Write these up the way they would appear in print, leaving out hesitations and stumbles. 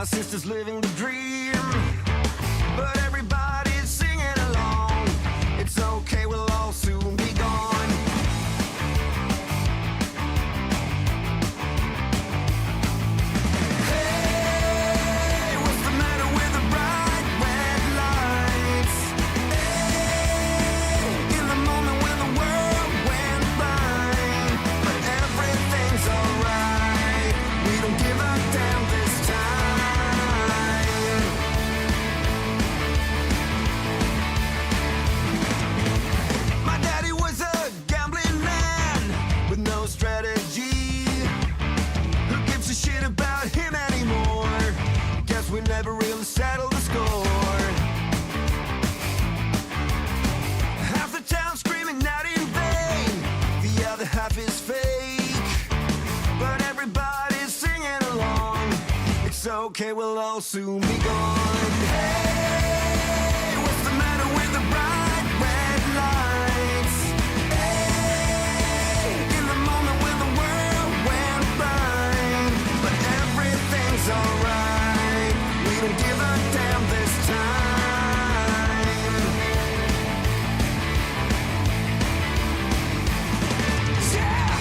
sister's living the dream, but everybody's singing along. It's okay, we'll all soon be gone. Hey, what's the matter with the bright red lights? Hey, in the moment when the world went blind, but everything's alright. We don't give a damn this time. My daddy was a gambling man with no strategy. Who gives a shit about him anymore? Guess we never really settled the score. Half the town screaming not in vain, the other half is fake, but everybody's singing along. It's okay, we'll all soon be gone. Hey, what's the matter with the bright red lights? Hey, in the moment when the world went blind, but everything's alright. We don't give a damn this time. Yeah!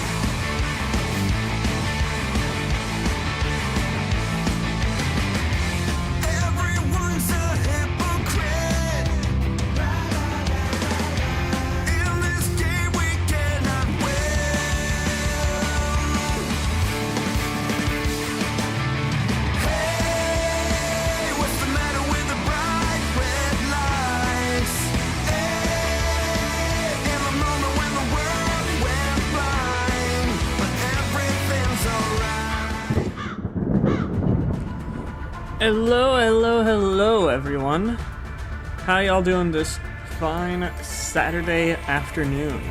Everyone's a hypocrite. In this game we cannot win. Hey, what's the matter with the bright red lights? Hey, in the moment when the world went blind, but everything's alright. Hello, everyone. How y'all doing this fine Saturday afternoon?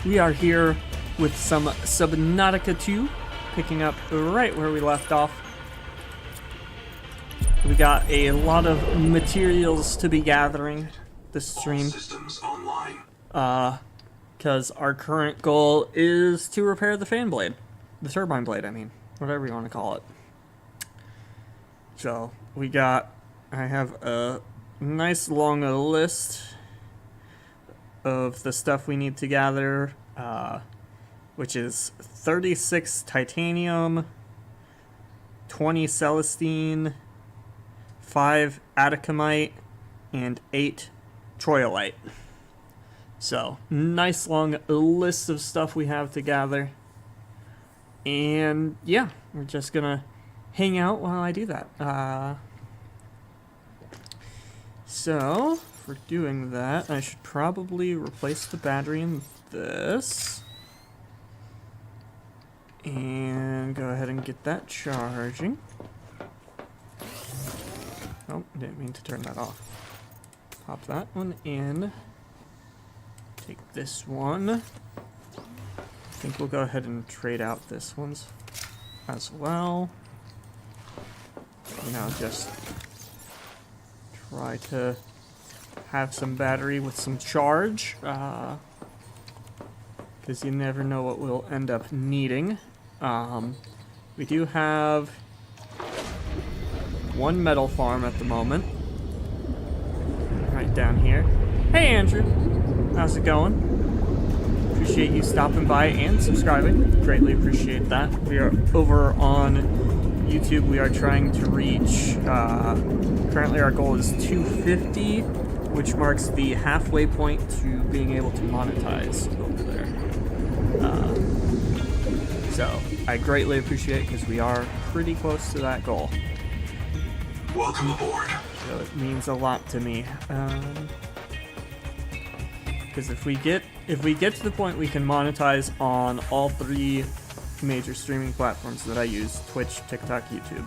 We are here with some Subnautica 2, picking up right where we left off. We got a lot of materials to be gathering this stream. Systems online. Because our current goal is to repair the fan blade. The turbine blade, I mean. Whatever you want to call it. So, I have a nice long list of the stuff we need to gather, which is 36 titanium, 20 celestine, 5 atacamite, and 8 troilite. So, nice long list of stuff we have to gather. And yeah, we're just gonna hang out while I do that. So, for doing that, I should probably replace the battery in this. And go ahead and get that charging. Oh, didn't mean to turn that off. Pop that one in. Take this one. I think we'll go ahead and trade out this one's as well. Now just try to have some battery with some charge, because you never know what we'll end up needing. We do have one metal farm at the moment, right down here. Hey Andrew, how's it going? Appreciate you stopping by and subscribing. Greatly appreciate that. We are over on YouTube. We are trying to reach, currently our goal is 250, which marks the halfway point to being able to monetize over there. So I greatly appreciate it because we are pretty close to that goal. Welcome aboard. So it means a lot to me. Because if we get to the point we can monetize on all 3 major streaming platforms that I use, Twitch, TikTok, YouTube,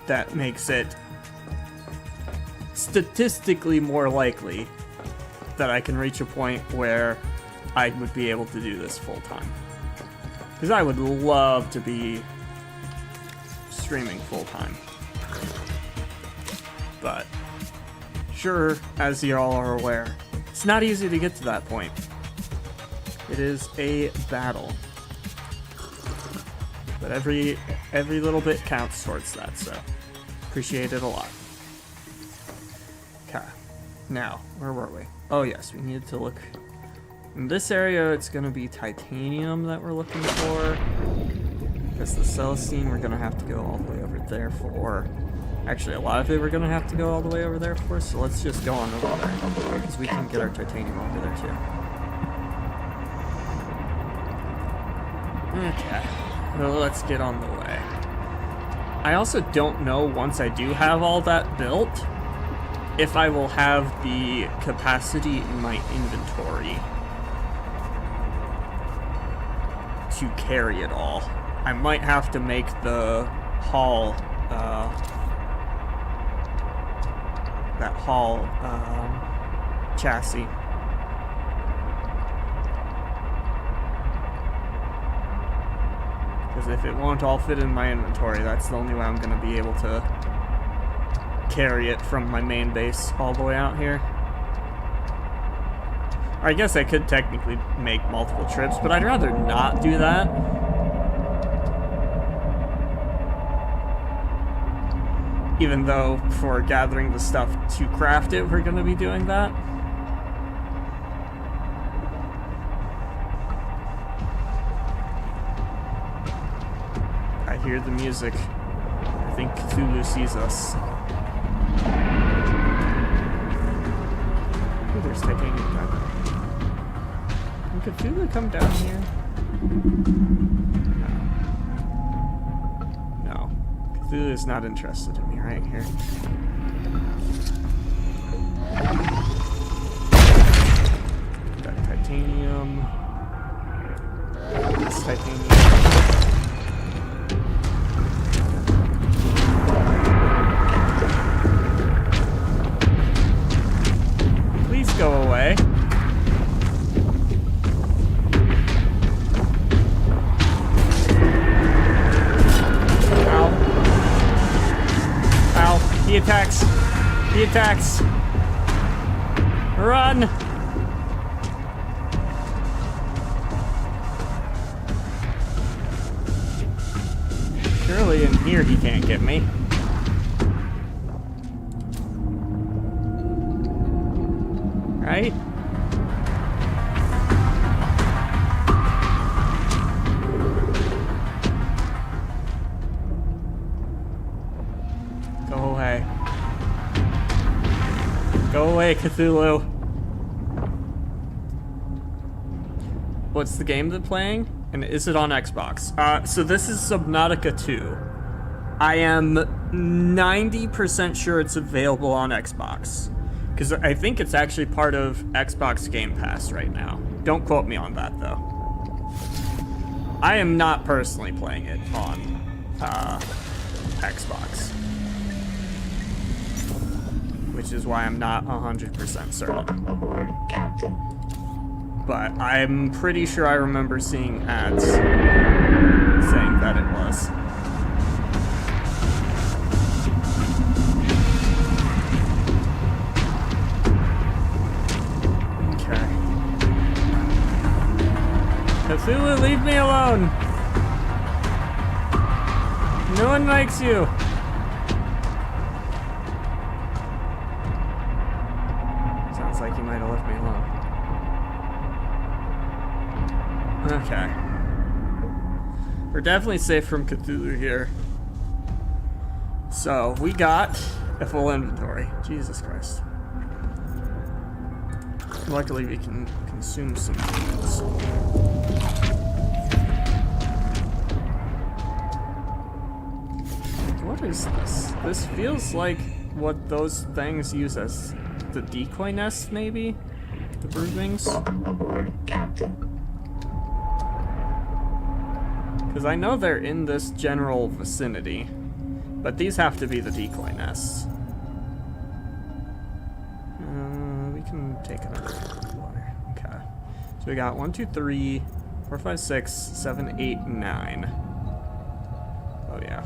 that makes it statistically more likely that I can reach a point where I would be able to do this full time. Because I would love to be streaming full time. But sure, as you all are aware, it's not easy to get to that point. It is a battle. But every little bit counts towards that, so appreciate it a lot. Okay. Now, where were we? Oh yes, we needed to look. In this area, it's gonna be titanium that we're looking for. Because the Celestine, we're gonna have to go all the way over there for. Actually, a lot of it we're gonna have to go all the way over there for, so let's just go on over there. Because we can get our titanium over there too. Okay. Well, let's get on the way. I also don't know, once I do have all that built, if I will have the capacity in my inventory to carry it all. I might have to make the haul, that haul chassis. Because if it won't all fit in my inventory, that's the only way I'm going to be able to carry it from my main base all the way out here. I guess I could technically make multiple trips, but I'd rather not do that. Even though for gathering the stuff to craft it, we're going to be doing that. I hear the music. I think Cthulhu sees us. Ooh, there's titanium down there. Can Cthulhu come down here? No. No. Cthulhu is not interested in me right here. That titanium. This titanium. Go away. Ow. Ow. He attacks. He attacks. Run! Surely in here he can't get me. Right? Go away. Go away, Cthulhu. What's the game they're playing? And is it on Xbox? So this is Subnautica 2. I am 90% sure it's available on Xbox. Because I think it's actually part of Xbox Game Pass right now. Don't quote me on that, though. I am not personally playing it on Xbox. Which is why I'm not 100% certain. But I'm pretty sure I remember seeing ads saying that it was. Cthulhu, leave me alone! No one likes you! Sounds like he might have left me alone. Okay. We're definitely safe from Cthulhu here. So, we got a full inventory. Jesus Christ. Luckily we can consume some things. What is this? This feels like what those things use as the decoy nest, maybe? The broodwings? Because I know they're in this general vicinity, but these have to be the decoy nests. We can take another water. Okay. So we got 1, 2, 3, 4, 5, 6, 7, 8, 9. Oh yeah,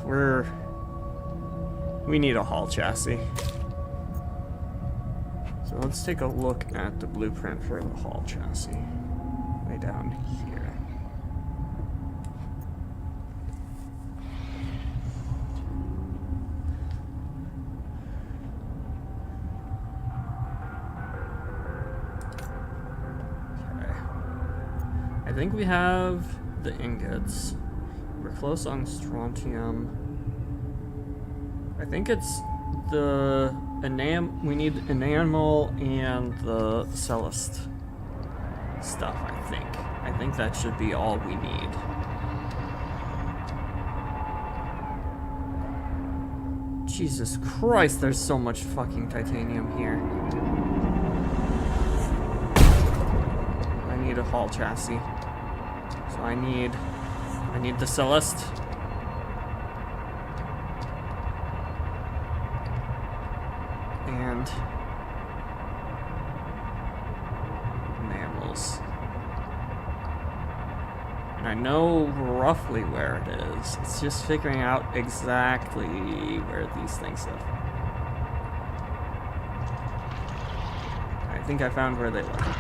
we need a haul chassis. So let's take a look at the blueprint for the haul chassis. Way down here. I think we have the ingots. We're close on strontium. I think it's the we need enamel and the Celeste stuff, I think. I think that should be all we need. Jesus Christ, there's so much fucking titanium here. I need a hull chassis. So I need the Celeste. And mammals. And I know roughly where it is. It's just figuring out exactly where these things live. I think I found where they live.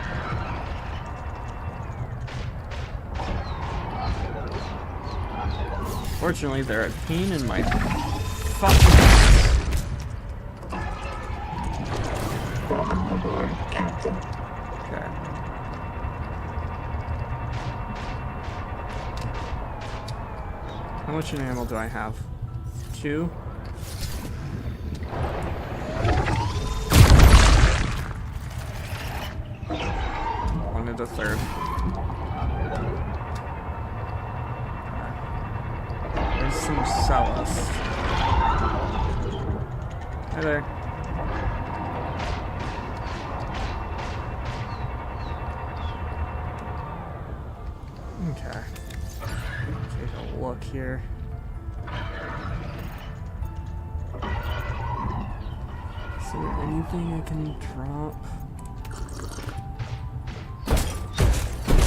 Fortunately, they're a pain in my fucking ass. Okay. How much enamel do I have? 2? Wanted a third. There's some Celeste. Hi there. Okay. Take a look here. Is there anything I can drop?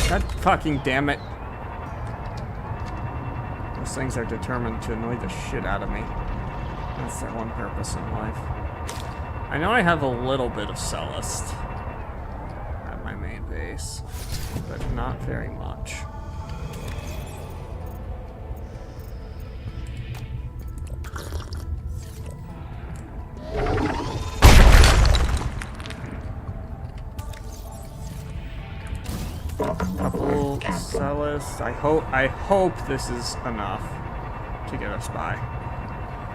God fucking damn it. Those things are determined to annoy the shit out of me. That's their one purpose in life. I know I have a little bit of Celeste at my main base, but not very much. Couple Celeste. I hope this is enough to get us by.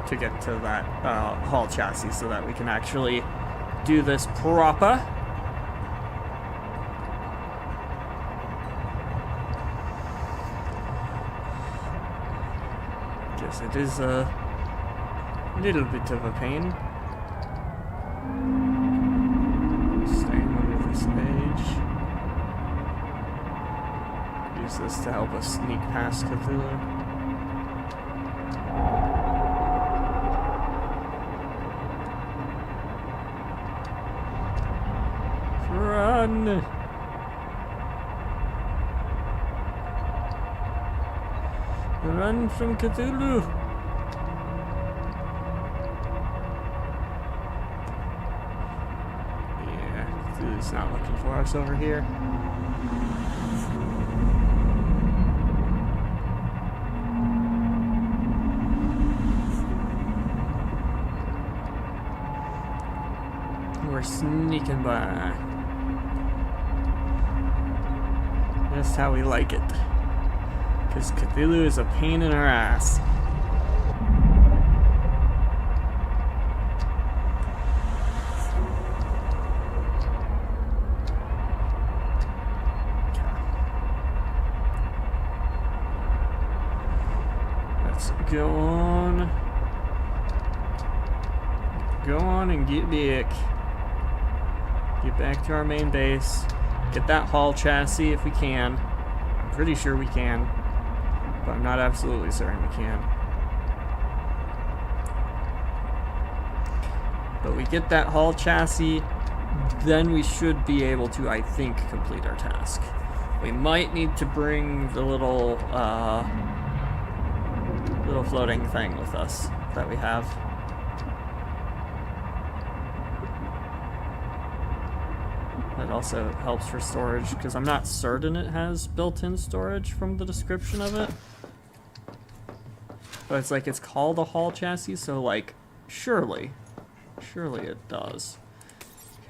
To get to that hull chassis so that we can actually do this proper. Guess it is a little bit of a pain. Staying under this edge. Use this to help us sneak past Cthulhu. Run! Run from Cthulhu! Yeah, Cthulhu's not looking for us over here. We're sneaking by. Just how we like it. Because Cthulhu is a pain in our ass. Let's go on. Go on and get back. Get back to our main base. Get that hull chassis if we can. I'm pretty sure we can, but I'm not absolutely certain we can. But we get that hull chassis, then we should be able to, I think, complete our task. We might need to bring the little floating thing with us that we have. That also helps for storage, because I'm not certain it has built-in storage from the description of it. But it's like, it's called a hull chassis, so like, surely it does.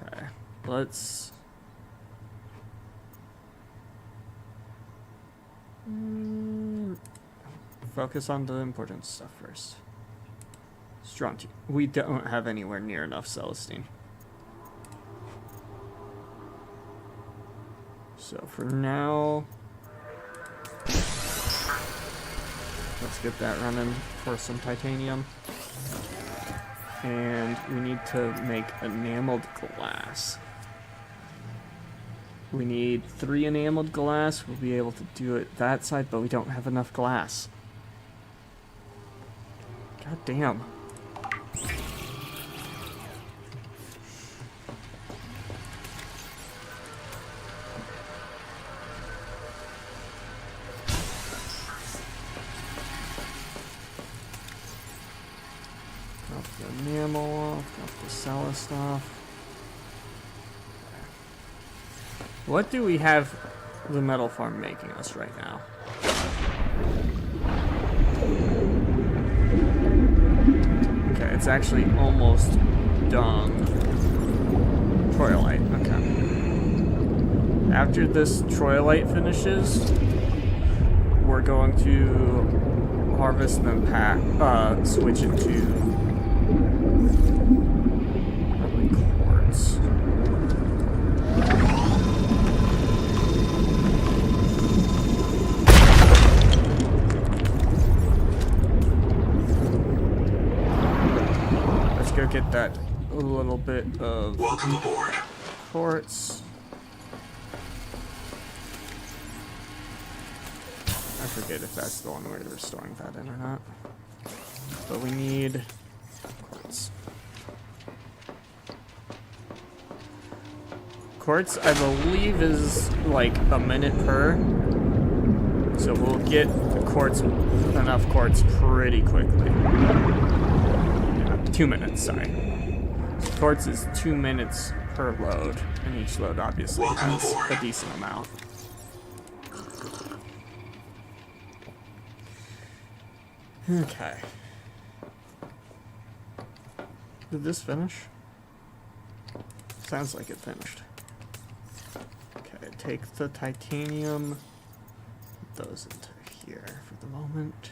Okay, let's Focus on the important stuff first. Strontium. We don't have anywhere near enough Celestine. So for now, let's get that running for some titanium. And we need to make enameled glass. We need 3 enameled glass. We'll be able to do it that side, but we don't have enough glass. God damn. Drop the enamel off, drop the Celeste off. What do we have the metal farm making us right now? Okay, it's actually almost done. Troilite, okay. After this Troilite finishes, we're going to harvest and then switch it to probably quartz. Go get that a little bit of Welcome aboard. quartz. I forget if that's the one where we're storing that in or not. But we need quartz. Quartz, I believe, is like a minute per. So we'll get the quartz, enough quartz pretty quickly. 2 minutes, sorry. Quartz is 2 minutes per load, and each load obviously has a decent amount. Okay. Did this finish? Sounds like it finished. Okay, take the titanium, put those into here for the moment.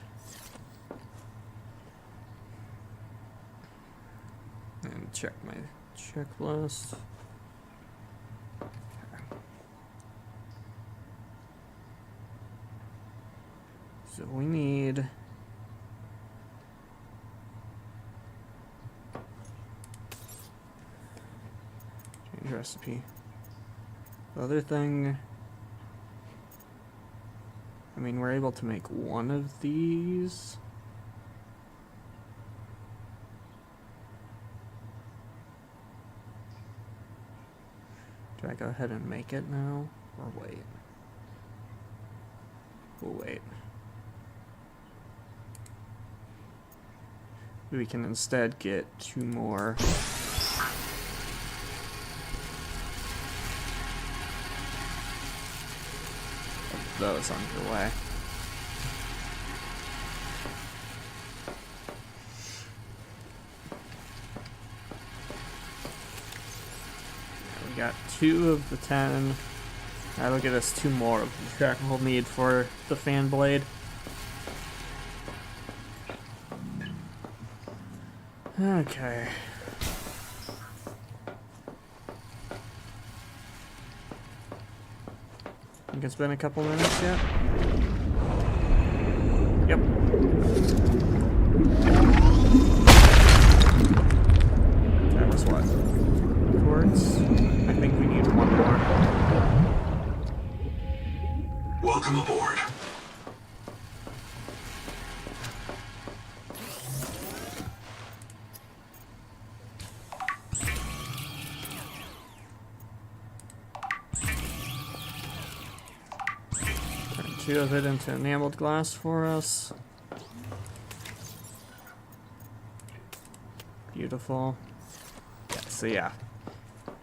And check my checklist. Okay. So we need change recipe. The other thing, I mean, we're able to make one of these. Do I go ahead and make it now, or wait? We'll wait. We can instead get 2 more. Of those underway. Got 2 of the 10. That'll get us 2 more of that we'll need for the fan blade. Okay. Think it's been a couple minutes yet? Yep. That was what? Quartz? I think we need 1 more. Welcome aboard. Turn 2 of it into enameled glass for us. Beautiful. Yeah, so yeah.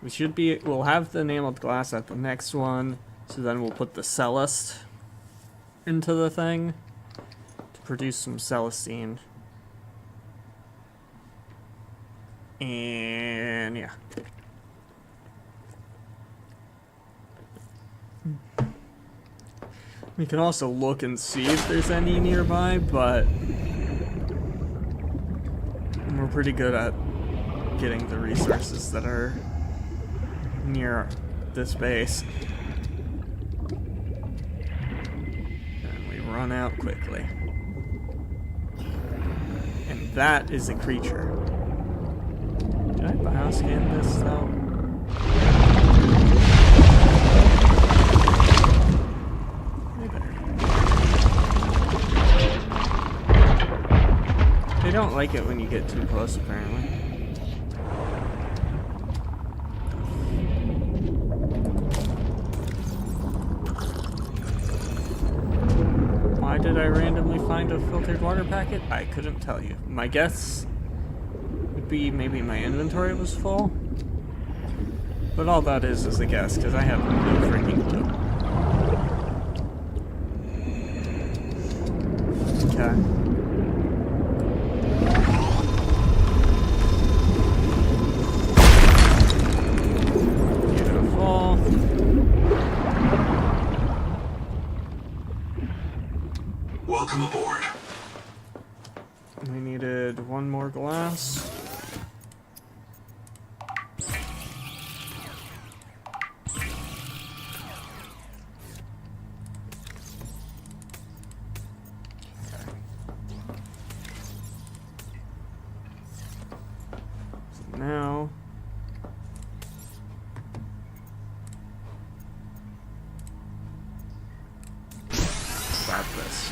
We'll have the enameled glass at the next one, so then we'll put the Celeste into the thing to produce some Celestine. And yeah. We can also look and see if there's any nearby, but we're pretty good at getting the resources that are near this base. And we run out quickly. And that is a creature. Did I bioscan this though? They don't like it when you get too close, apparently. Why did I randomly find a filtered water packet? I couldn't tell you. My guess would be maybe my inventory was full. But all that is a guess, because I have no freaking clue. Okay. Welcome aboard. We needed one more glass. So now grab this.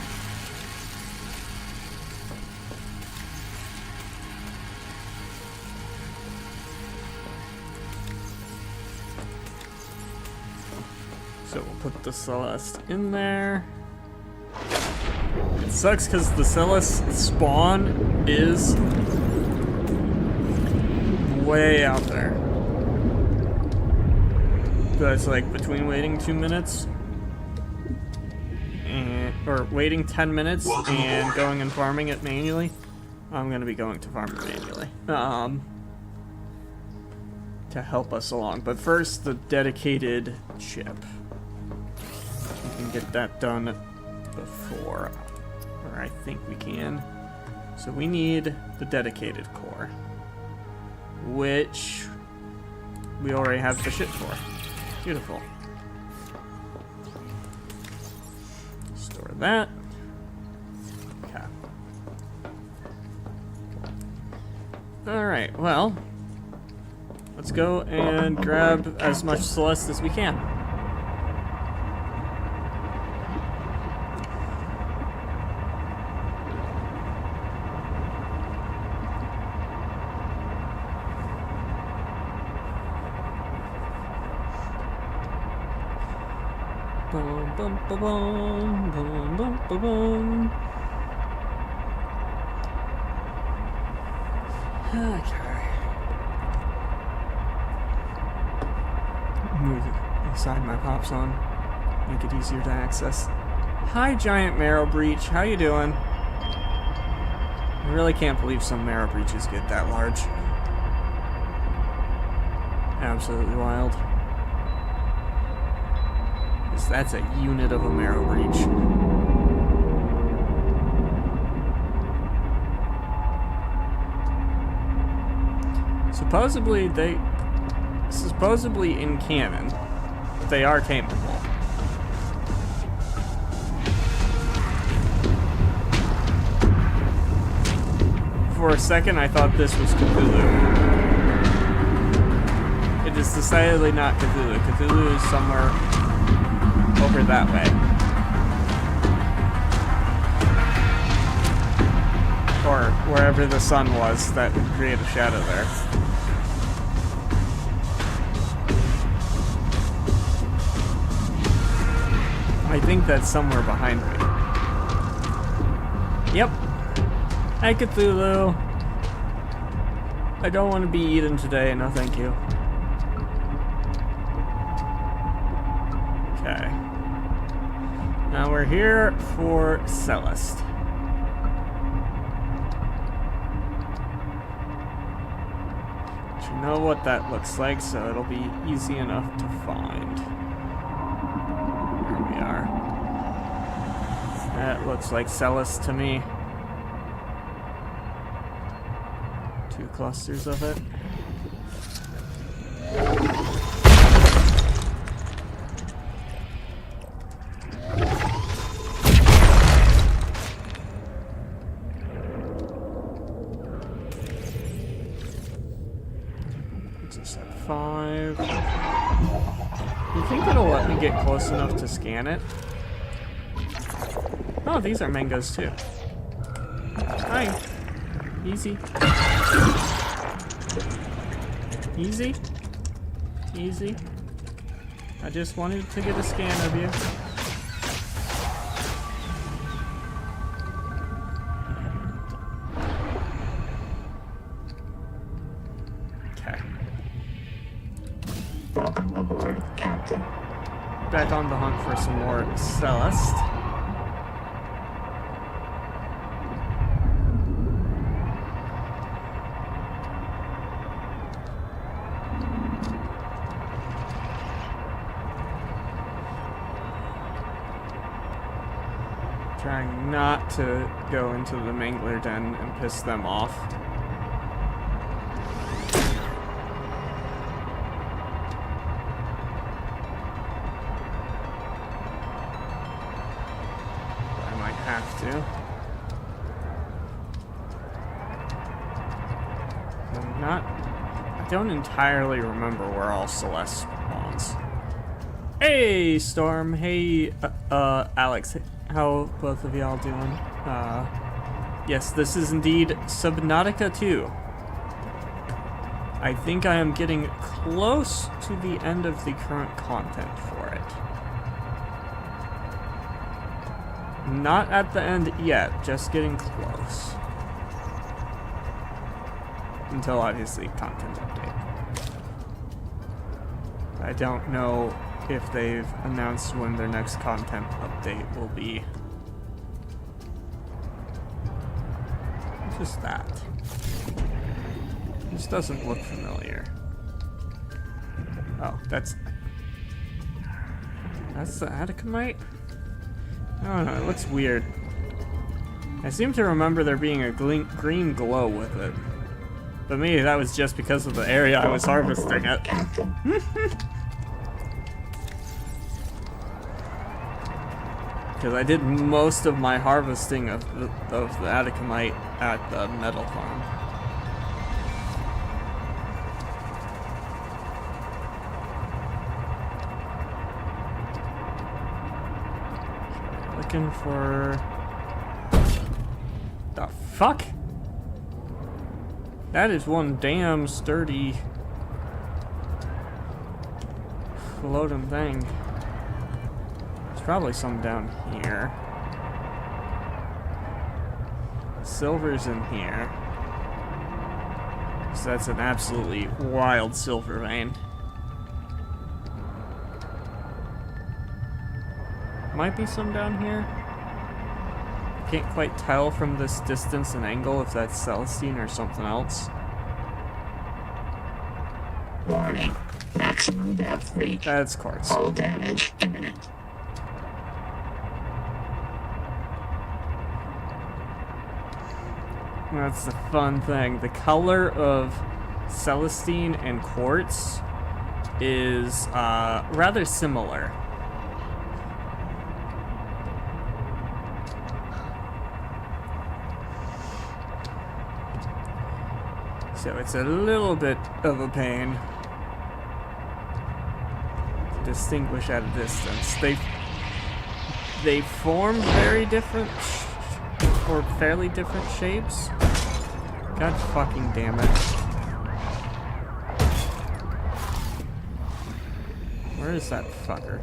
So we'll put the Celeste in there. It sucks because the Celeste spawn is way out there. So it's like between waiting 2 minutes and or waiting 10 minutes and going and farming it manually. I'm gonna be going to farm it manually. To help us along. But first, the dedicated chip. We can get that done before, or I think we can. So we need the dedicated core, which we already have the shit for. Beautiful. Store that. Okay. Alright, well, let's go and grab as much Celeste as we can. Boom, boom, boom, boom, boom, boom, boom, boom. Okay. Move inside my pop zone. Make it easier to access. Hi, giant marrow breach. How you doing? I really can't believe some marrow breaches get that large. Absolutely wild. Because that's a unit of a marrow breach. Supposedly in canon, they are tameable. For a second, I thought this was Cthulhu. It is decidedly not Cthulhu. Cthulhu is somewhere over that way. Or wherever the sun was that would create a shadow there. I think that's somewhere behind me. Yep. Hi, Cthulhu. I don't want to be eaten today, no thank you. Okay. Now we're here for Celeste. You know what that looks like, so it'll be easy enough to find. Here we are. That looks like Celis to me. 2 clusters of it. It's at 5. You think it'll let me get close enough to scan it? Oh, these are mangoes too. Hi. Easy. Easy. Easy. I just wanted to get a scan of you. Okay. Welcome aboard, Captain. Back on the hunt for some more Celeste. Trying not to go into the Mangler Den and piss them off. I might have to. I don't entirely remember where all Celeste spawns. Hey, Storm. Hey, Alex. How both of y'all doing? Yes, this is indeed Subnautica 2. I think I am getting close to the end of the current content for it. Not at the end yet, just getting close. Until obviously content update. I don't know if they've announced when their next content update will be. What is that? This doesn't look familiar. Oh, that's the Atacamite? I don't know, it looks weird. I seem to remember there being a green glow with it. But maybe that was just because of the area I was harvesting it. Because I did most of my harvesting of the Atacamite at the metal farm. Looking for... the fuck? That is one damn sturdy floating thing. There's probably some down here. Silver's in here. So that's an absolutely wild silver vein. Might be some down here. Can't quite tell from this distance and angle if that's Celestine or something else. Warning. Maximum depth reach. That's quartz. Hull damage imminent. That's the fun thing. The color of Celestine and quartz is rather similar. So it's a little bit of a pain to distinguish at a distance. They form very different or fairly different shapes. God fucking damn it. Where is that fucker?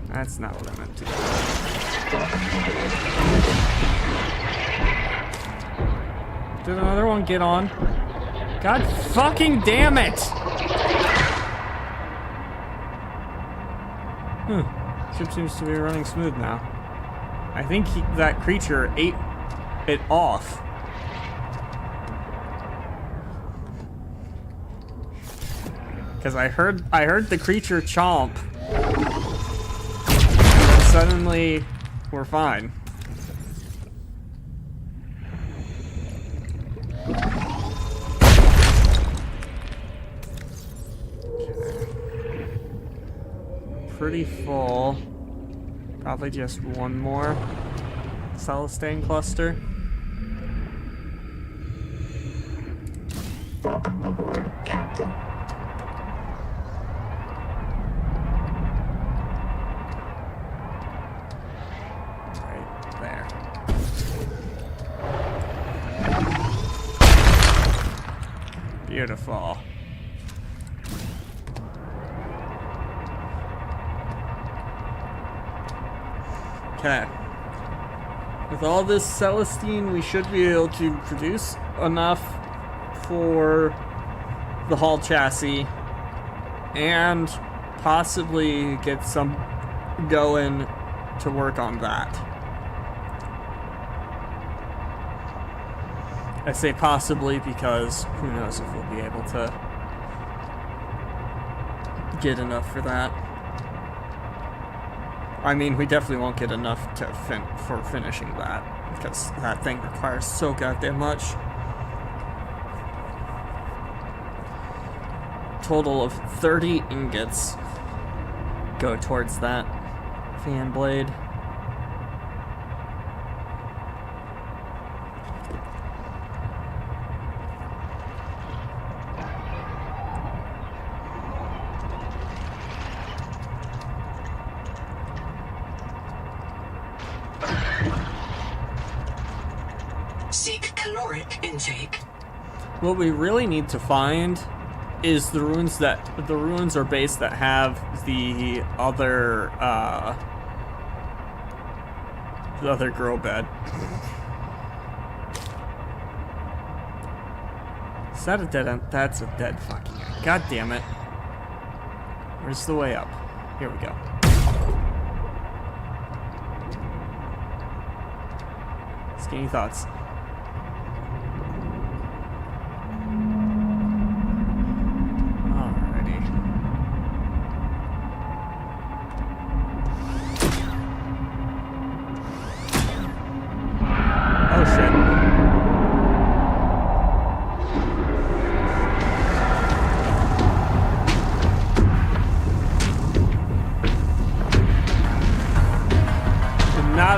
That's not what I meant to do. Did another one get on? God fucking damn it! Ship seems to be running smooth now. I think that creature ate it off. Because I heard the creature chomp. And suddenly, we're fine. Pretty full. Probably just one more Celestine cluster. Welcome aboard, Captain. Right there. Beautiful. Okay. With all this Celestine, we should be able to produce enough for the hull chassis and possibly get some going to work on that. I say possibly because who knows if we'll be able to get enough for that. I mean, we definitely won't get enough to for finishing that, because that thing requires so goddamn much. Total of 30 ingots go towards that fan blade. Seek caloric intake. What we really need to find is the ruins or base that have the other grow bed. Is that a dead end? That's a dead fucking end. God damn it. Where's the way up? Here we go. Skinny thoughts.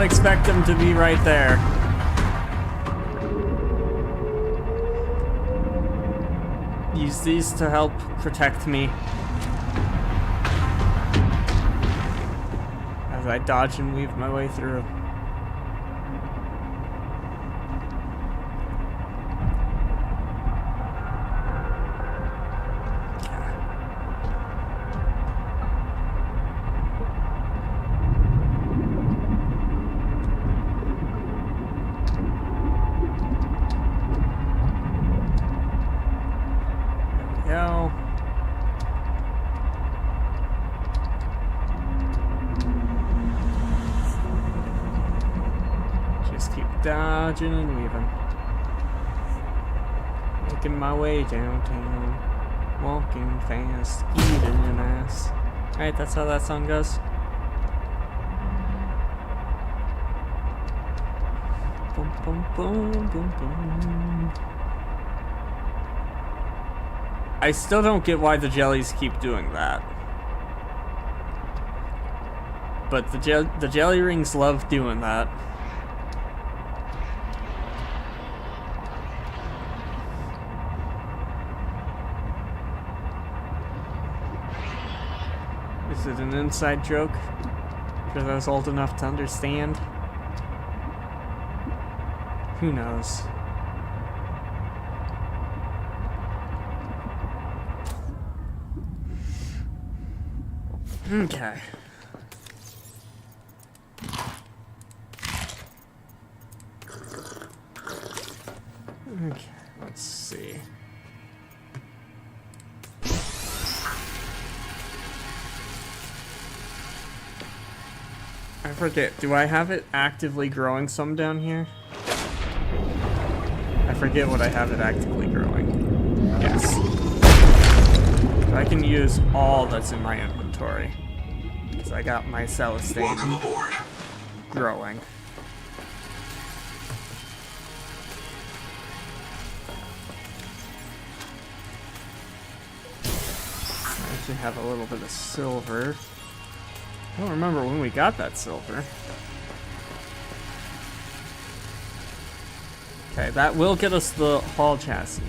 Expect them to be right there. Use these to help protect me as I dodge and weave my way through. Dodging and weaving. Making my way downtown. Walking fast, eating an ass. Alright, that's how that song goes. Boom, boom, boom, boom, boom. I still don't get why the jellies keep doing that. But the jelly rings love doing that. Is it an inside joke? Because I was old enough to understand? Who knows? Okay. Okay, let's see. I forget, do I have it actively growing some down here? I forget what I have it actively growing. Yes. So I can use all that's in my inventory. Because I got my celestane Welcome aboard. growing. I actually have a little bit of silver. I don't remember when we got that silver. Okay, that will get us the haul chassis.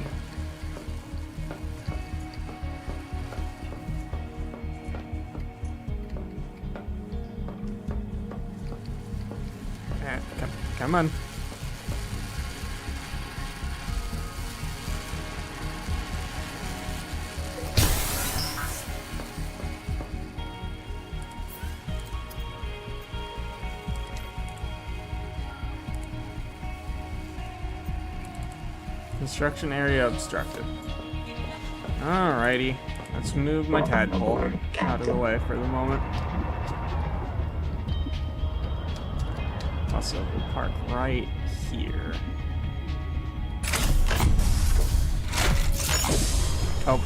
Come on. Construction area obstructed. Alrighty. Let's move my tadpole out of the way for the moment. Also, we'll park right here. Oh,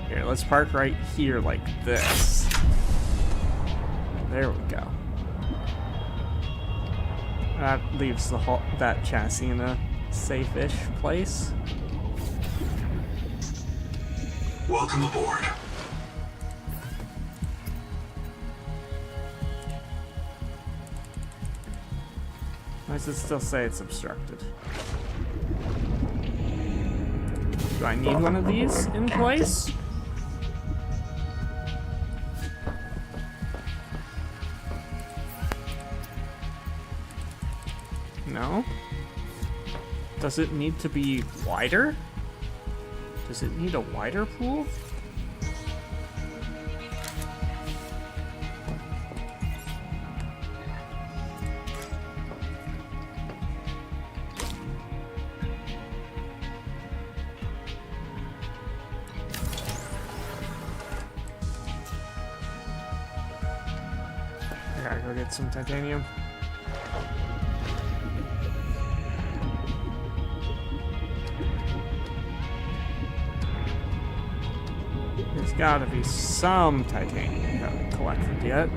Here, let's park right here like this. There we go. That leaves that chassis in a safe-ish place. Welcome aboard. Why does it still say it's obstructed? Do I need one of these in place? No? Does it need to be wider? Does it need a wider pool? I gotta go get some titanium. There's gotta be some titanium we haven't collected yet.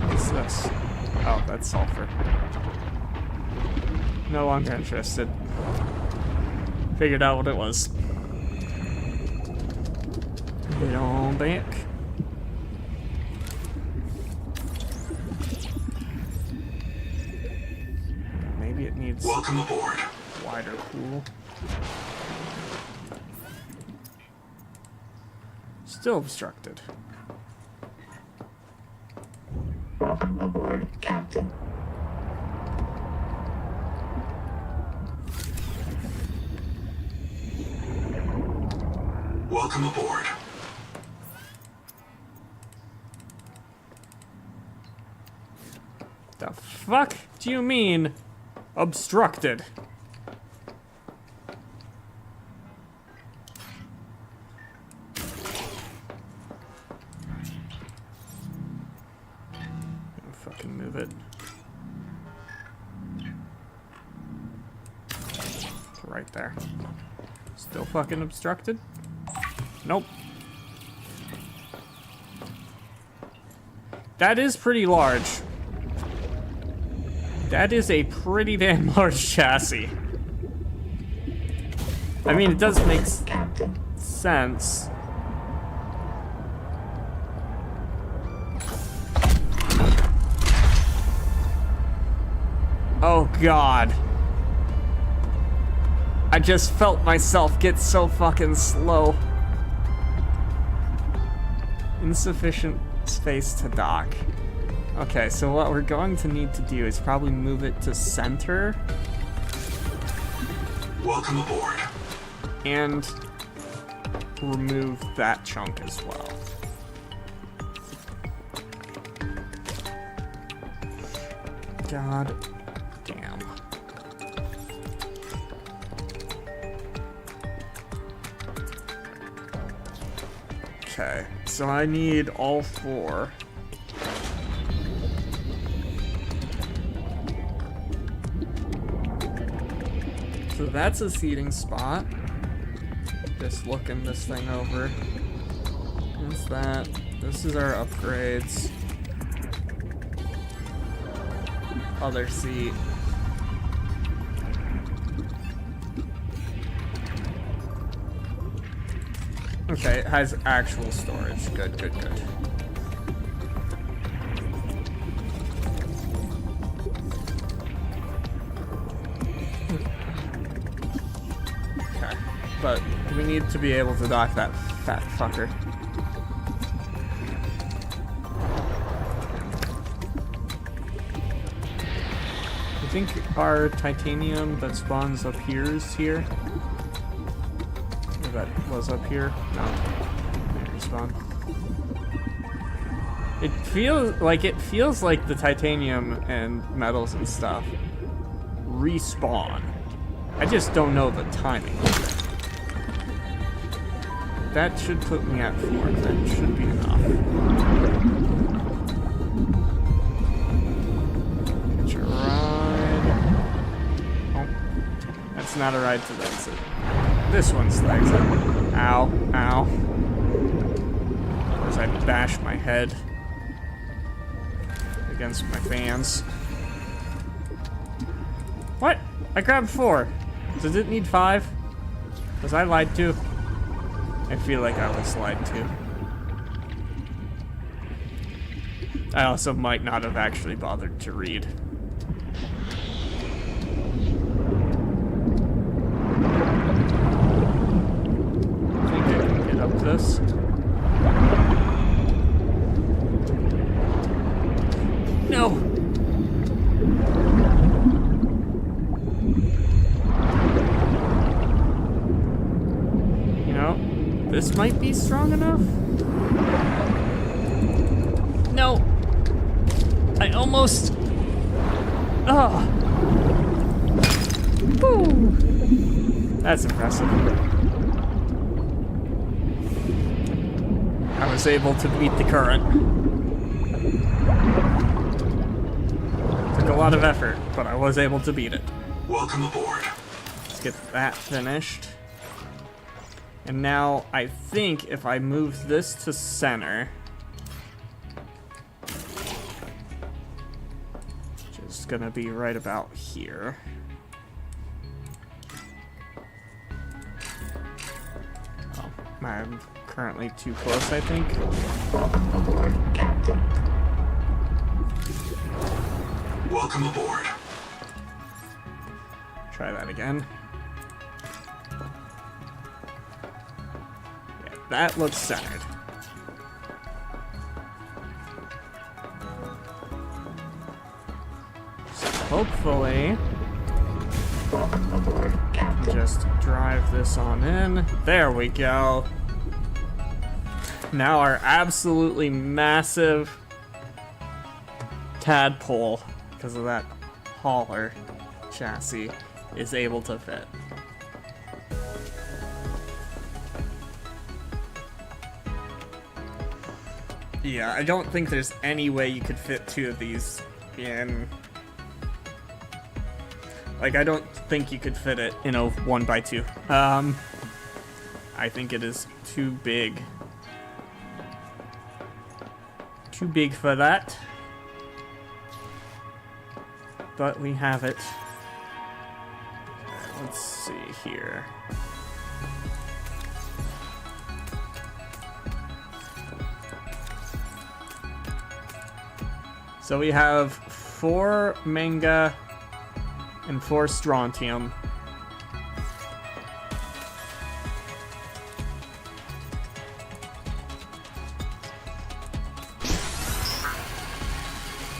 What's this? Oh, that's sulfur. No longer interested. Figured out what it was. Get on back. Maybe it needs Welcome aboard. wider pool. Still obstructed. Welcome aboard, Captain. Welcome aboard. The fuck do you mean obstructed? Fucking move it. Right there. Still fucking obstructed? Nope. That is pretty large. That is a pretty damn large chassis. I mean, it does make sense. Oh God. I just felt myself get so fucking slow. Insufficient space to dock. Okay, so what we're going to need to do is probably move it to center Welcome aboard. and remove that chunk as well. God damn. Okay, so I need all four. that's a seating spot. Just looking this thing over. What's that? This is our upgrades. Other seat. Okay, it has actual storage. Good, good, good. Okay, but we need to be able to dock that fat fucker. I think our titanium that spawns up here is here. Or that was up here. No. There you spawn. It feels like the titanium and metals and stuff respawn. I just don't know the timing of it. That should put me at 4. That should be enough. Get your ride. Oh, that's not a ride to the exit. This one's the exit. Ow, ow. As I bash my head against my fans. What? I grabbed 4. Does it need 5? Was I lied to? I feel like I was lied to. I also might not have actually bothered to read. I think I can get up this. No! You know, this might be strong enough? No! I almost... Oh! Woo! That's impressive. I was able to beat the current. Took a lot of effort, but I was able to beat it. Welcome aboard. Let's get that finished. And now I think if I move this to center, which is gonna be right about here. Oh, I'm currently too close, I think. Welcome aboard, Captain. Welcome aboard. Try that again. Yeah, that looks centered. So hopefully, Welcome aboard, Captain. just drive this on in. There we go. Now our absolutely massive tadpole, because of that hauler chassis, is able to fit. Yeah, I don't think there's any way you could fit 2 of these in... Like, I don't think you could fit it in a 1x2. I think it is too big. Too big for that. But we have it. Okay, let's see here. So we have 4 manga and 4 strontium.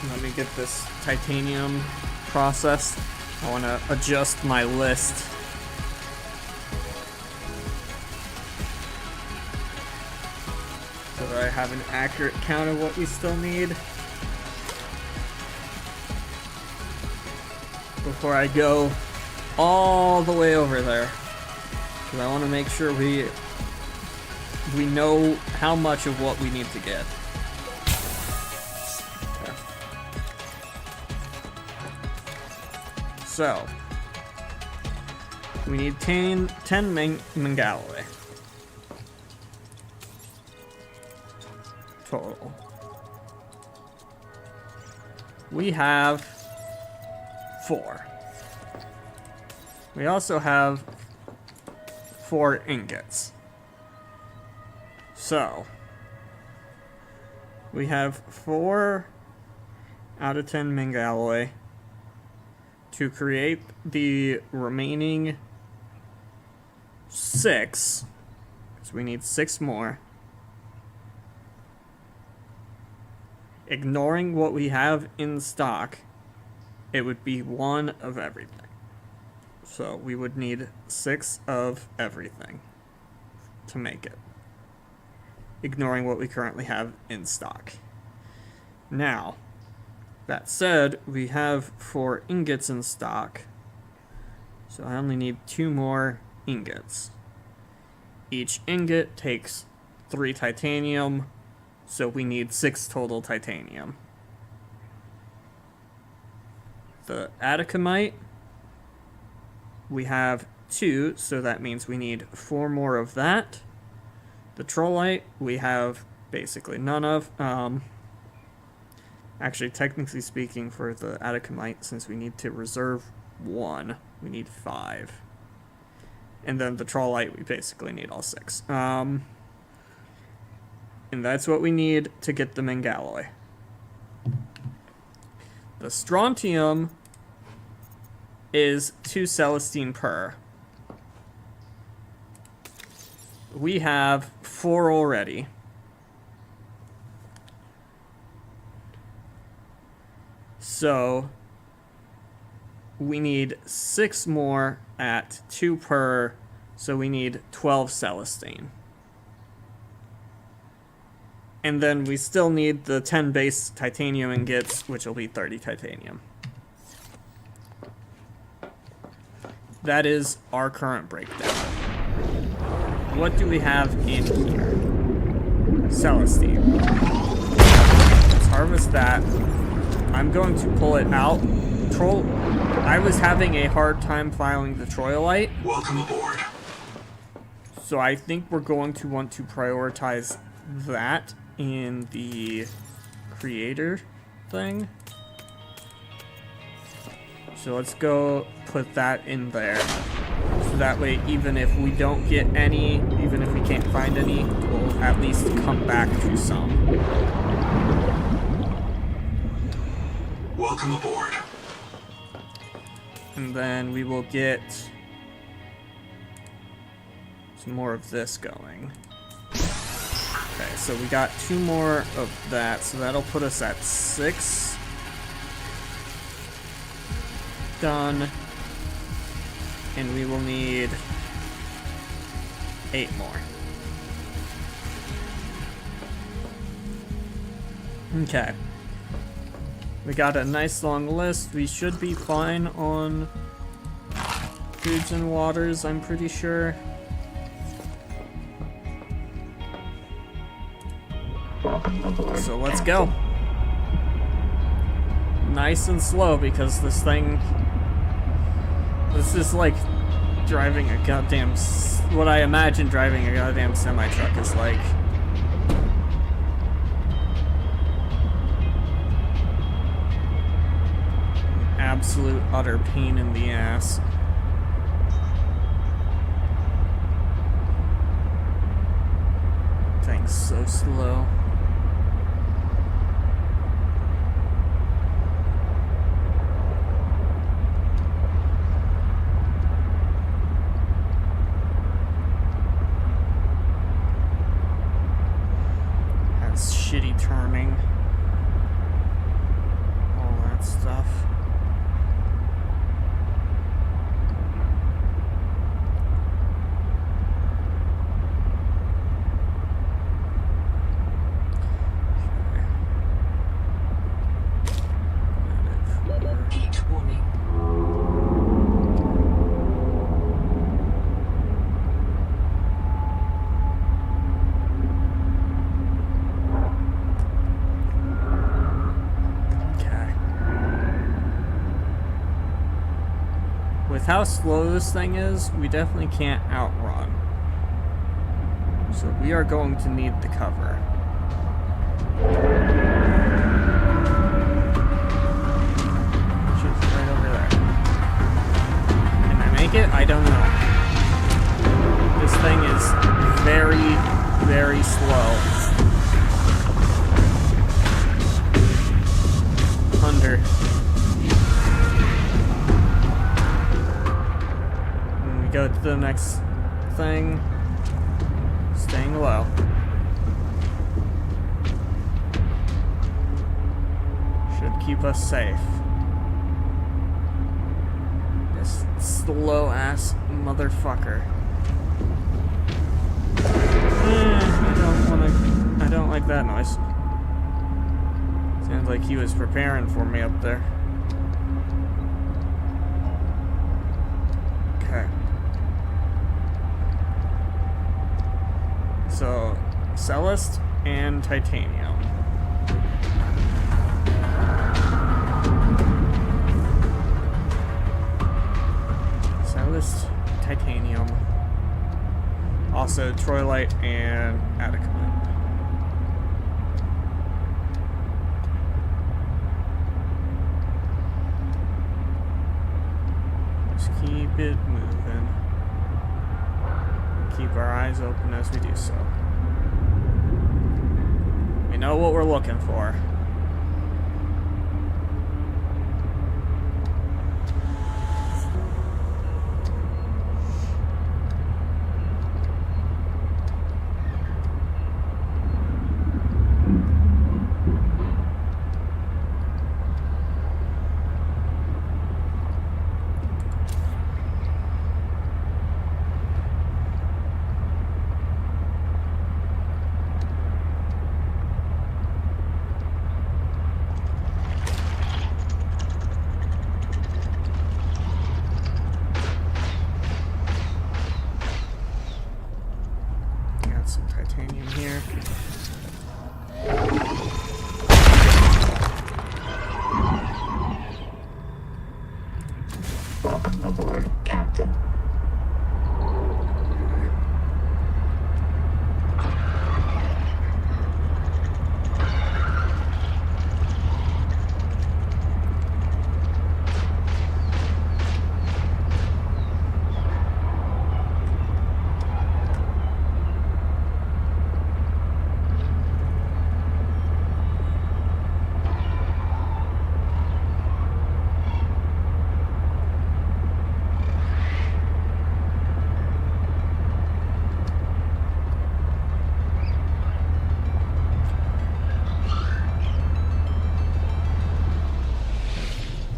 Let me get this titanium processed. I want to adjust my list. So that I have an accurate count of what we still need. Before I go all the way over there. Because I want to make sure we know how much of what we need to get. Okay. So, We need 10 Mangaloy. Total. We have 4. We also have 4 ingots. So, we have 4 out of 10 Mangaloy to create the remaining 6, because we need 6 more. Ignoring what we have in stock, it would be 1 of everything. So we would need 6 of everything to make it. Ignoring what we currently have in stock. Now, that said, we have 4 ingots in stock. So I only need 2 more ingots. Each ingot takes 3 titanium, so we need 6 total titanium. The Atacamite, we have 2, so that means we need 4 more of that. The Trollite, we have basically none of. Actually, technically speaking, for the Atacamite, since we need to reserve 1, we need 5. And then the Trollite, we basically need all 6. And that's what we need to get the Mangaloy. The Strontium is 2 Celestine per. We have 4 already. So we need 6 more at 2 per, so we need 12 Celestine. And then we still need the 10 base titanium ingots, which will be 30 titanium. That is our current breakdown. What do we have in here? Celestine. Let's harvest that. I'm going to pull it out. I was having a hard time filing the Troilite. Welcome aboard. So I think we're going to want to prioritize that in the creator thing. So let's go put that in there. So that way, even if we don't get any, even if we can't find any, we'll at least come back to some. Welcome aboard. And then we will get some more of this going. Okay, so we got 2 more of that, so that'll put us at 6. Done. And we will need 8 more. Okay. We got a nice long list. We should be fine on foods and waters, I'm pretty sure. So let's go. Nice and slow, because this is like driving a goddamn, what I imagine driving a goddamn semi-truck is like. Absolute utter pain in the ass. Thing's so slow. That's shitty turning. All that stuff. how slow this thing is, we definitely can't outrun. So we are going to need the cover. Shit's right over there. Can I make it? I don't know. This thing is very, very slow. Under. And we go to the next thing. Staying low. Should keep us safe. This slow ass motherfucker. I don't like that noise. Sounds like he was preparing for me up there. Okay. So, Celeste and Titanium. Celeste, Titanium. Also, Troilite and Attica. Just keep it moving. Keep our eyes open as we do so. We know what we're looking for. Welcome aboard, Captain.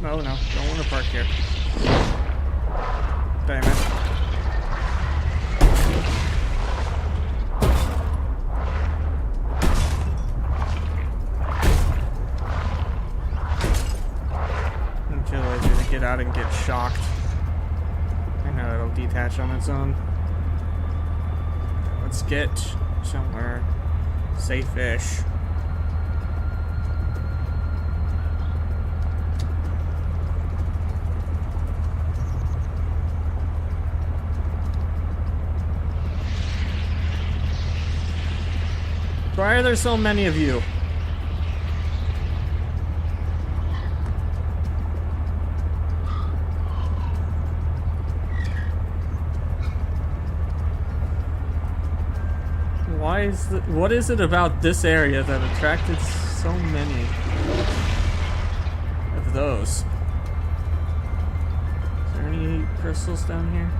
Oh no, don't want to park here. Damn it. I'm too lazy to get out and get shocked. I know it'll detach on its own. Let's get somewhere safe-ish. Why are there so many of you? What is it about this area that attracted so many of those? Is there any crystals down here?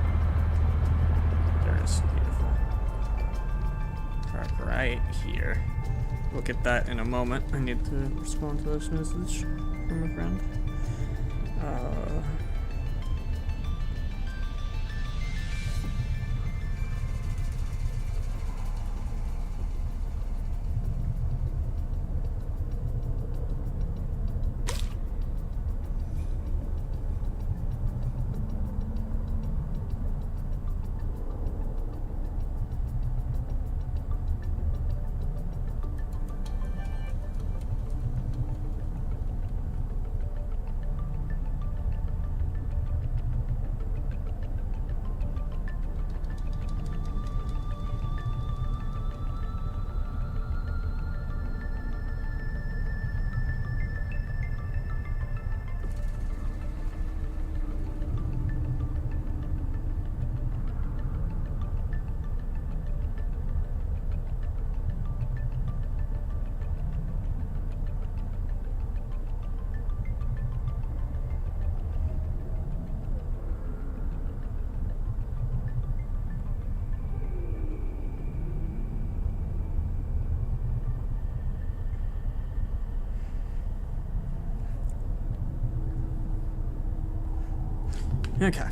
There is. Beautiful. Park right here. We'll get that in a moment. I need to respond to this message from a friend. Okay.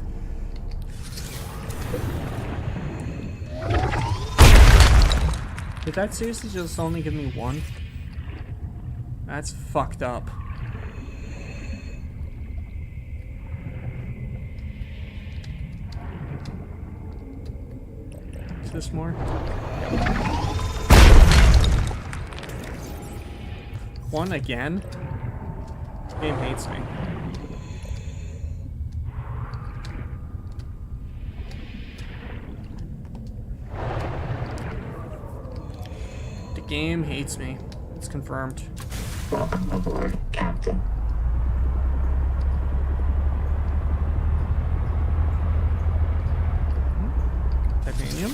Did that seriously just only give me one? That's fucked up. Is this more? One again? Game hates me. The game hates me. It's confirmed. Welcome aboard, Captain. Titanium?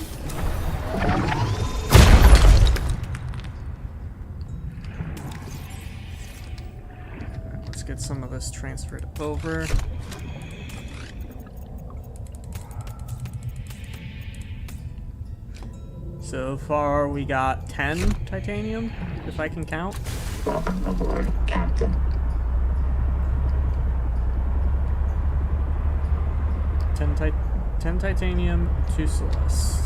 Alright, let's get some of this transferred over. So far we got 10 titanium, if I can count. Welcome aboard, Captain. 10 titanium, 2 Celeste.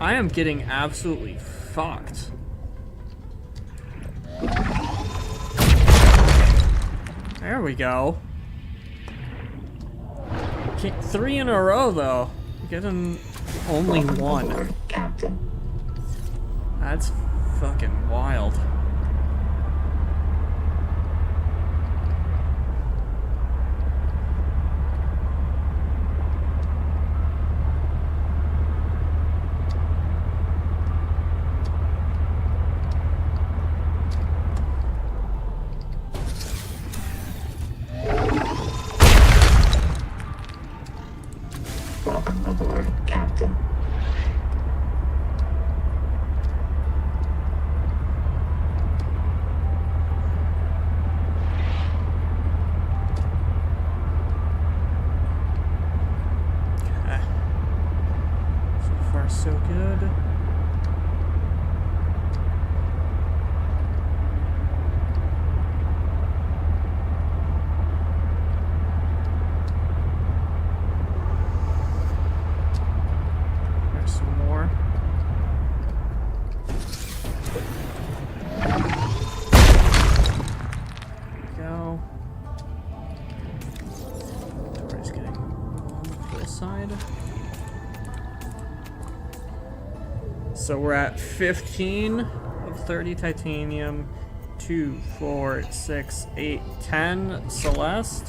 I am getting absolutely fucked. There we go. 3 in a row though. Getting only 1. Captain. That's fucking wild. Welcome aboard, Captain. Okay. So far so good. There's some more. Go. Everybody's getting on the full side. So we're at 15 of 30 titanium, 2, 4, 6, 8, 10 Celeste.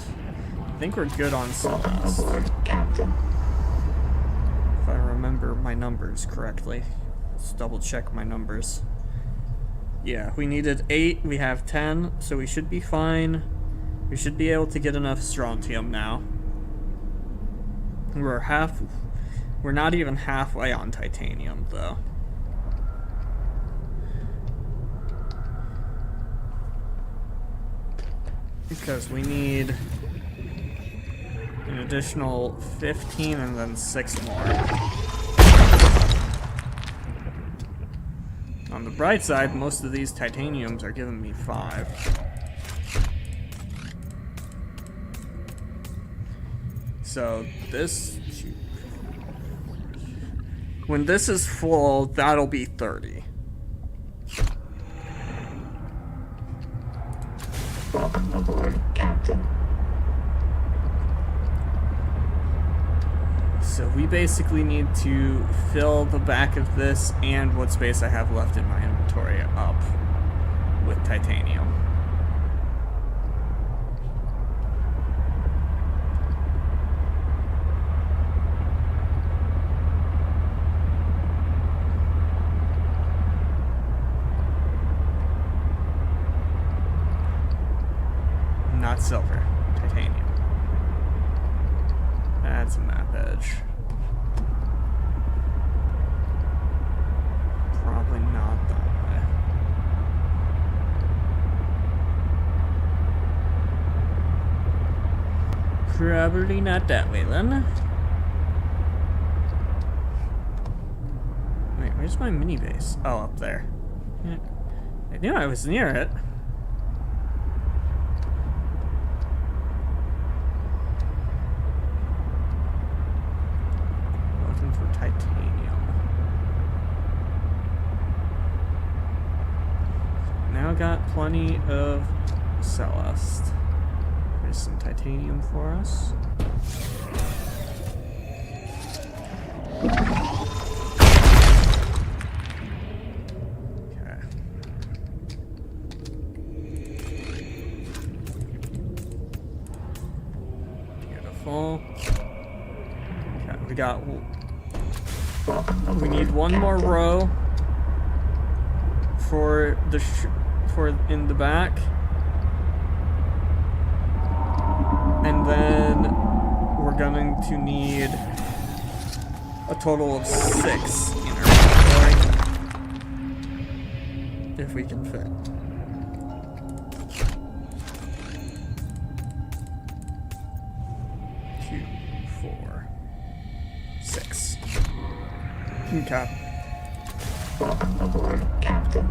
I think we're good on Celeste, Captain. if I remember my numbers correctly. Let's double check my numbers. Yeah, we needed 8, we have 10, so we should be fine. We should be able to get enough strontium now. We're not even halfway on titanium though. Because we need an additional 15 and then 6 more. On the bright side, most of these titaniums are giving me 5. So this... when this is full, that'll be 30. Welcome aboard, Captain. So we basically need to fill the back of this and what space I have left in my inventory up with titanium. Not silver, titanium. That's a map edge. Probably not that way. Probably not that way then. Wait, where's my mini base? Oh, up there. Yeah. I knew I was near it. Looking for titanium. Now got plenty of Celeste. There's some titanium for us. Okay. Beautiful. Okay, we got. We need one more row for the for in the back. And then we're going to need a total of 6 in our inventory, if we can fit. Two, 4, 6. Okay. Welcome aboard, Captain.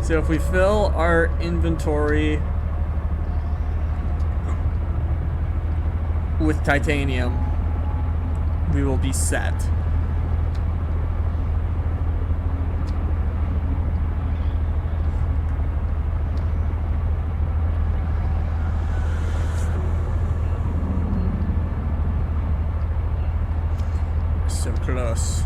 So if we fill our inventory with titanium, we will be set. So close.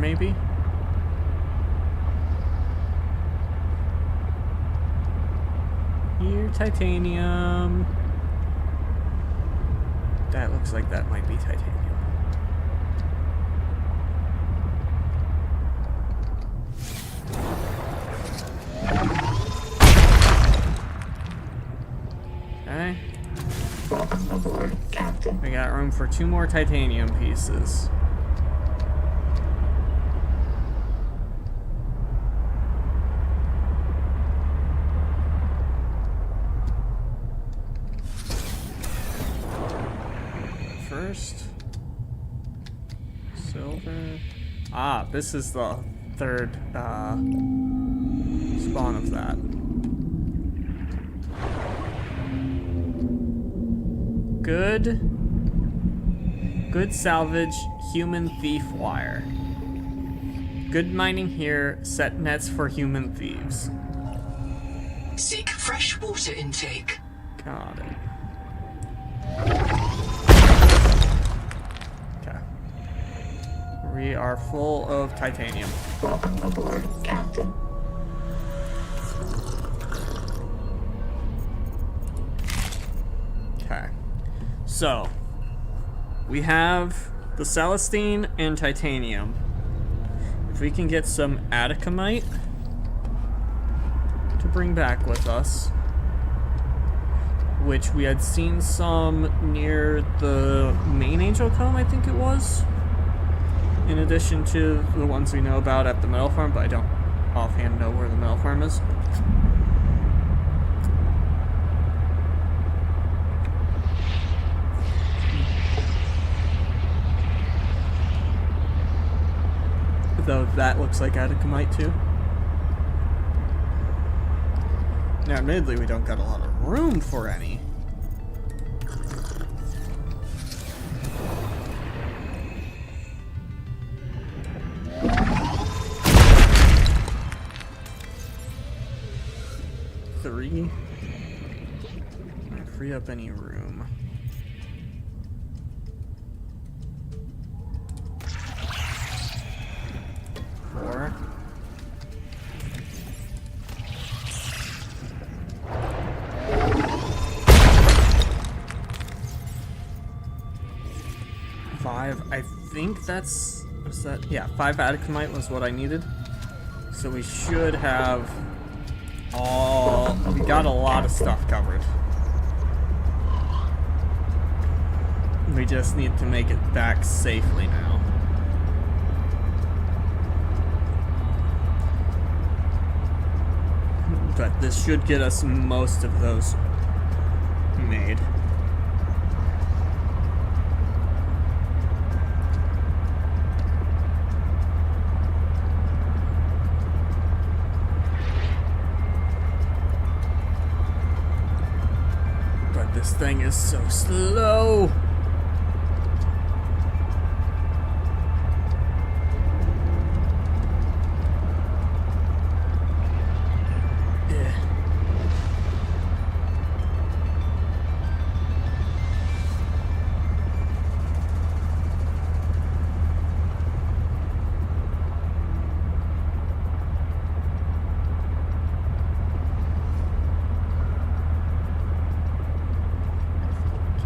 Maybe? Here, titanium. That looks like that might be titanium. Okay. Welcome aboard, Captain. We got room for 2 more titanium pieces. First, silver. Ah, this is the 3rd spawn of that. Good salvage, human thief wire. Good mining here, set nets for human thieves. Seek fresh water intake. Got it. Okay. We are full of titanium. Welcome aboard, Captain. Okay. So, we have the Celestine and titanium. If we can get some Atacamite to bring back with us, which we had seen some near the main Angel Comb, I think it was, in addition to the ones we know about at the metal farm, but I don't offhand know where the metal farm is. Though that looks like Atacamite too. Now, admittedly, we don't got a lot of room for any. Three. Free up any room. Four. that's... What's that? Yeah, 5 Atacamite was what I needed. So we should have all... We got a lot of stuff covered. We just need to make it back safely now. But this should get us most of those made. But this thing is so slow.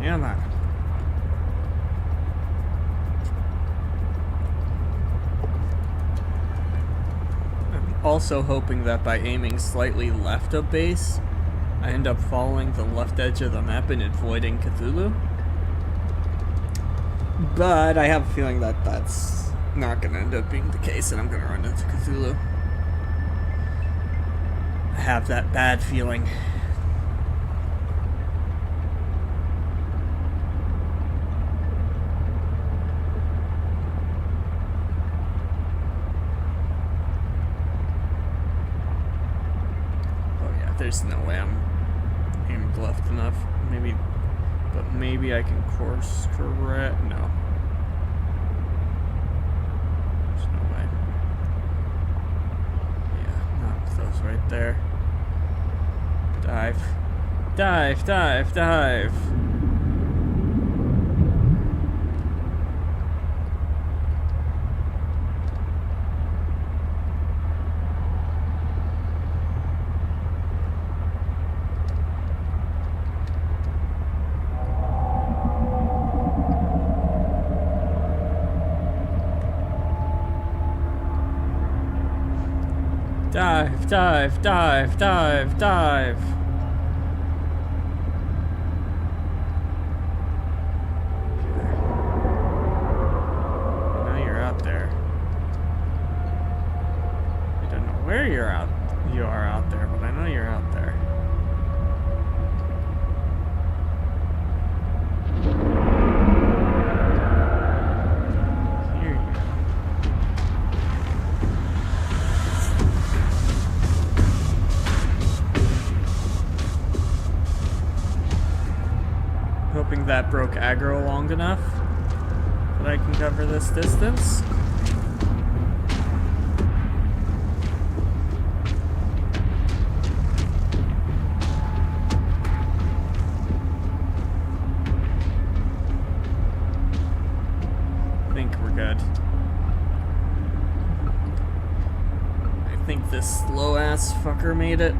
Damn that. I'm also hoping that by aiming slightly left of base, I end up following the left edge of the map and avoiding Cthulhu. But I have a feeling that that's not going to end up being the case, and I'm going to run into Cthulhu. I have that bad feeling. There's no way I'm aimed left enough. Maybe, but maybe I can course correct. No. There's no way. Yeah, not those right there. Dive. Dive, dive, dive. Dive, dive, dive, dive, dive. I know you're out there. I don't know where you are out there, but I know you're out there. Hoping that broke aggro long enough that I can cover this distance. I think we're good. I think this slow ass fucker made it.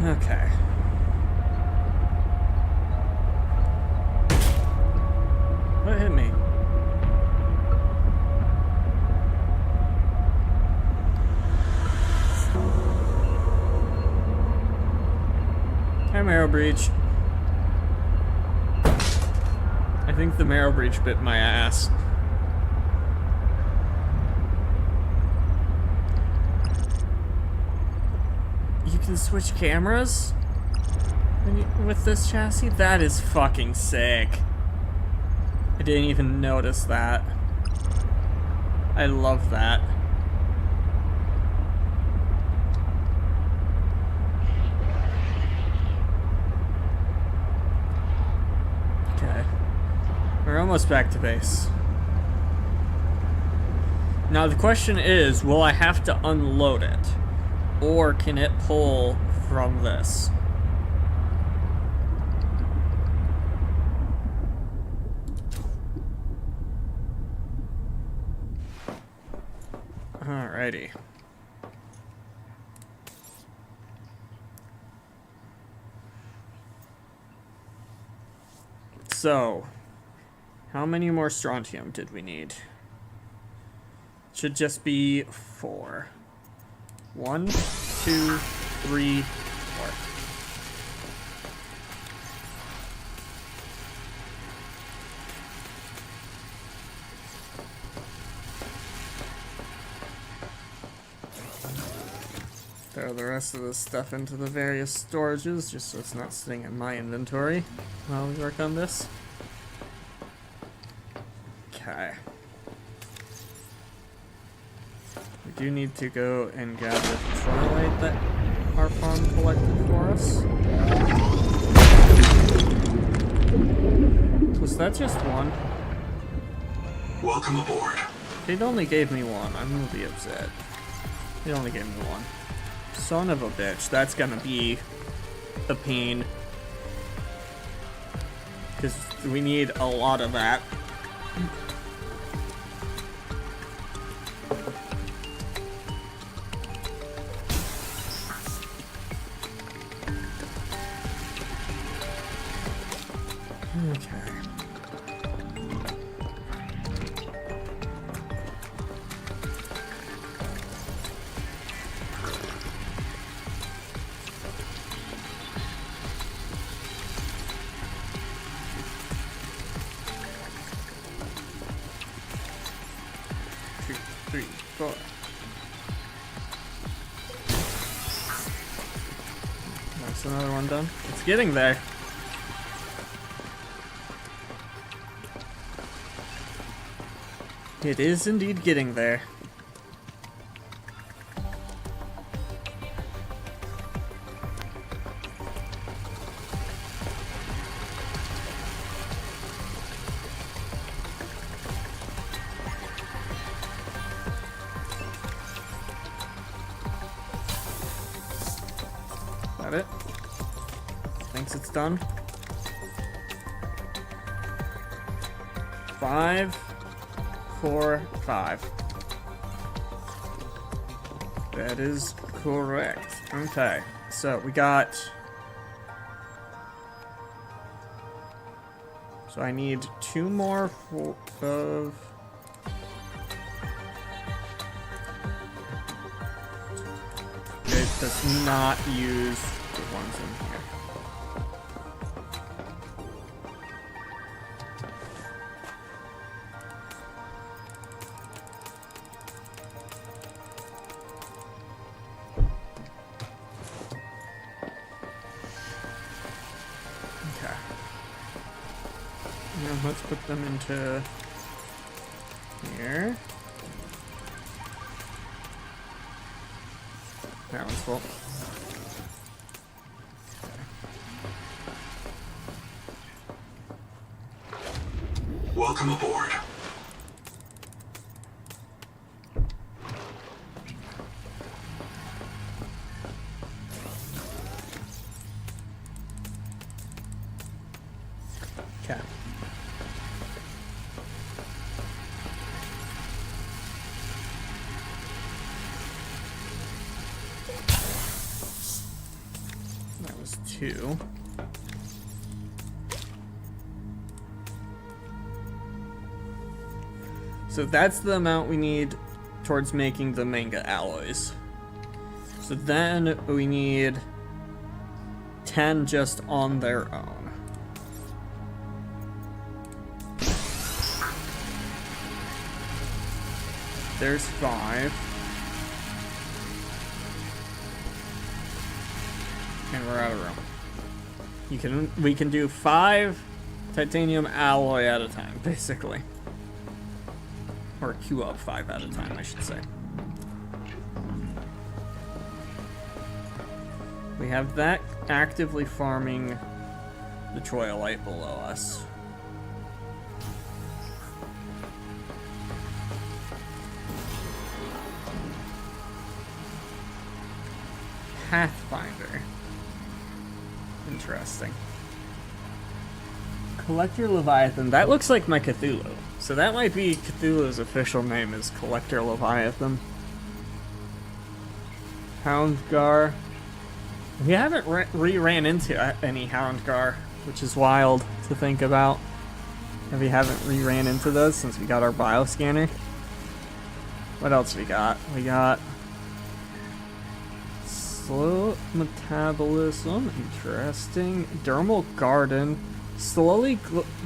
Okay. What hit me? Hi, marrow breach. I think the marrow breach bit my ass. You can switch cameras with this chassis? That is fucking sick. I didn't even notice that. I love that. Okay. We're almost back to base. Now the question is, will I have to unload it? Or can it pull from this? Alright. Alrighty. So, how many more strontium did we need? Should just be 4. 1, 2, 3, 4. Throw the rest of this stuff into the various storages just so it's not sitting in my inventory while we work on this. Okay. We do need to go and gather the Troilite that Harpon collected for us. Was that just one? Welcome aboard. It only gave me one. I'm gonna be upset. It only gave me one. Son of a bitch. That's gonna be a pain. Because we need a lot of that. Okay. Two, three, four. That's another one done. It's getting there. It is indeed getting there. Is that it? Thinks it's done. 5, 4, 5. That is correct. Okay, so we got. So I need 2 more of. It does not use the ones in here. Okay. Now let's put them into here. That one's full. Welcome aboard. Okay. That was 2. So that's the amount we need towards making the manga alloys. So then we need 10 just on their own. There's 5. And we're out of room. We can do 5 titanium alloy at a time, basically. Or queue up 5 at a time, I should say. We have that actively farming the Troilite below us. Pathfinder. Interesting. Collector Leviathan. That looks like my Cthulhu. So that might be Cthulhu's official name is Collector Leviathan. Houndgar. We haven't ran into any Houndgar, which is wild to think about. And we haven't ran into those since we got our bioscanner. What else we got? We got slow metabolism, interesting. Dermal garden, slowly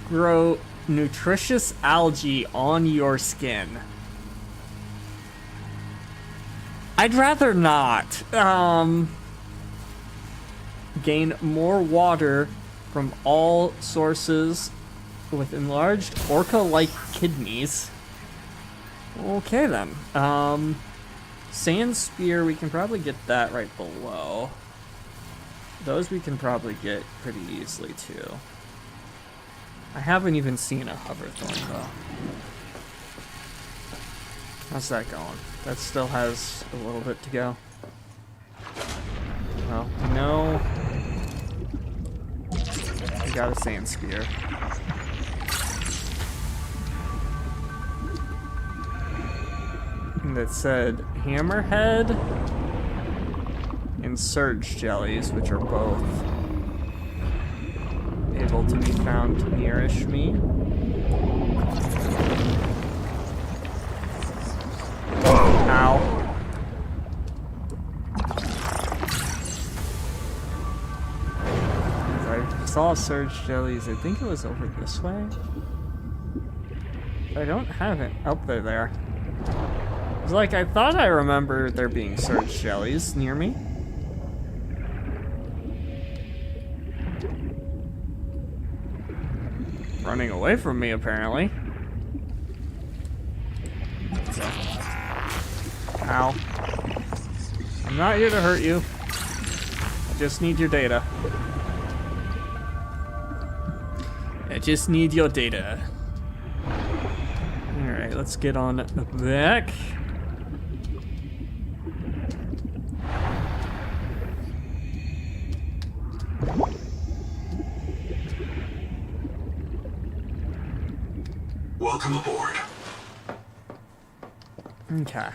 grow nutritious algae on your skin. I'd rather not. Gain more water from all sources with enlarged orca-like kidneys. Okay then. Sand spear, we can probably get that right below. Those we can probably get pretty easily too. I haven't even seen a hoverthorn though. How's that going? That still has a little bit to go. Well, no. We got a sand spear. That said hammerhead and surge jellies, which are both able to be found nearish me. Ow. I saw surge jellies. I think it was over this way. I don't have it. Oh, they're there. It's like, I thought I remember there being surge jellies near me. Running away from me, apparently. So. Ow. I'm not here to hurt you. I just need your data. I just need your data. Alright, let's get on back. Welcome aboard. Okay.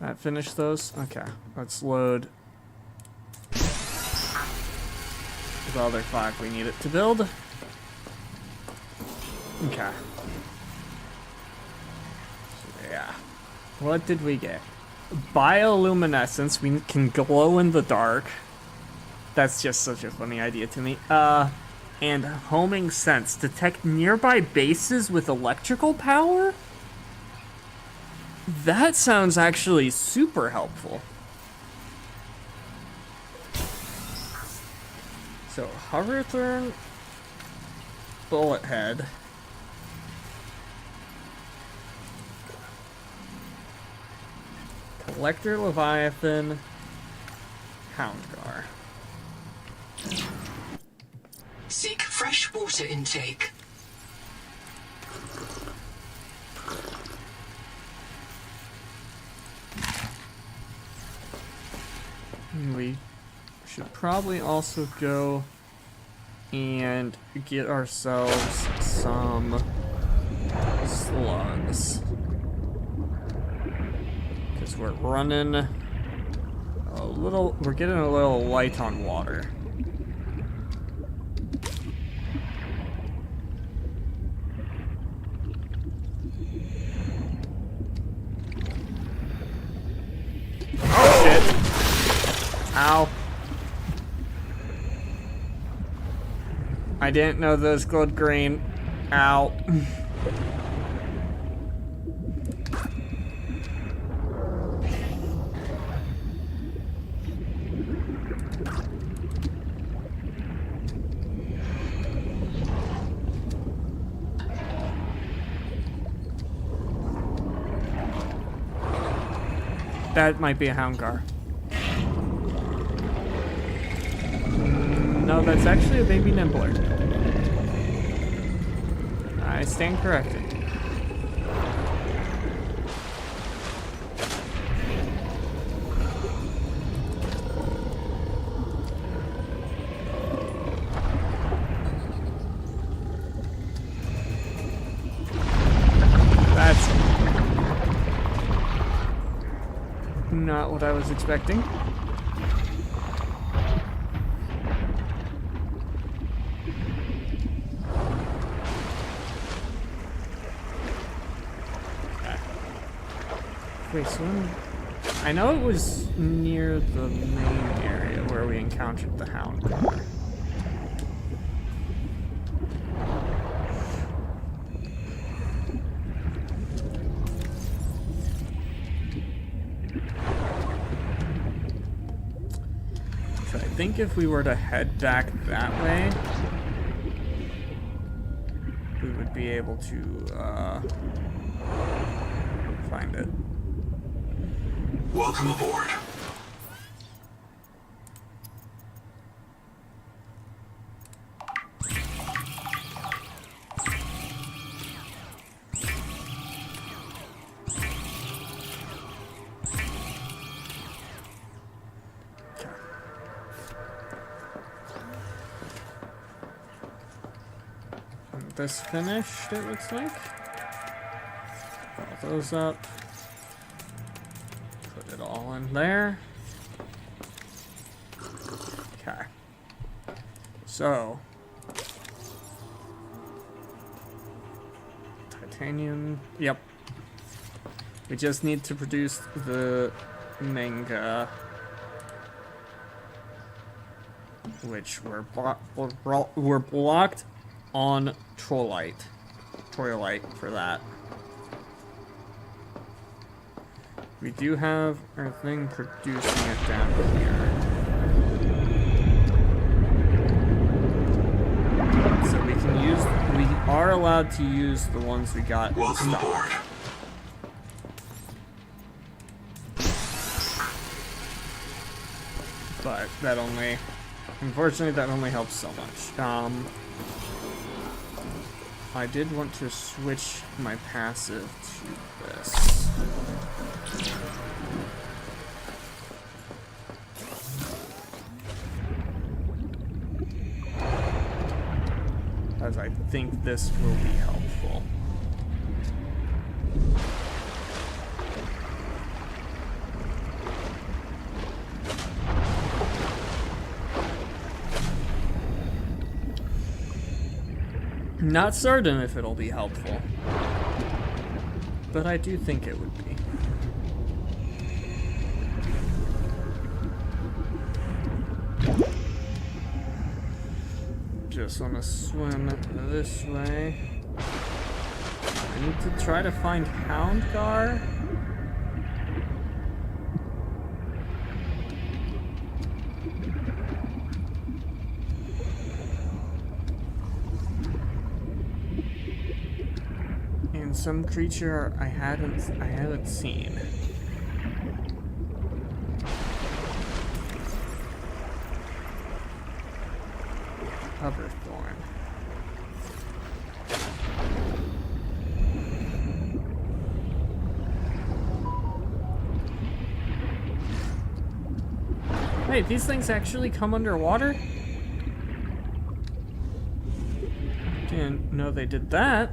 That finished those? Okay. Let's load the other 5 we need it to build. Okay. So, yeah. What did we get? Bioluminescence. We can glow in the dark. That's just such a funny idea to me. And homing sense. Detect nearby bases with electrical power? That sounds actually super helpful. So, hoverthorn, bullet head. Collector Leviathan, Houndgar. Seek fresh water intake. We should probably also go and get ourselves some slugs. Because we're running a little, we're getting a little light on water. Oh shit. Ow. I didn't know those glowed green. Ow. That might be a Houndgar. No, that's actually a baby nibbler. I stand corrected. not what I was expecting. Wait, so I know it was near the main area where we encountered the hound car. So I think if we were to head back that way, we would be able to find it. Welcome aboard. This finished, it looks like. Fill those up. Put it all in there. Okay. So. Titanium. Yep. We just need to produce the manga. Which we're blocked on Trollite for that. We do have our thing producing it down here. So we can use, we are allowed to use the ones we got in Welcome stock. aboard. But that only, unfortunately, that only helps so much. I did want to switch my passive to this. As I think this will be helpful. Not certain if it'll be helpful, but I do think it would be. Just want to swim this way. I need to try to find Houndgar. And some creature I haven't seen. Hoverthorn. Wait, these things actually come underwater? Didn't know they did that.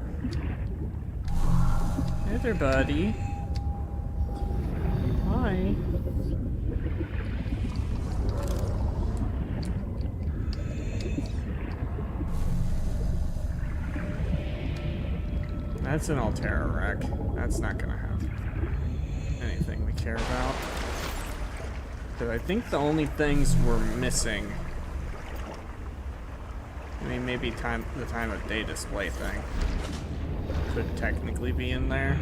Hey there, buddy. Hi. That's an Altera wreck. That's not gonna have anything we care about. Because I think the only things we're missing, I mean, maybe the time of day display thing could technically be in there.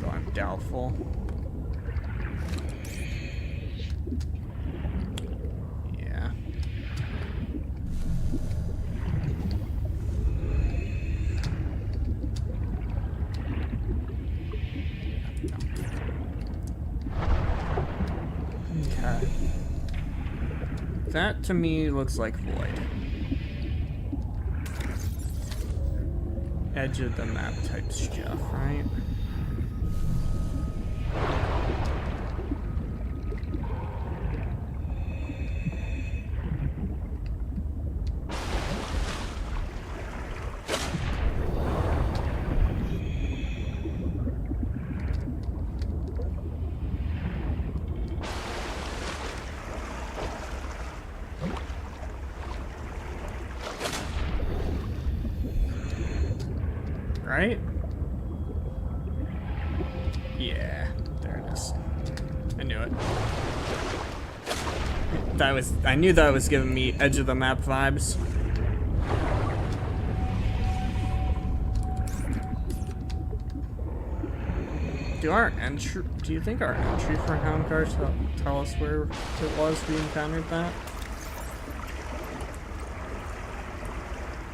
Though I'm doubtful. Yeah. Okay. That to me looks like void. Edge of the map type stuff, right? right? Yeah, there it is. I knew it. I knew that was giving me edge of the map vibes. Do you think our entry for Houndgar tell us where it was we encountered that?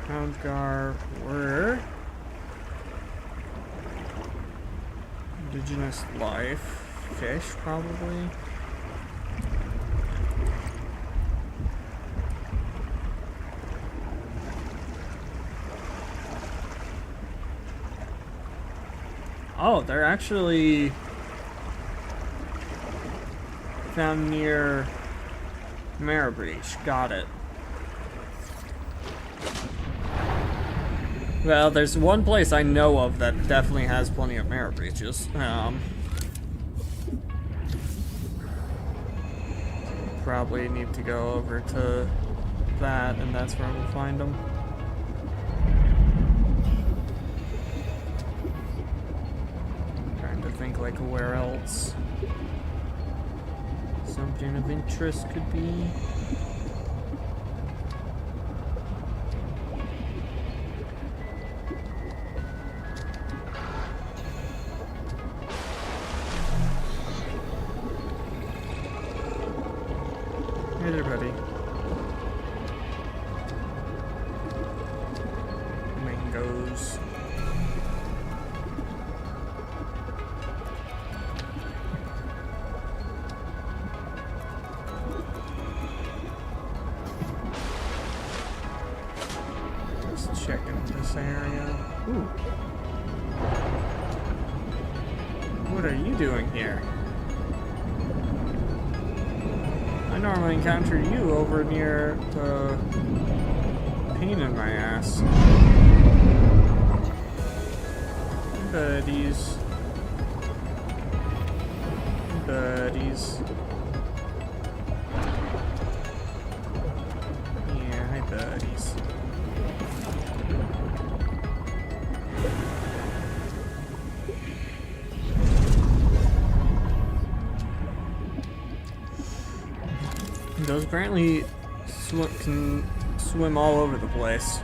Houndgar were indigenous life, fish probably. Oh, they're actually found near Mara Breach. Got it. Well, there's one place I know of that definitely has plenty of Mara Breaches. Probably need to go over to that, and that's where we'll find them. Think like where else something of interest could be. Hey there, buddy. Mangoes. Checking this area. Ooh. What are you doing here? I normally encounter you over near the pain in my ass. Buddies. Buddies. Yeah, hi buddies. Those apparently can swim all over the place.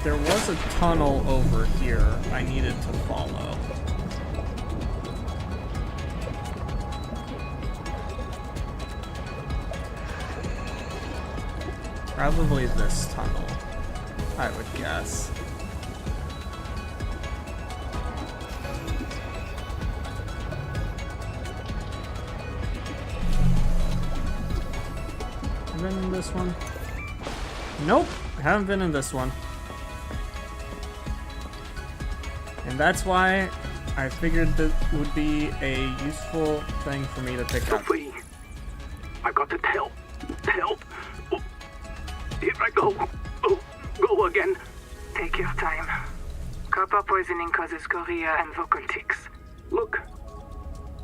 There was a tunnel over here I needed to follow. Probably this tunnel, I would guess. Have been in this one? Nope, haven't been in this one. And that's why I figured that would be a useful thing for me to pick up. Sophie, I've got to tell. Oh, here I go. Oh, go again. Take your time. Copper poisoning causes chorea and vocal tics. Look,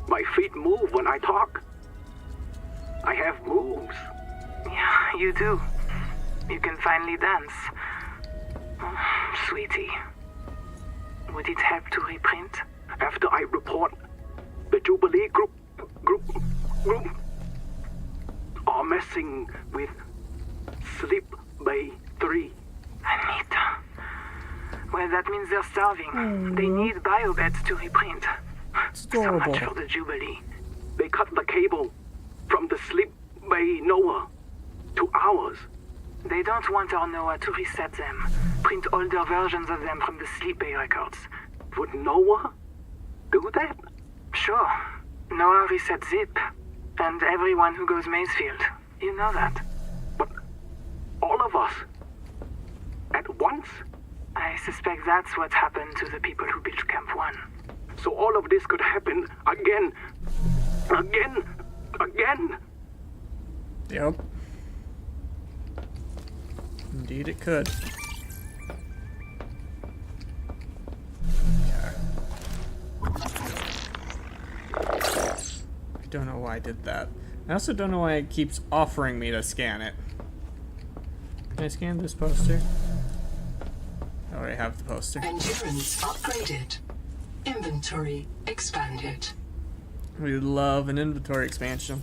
my feet move when I talk. I have moves. Yeah, you do. You can finally dance. Oh, sweetie. Would it help to reprint? After I report, the Jubilee group are messing with Sleep Bay 3. Anita. Well, that means they're starving. They need biobeds to reprint. It's So adorable. much for the Jubilee. They cut the cable from the Sleep Bay Noah to ours. They don't want our Noah to reset them. Print older versions of them from the Sleep Bay records. Would Noah do that? Sure. Noah reset Zip. And everyone who goes Mazefield. You know that. But all of us at once? I suspect that's what happened to the people who built Camp 1. So all of this could happen again. Yep. Indeed it could. don't know why I did that. I also don't know why it keeps offering me to scan it. Can I scan this poster? I already have the poster. Endurance upgraded. Inventory expanded. We love an inventory expansion.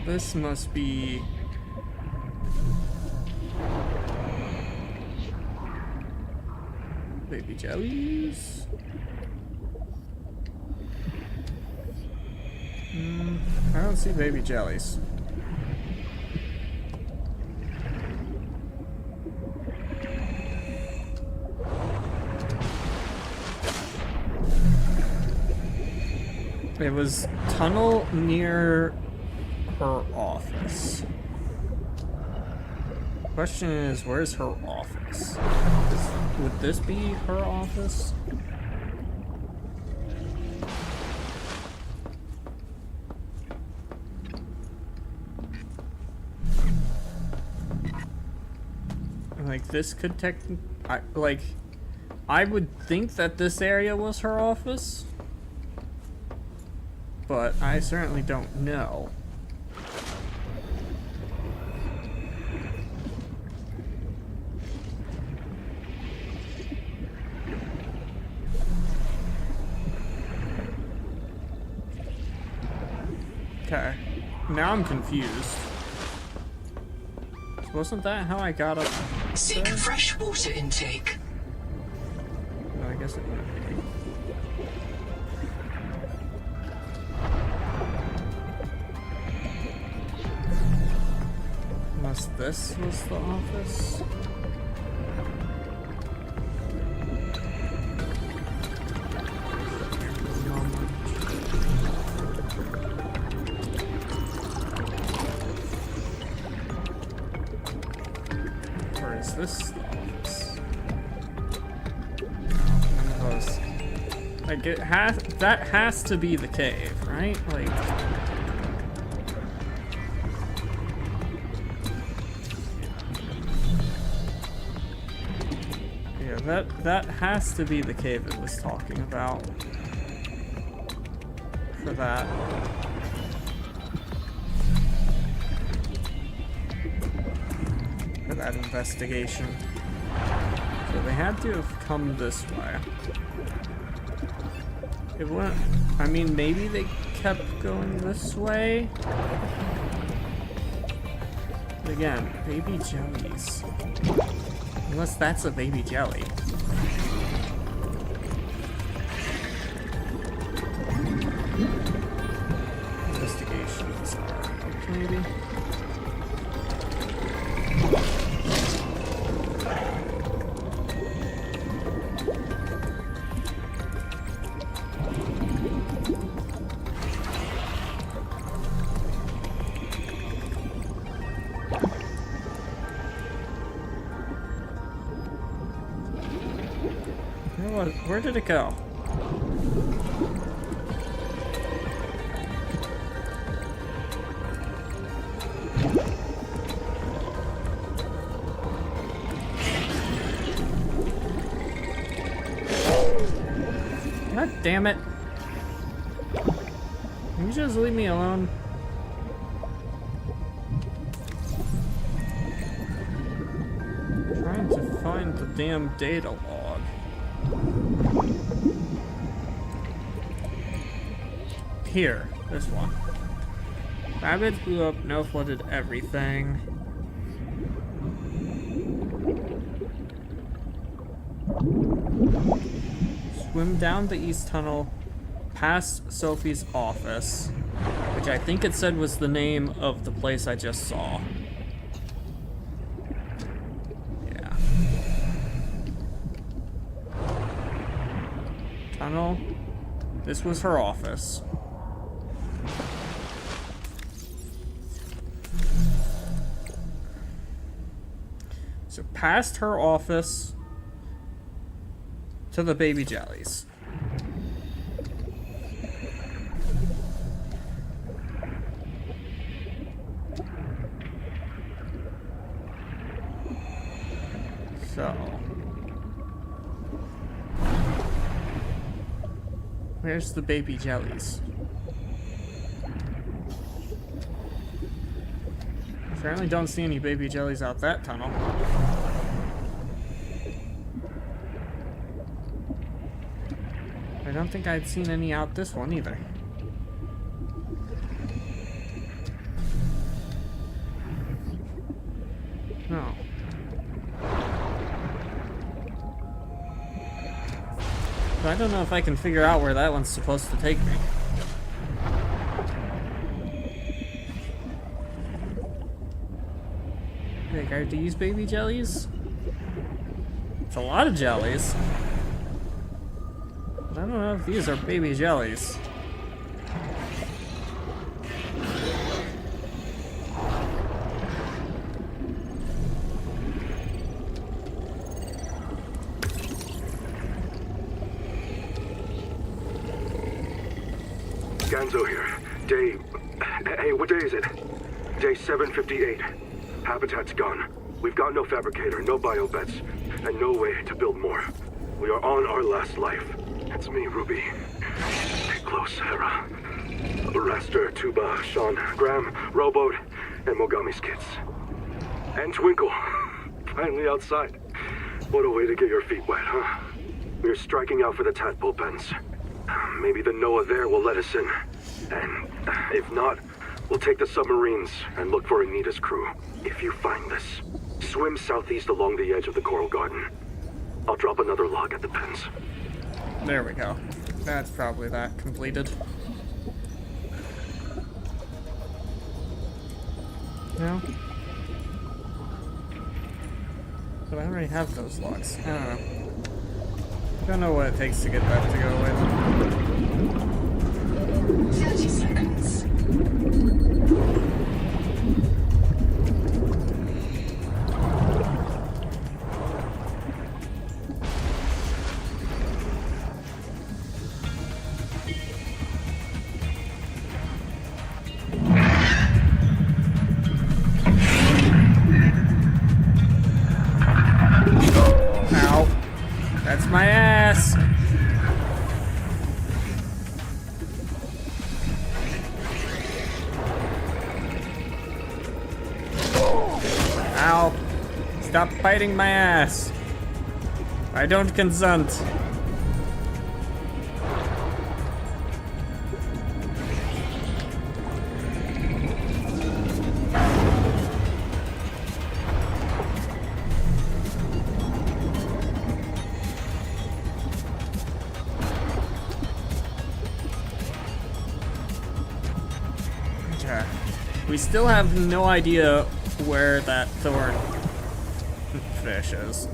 This must be... baby jellies? I don't see baby jellies. It was tunnel near her office. Question is, where's her office? Would this be her office? Like, this could I would think that this area was her office, but I certainly don't know. Okay, now I'm confused. Wasn't that how I got up Seek there? fresh water intake. No, I guess it wouldn't be. Unless this was the office? Or is this the office? None of those. Like, that has to be the cave, right? Like... yeah, that has to be the cave it was talking about. For that. For that investigation. So they had to have come this way. It went... I mean, maybe they kept going this way? But again, baby jellies. Unless that's a baby jelly. Investigations are up, maybe? Where did it go? God damn it. Can you just leave me alone? I'm trying to find the damn data log. Here, this one. Rabbit blew up, no flooded everything. Swim down the east tunnel, past Sophie's office, which I think it said was the name of the place I just saw. Yeah. Tunnel. This was her office. So past her office to the baby jellies. Where's the baby jellies? Apparently don't see any baby jellies out that tunnel. I don't think I'd seen any out this one either. No. But I don't know if I can figure out where that one's supposed to take me. Like, are these baby jellies? It's a lot of jellies. But I don't know if these are baby jellies. Ganzo here. Hey, what day is it? Day 758. Habitat's gone. We've got no fabricator, no biobets, and no way to build more. We are on our last life. It's me, Ruby. Stay close, Hera. Raster, Tuba, Sean, Graham, Rowboat, and Mogami's kids. And Twinkle. Finally outside. What a way to get your feet wet, huh? We're striking out for the tadpole pens. Maybe the Noah there will let us in. And if not, we'll take the submarines and look for Anita's crew. If you find this, swim southeast along the edge of the Coral Garden. I'll drop another log at the pens. There we go. That's probably that completed. No? But I already have those logs. I don't know. I don't know what it takes to get that to go away. 30 seconds. Ow. That's my ass. Ow. Stop biting my ass. I don't consent. Okay. We still have no idea where that thorn fish is.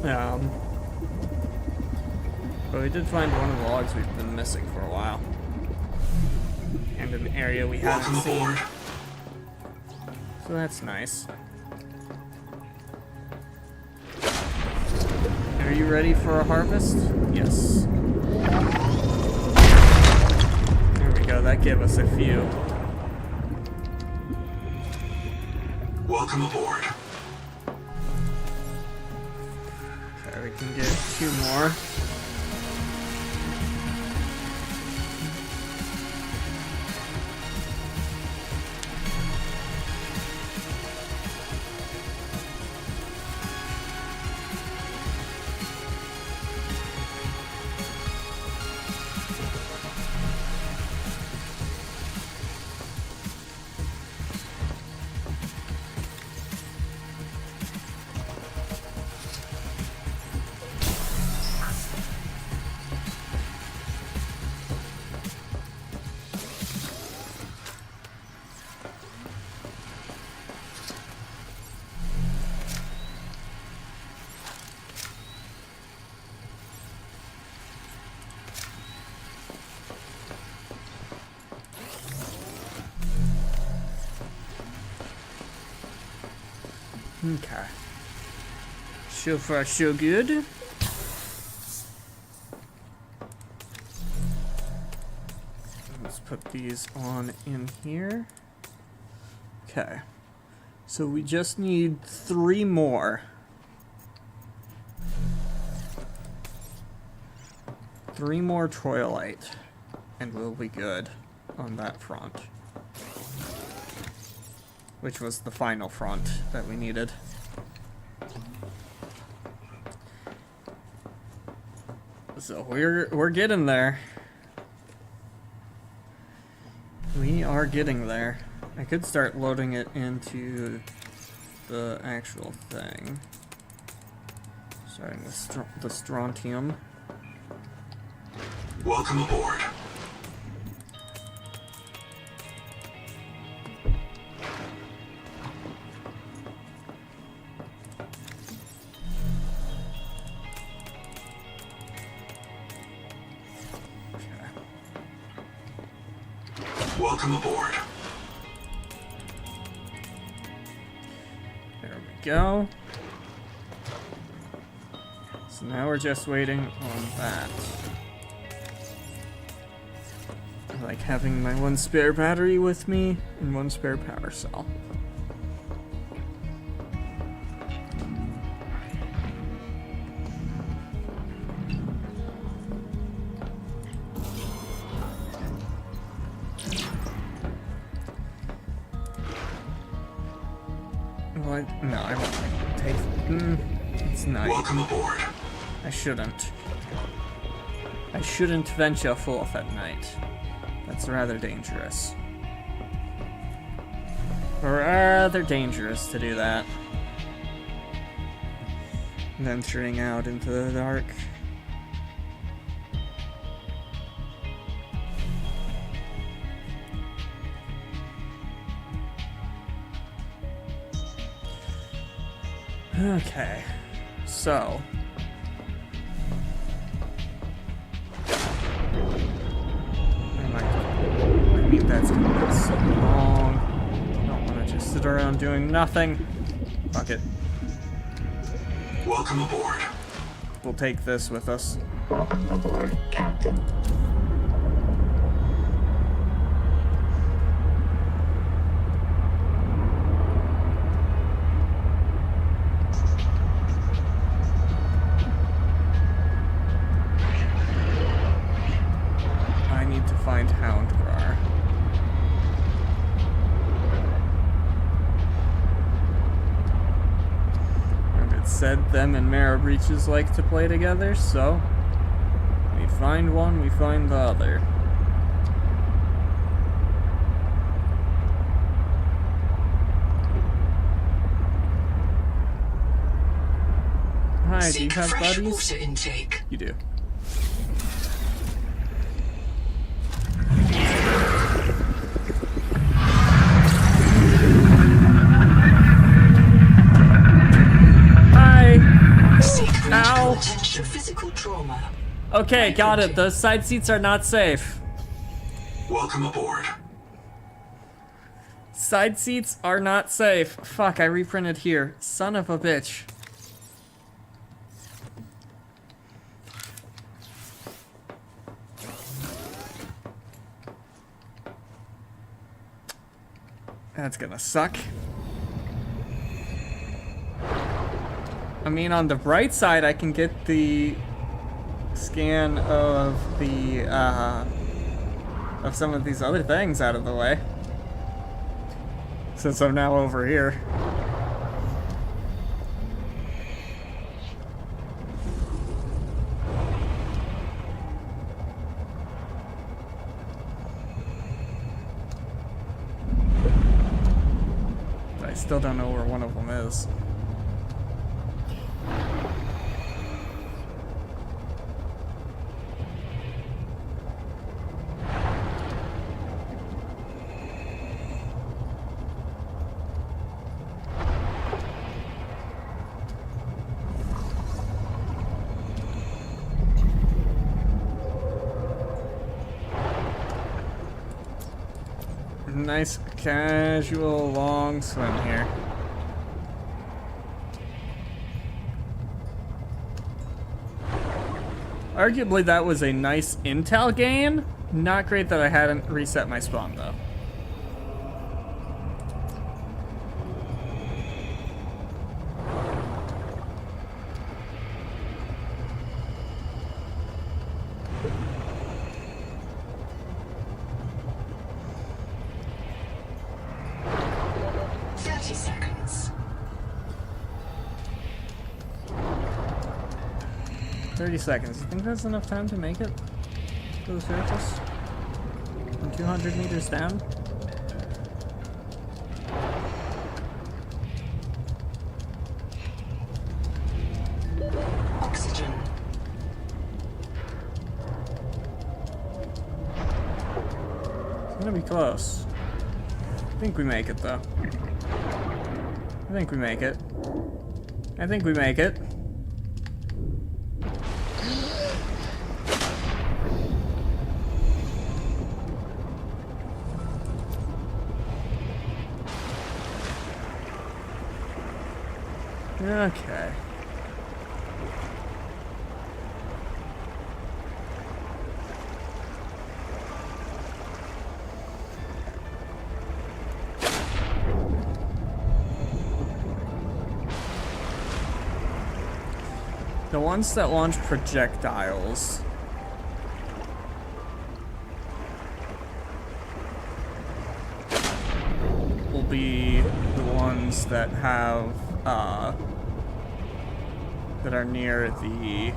But we did find one of the logs we've been missing for a while. And an area we haven't seen. So that's nice. Are you ready for a harvest? Yes. There we go, that gave us a few. Welcome aboard. Okay, we can get 2 more. Okay. So far, so good. Let's put these on in here. Okay. So we just need 3 more. 3 more Troilite. and we'll be good on that front. Which was the final front that we needed. So we're getting there. We are getting there. I could start loading it into the actual thing. Starting with the strontium. Welcome aboard. Welcome aboard. There we go. So now we're just waiting on that. I like having my one spare battery with me and one spare power cell. What? No, I won't take. It's night. Welcome aboard. I shouldn't venture forth at night. That's rather dangerous. Rather dangerous to do that. Venturing out into the dark. Okay, so I mean that's gonna be so long. I don't want to just sit around doing nothing. Fuck it. Welcome aboard. We'll take this with us. Welcome aboard, Captain. I need to find Houndgar. And it said them and Mara Breaches like to play together, so we find one, we find the other. Hi, do you have fresh buddies? water intake. You do. Hi! Seek Ow. medical attention. Physical trauma. Okay, got it. The side seats are not safe. Welcome aboard. Side seats are not safe. Fuck, I reprinted here. Son of a bitch. That's gonna suck. I mean, on the bright side, I can get the scan of the, of some of these other things out of the way. Since I'm now over here. I still don't know where one of them is. Nice casual long swim here. Arguably that was a nice intel gain. Not great that I hadn't reset my spawn though. 30 seconds. You think that's enough time to make it to the surface? From 200 meters down? Oxygen. It's gonna be close. I think we make it, though. I think we make it. I think we make it. Okay. The ones that launch projectiles will be the ones that have that are near the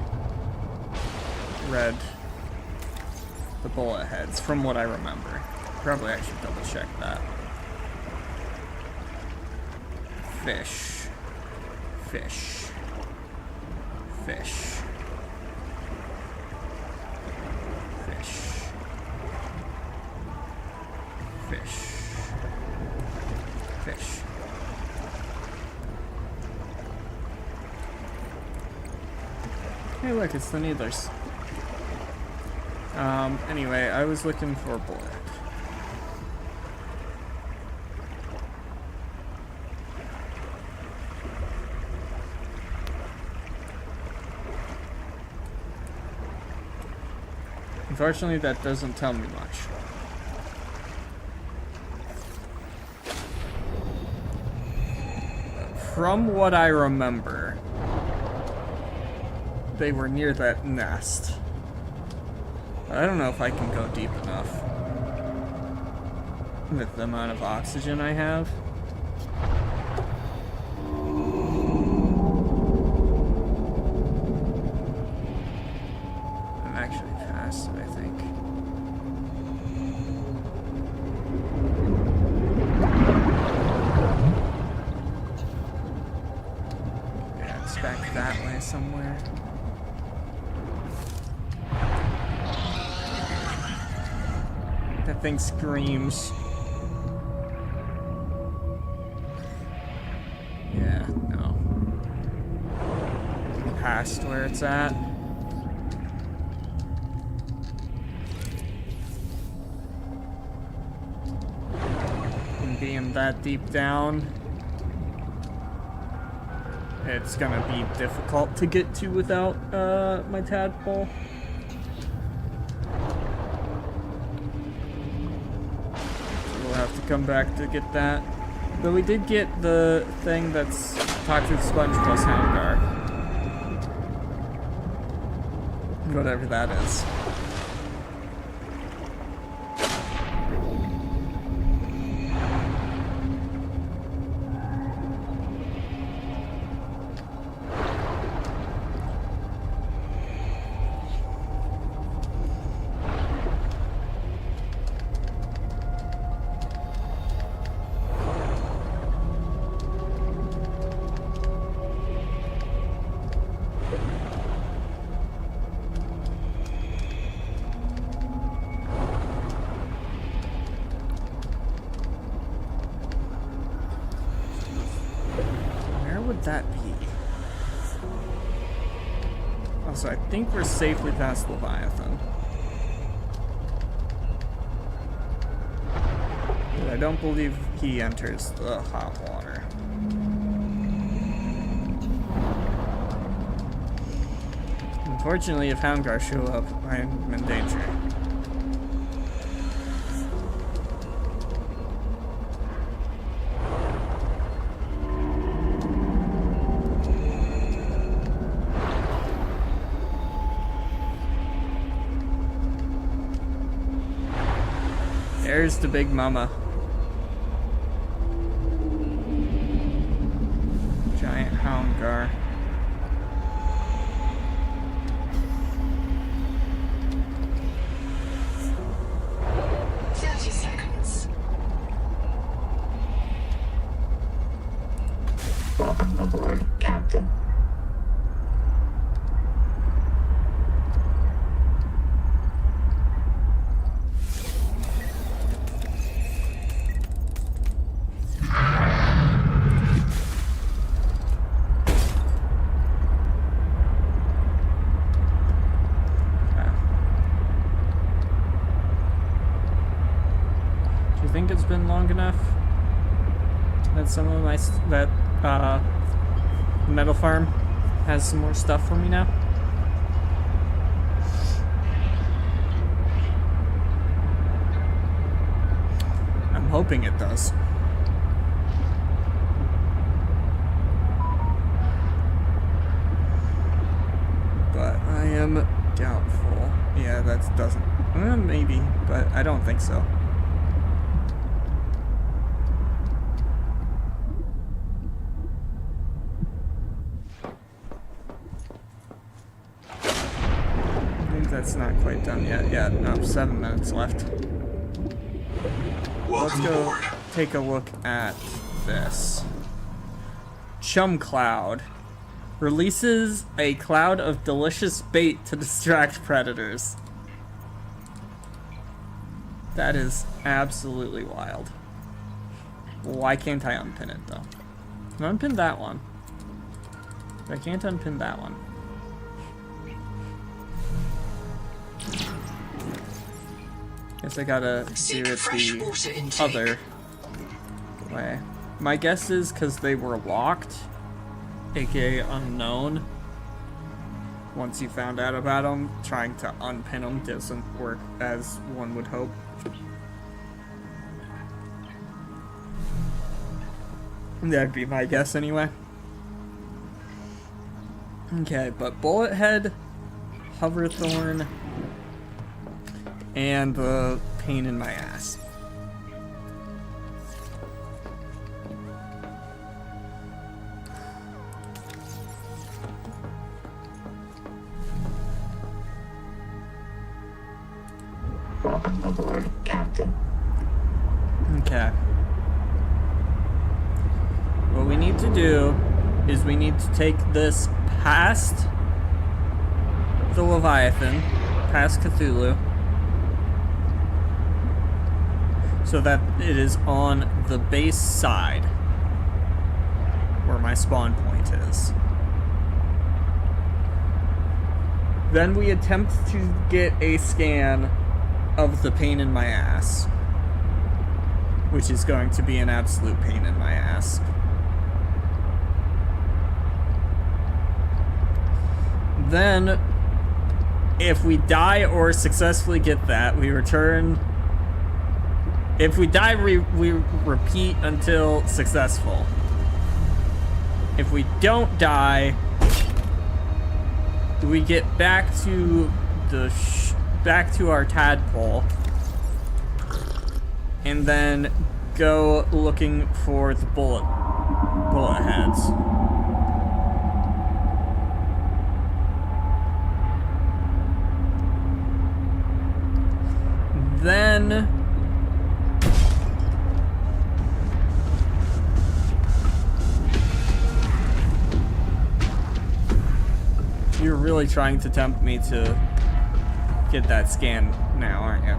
bullet heads, from what I remember. Probably I should double check that. Fish. Fish. Fish. Fish. Fish. Fish. Hey look, it's the needlers. Anyway, I was looking for a bullet. Unfortunately, that doesn't tell me much. From what I remember, they were near that nest. I don't know if I can go deep enough with the amount of oxygen I have. I'm actually past it, I think. Yeah, it's back that way somewhere. That thing screams. Yeah, no. Past where it's at. And being that deep down, it's gonna be difficult to get to without my tadpole. We'll have to come back to get that. But we did get the thing that's Toxic Sponge plus Houndgar. Whatever that is. That be? Also, I think we're safely past Leviathan. But I don't believe he enters the hot water. Unfortunately, if Houndgar show up, I'm in danger. There's the big mama. Giant Houndgar. Welcome aboard, Captain. Do you think it's been long enough that some of my metal farm has some more stuff for me now? I'm hoping it does. But I am doubtful. Yeah, that doesn't. Maybe, but I don't think so. That's not quite done yet. Yeah, no, 7 minutes left. Let's go take a look at this. Chum Cloud releases a cloud of delicious bait to distract predators. That is absolutely wild. Why can't I unpin it though? I can unpin that one. But I can't unpin that one. Guess I gotta do it the other way. My guess is because they were locked, aka unknown. Once you found out about them, trying to unpin them doesn't work as one would hope. That'd be my guess anyway. Okay, but Bullet Head, Hoverthorn, and the pain in my ass. Welcome aboard, Captain. Okay. What we need to do is we need to take this past the Leviathan, past Cthulhu, so that it is on the base side where my spawn point is. Then we attempt to get a scan of the pain in my ass, which is going to be an absolute pain in my ass. Then, if we die or successfully get that, we return. If we die, we repeat until successful. If we don't die, we get back to the back to our tadpole, and then go looking for the bullet heads. Then you're really trying to tempt me to get that scan now, aren't you?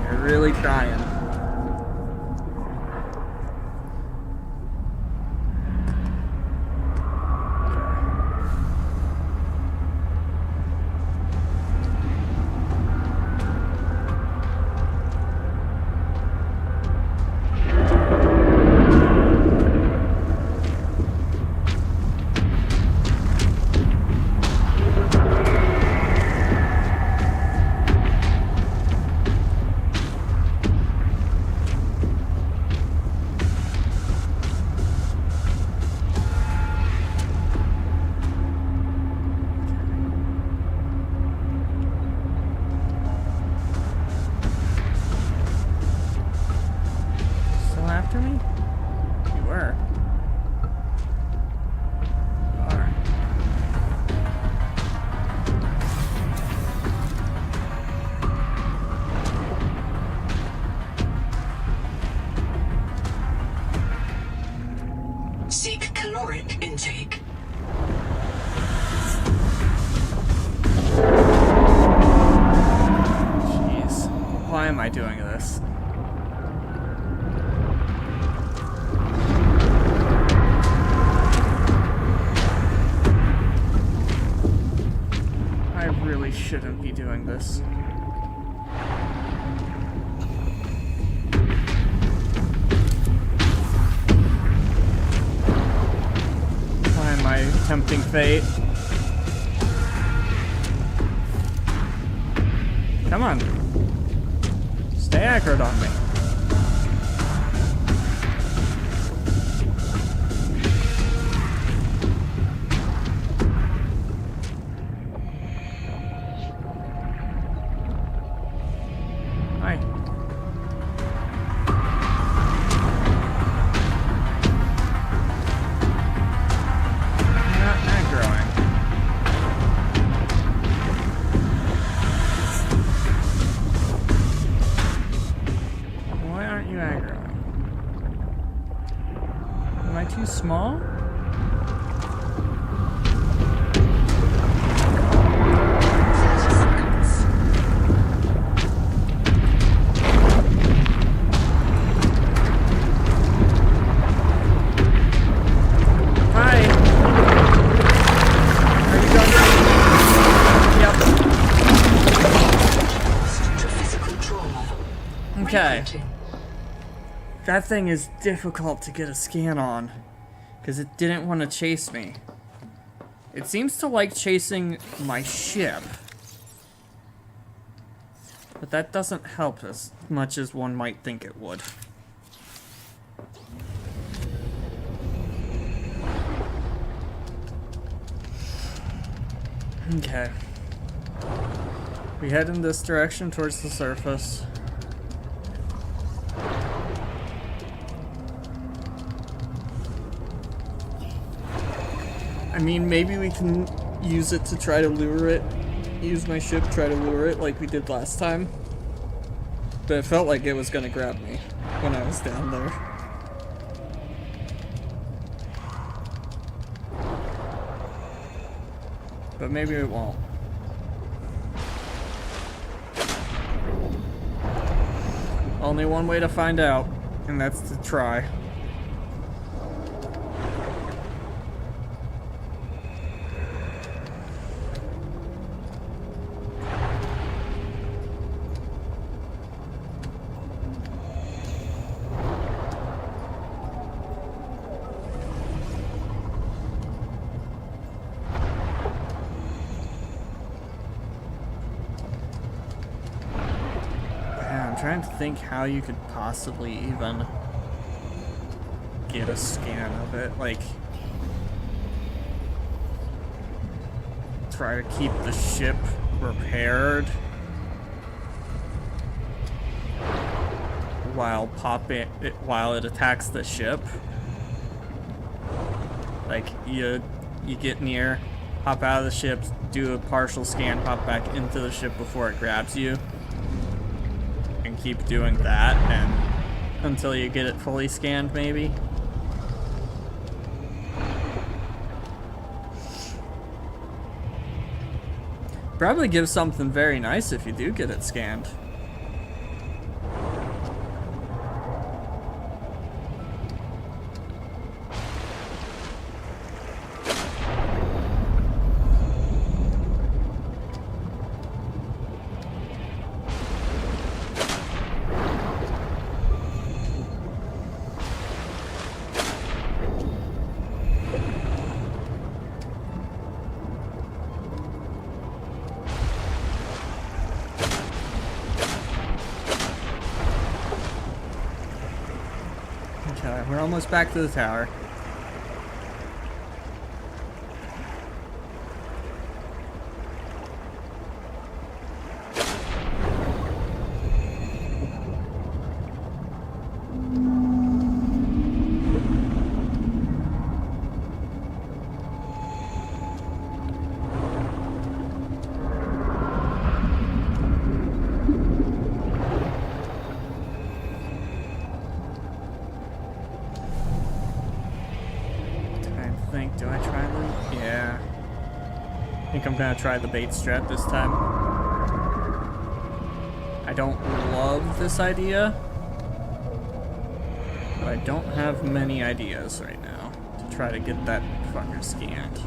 You're really trying. I doing this? I really shouldn't be doing this. Why am I tempting fate? Come on. Stay aggroed on me. Hi. You're not aggroing. Why aren't you aggroing? Am I too small? Hi. Are you done? Yep. Due to physical trauma. Okay. Rebooting. That thing is difficult to get a scan on, because it didn't want to chase me. It seems to like chasing my ship. But that doesn't help as much as one might think it would. Okay. We head in this direction towards the surface. I mean, maybe we can use it to try to lure it. Use my ship, try to lure it like we did last time. But it felt like it was gonna grab me when I was down there. But maybe it won't. Only one way to find out, and that's to try. I'm trying to think how you could possibly even get a scan of it. Like, try to keep the ship repaired while while it attacks the ship. Like, you get near, hop out of the ship, do a partial scan, hop back into the ship before it grabs you. Keep doing that and until you get it fully scanned, maybe. Probably gives something very nice if you do get it scanned. Okay, we're almost back to the tower. Do I try the... Yeah. I think I'm gonna try the bait strat this time. I don't love this idea, but I don't have many ideas right now to try to get that fucker scanned.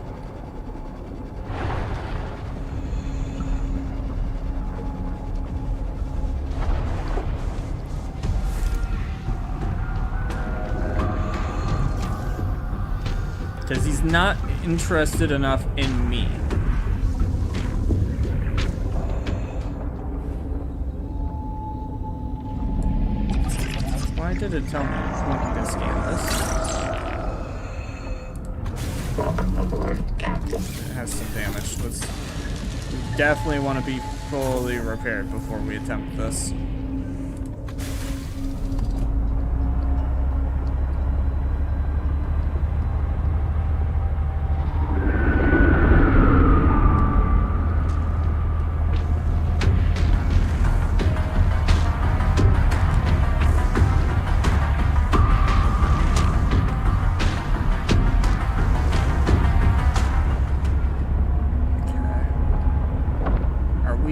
Because he's not interested enough in me. Why did it tell me I wanted to scan this? Welcome aboard, Captain. It has some damage. We definitely want to be fully repaired before we attempt this.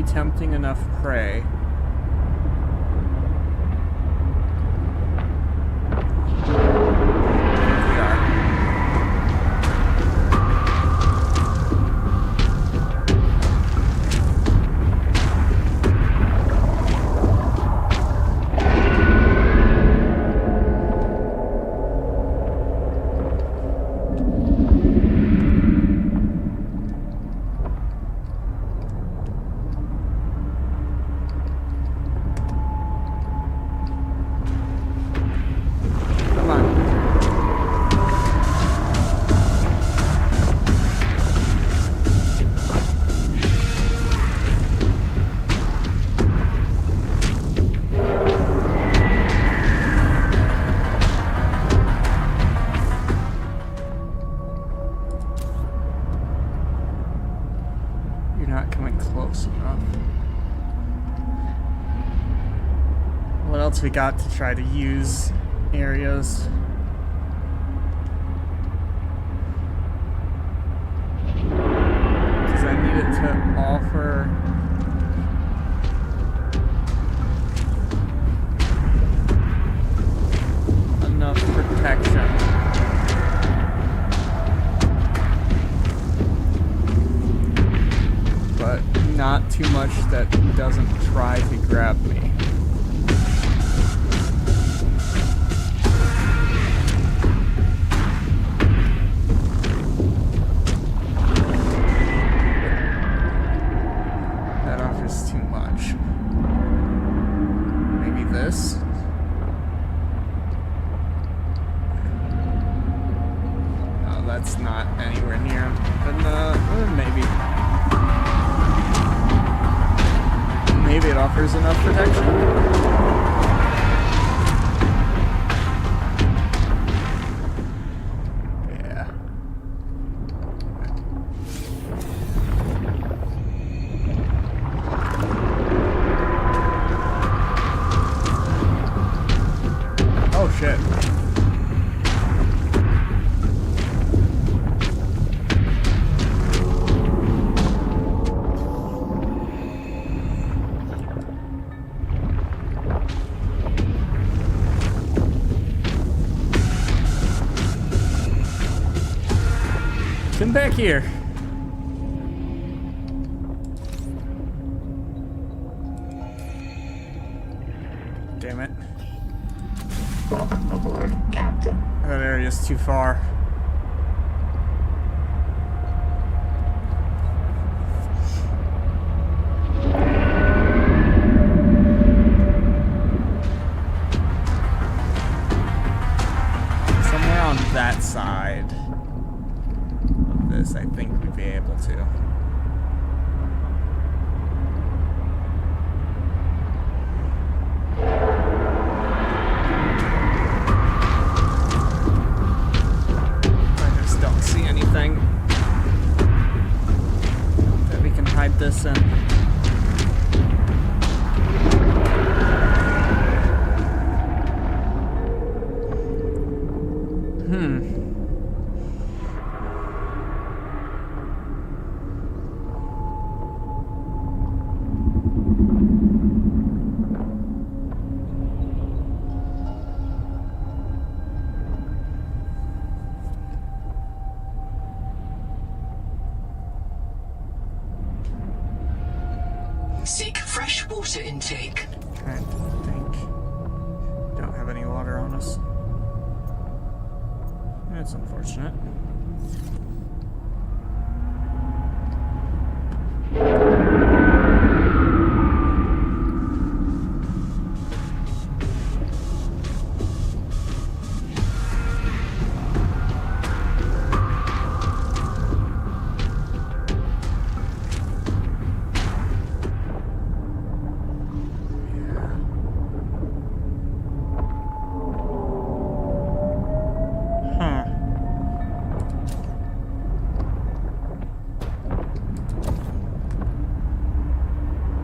Tempting enough prey. We are. We got to try to use areas. Because I needed to offer enough protection. But not too much that doesn't try to grab me. That's not anywhere near, but maybe. Maybe it offers enough protection. Yeah. Oh shit. Come back here. Damn it. Welcome aboard, Captain. That area's too far. Somewhere on that side. I think we'd be able to. I just don't see anything that we can hide this in. Seek fresh water intake. I think don't have any water on us. That's unfortunate.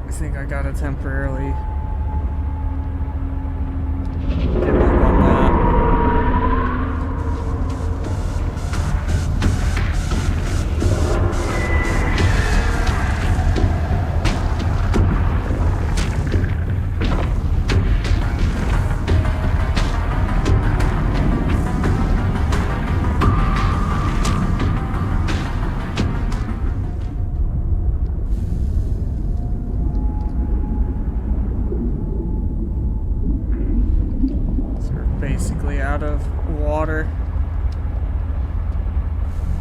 I think I gotta temporarily give up on that. Basically out of water.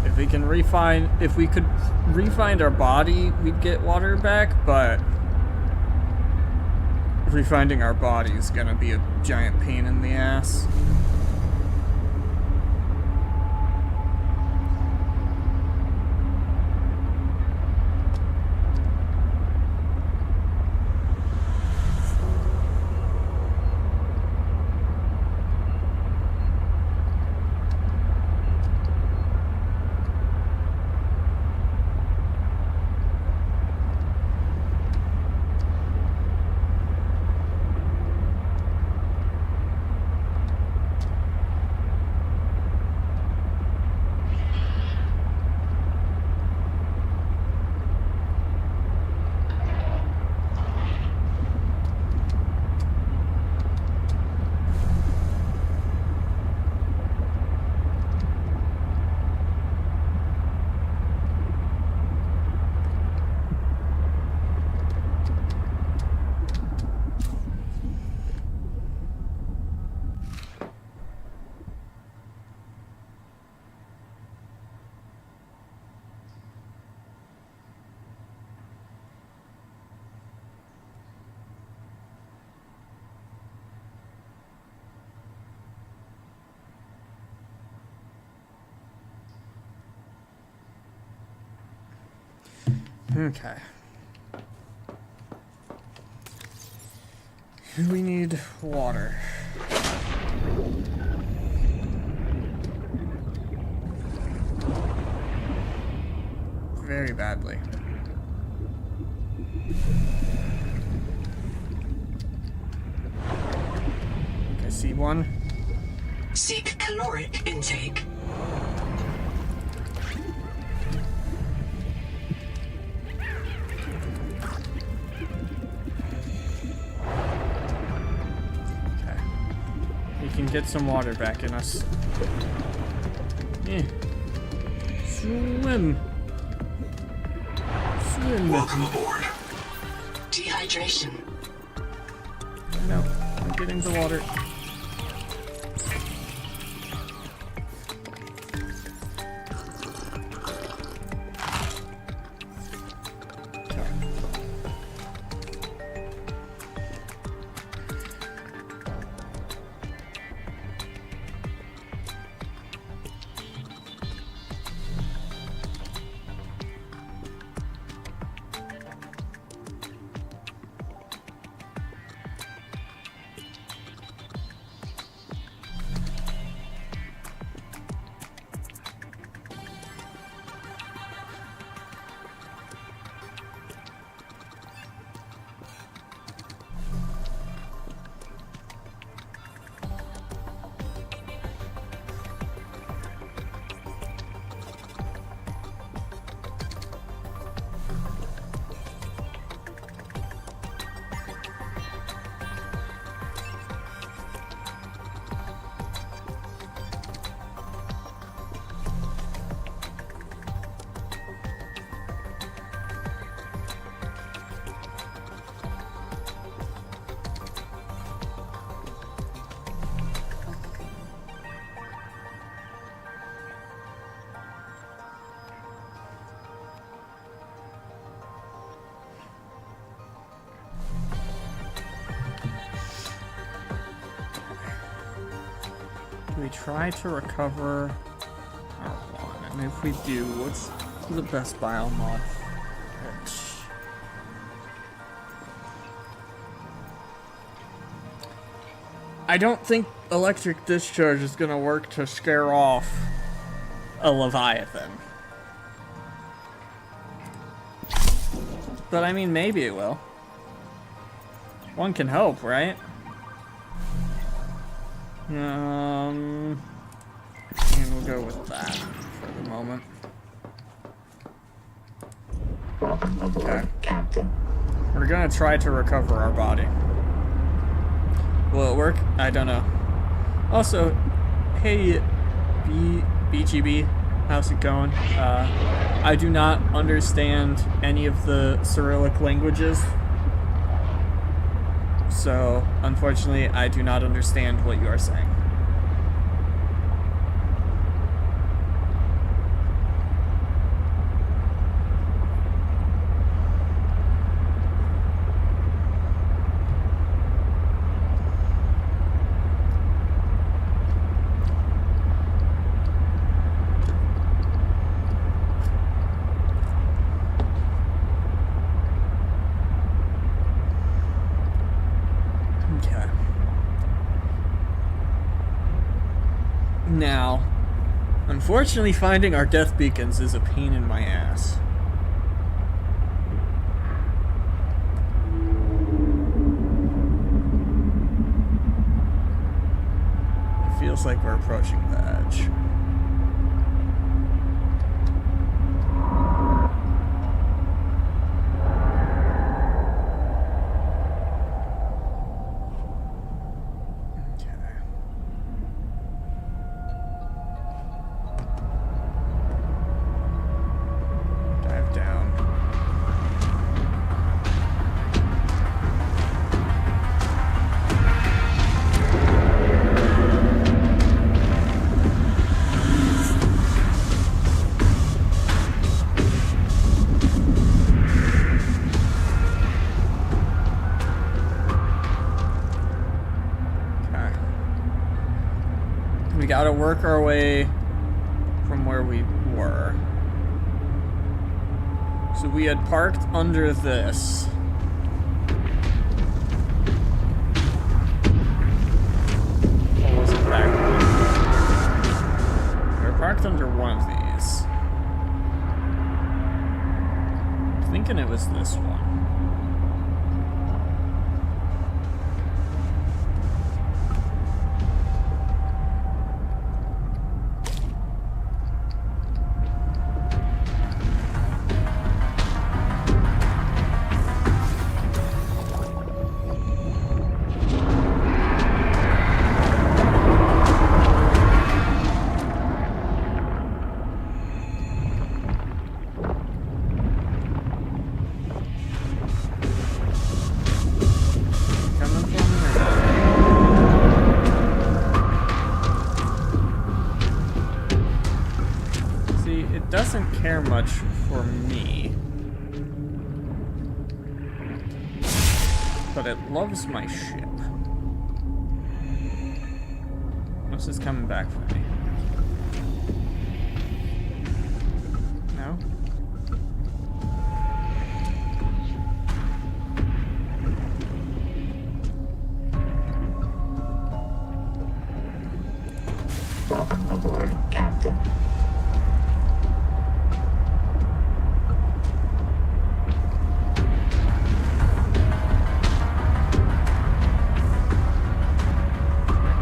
If we could refine our body, we'd get water back, but refinding our body is gonna be a giant pain in the ass. Okay. We need water. Very badly. I see one. Seek caloric intake. Can get some water back in us. Yeah. Swim. Swim. Welcome aboard. Dehydration. No, I'm getting the water. we try to recover our one? And if we do, what's the best biomod? I don't think electric discharge is gonna work to scare off a Leviathan. But I mean, maybe it will. One can hope, right? And we'll go with that for the moment. Welcome aboard, Okay. Captain. We're gonna try to recover our body. Will it work? I don't know. Also, hey, BGB, how's it going? I do not understand any of the Cyrillic languages. So, unfortunately, I do not understand what you are saying. Okay. Now, unfortunately, finding our death beacons is a pain in my ass. It feels like we're approaching the edge. Dive down. Okay. We gotta work our way from where we were. So we had parked under this. Or was it back? We were parked under one of these. I'm thinking it was this one. Coming from there. See, it doesn't care much for me. But it loves my ship. This is coming back for me. No? Welcome aboard, Captain.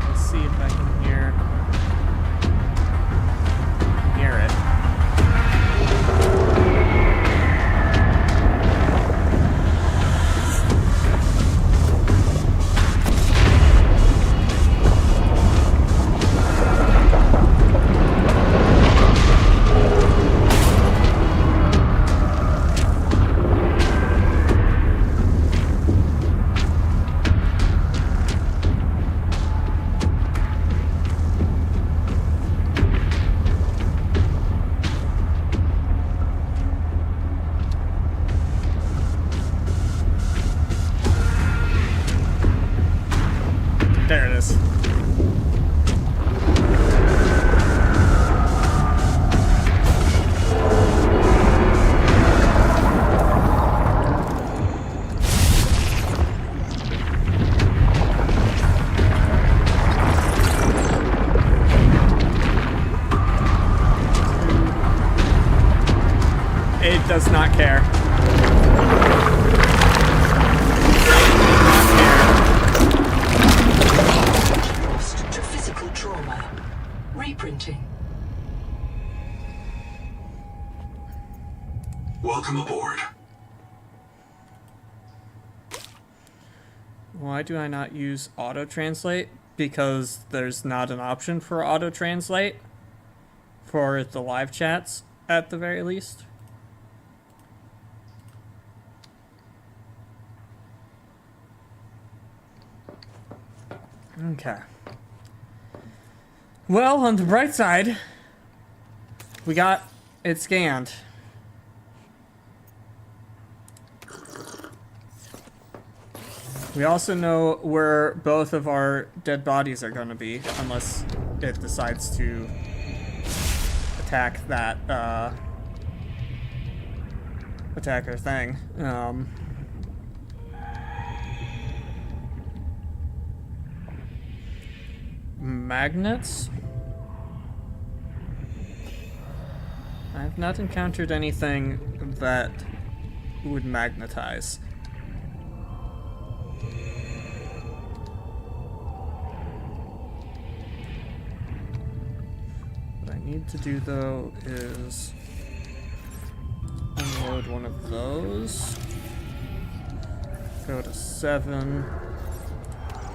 Let's see if I can hear. does not care. Lost to physical trauma. Reprinting. Welcome aboard. Why do I not use auto-translate? Because there's not an option for auto-translate for the live chats, at the very least. Okay. Well, on the bright side, we got it scanned. We also know where both of our dead bodies are going to be, unless it decides to attack that, attack our thing. Magnets? I've not encountered anything that would magnetize. What I need to do though is unload one of those, go to 7,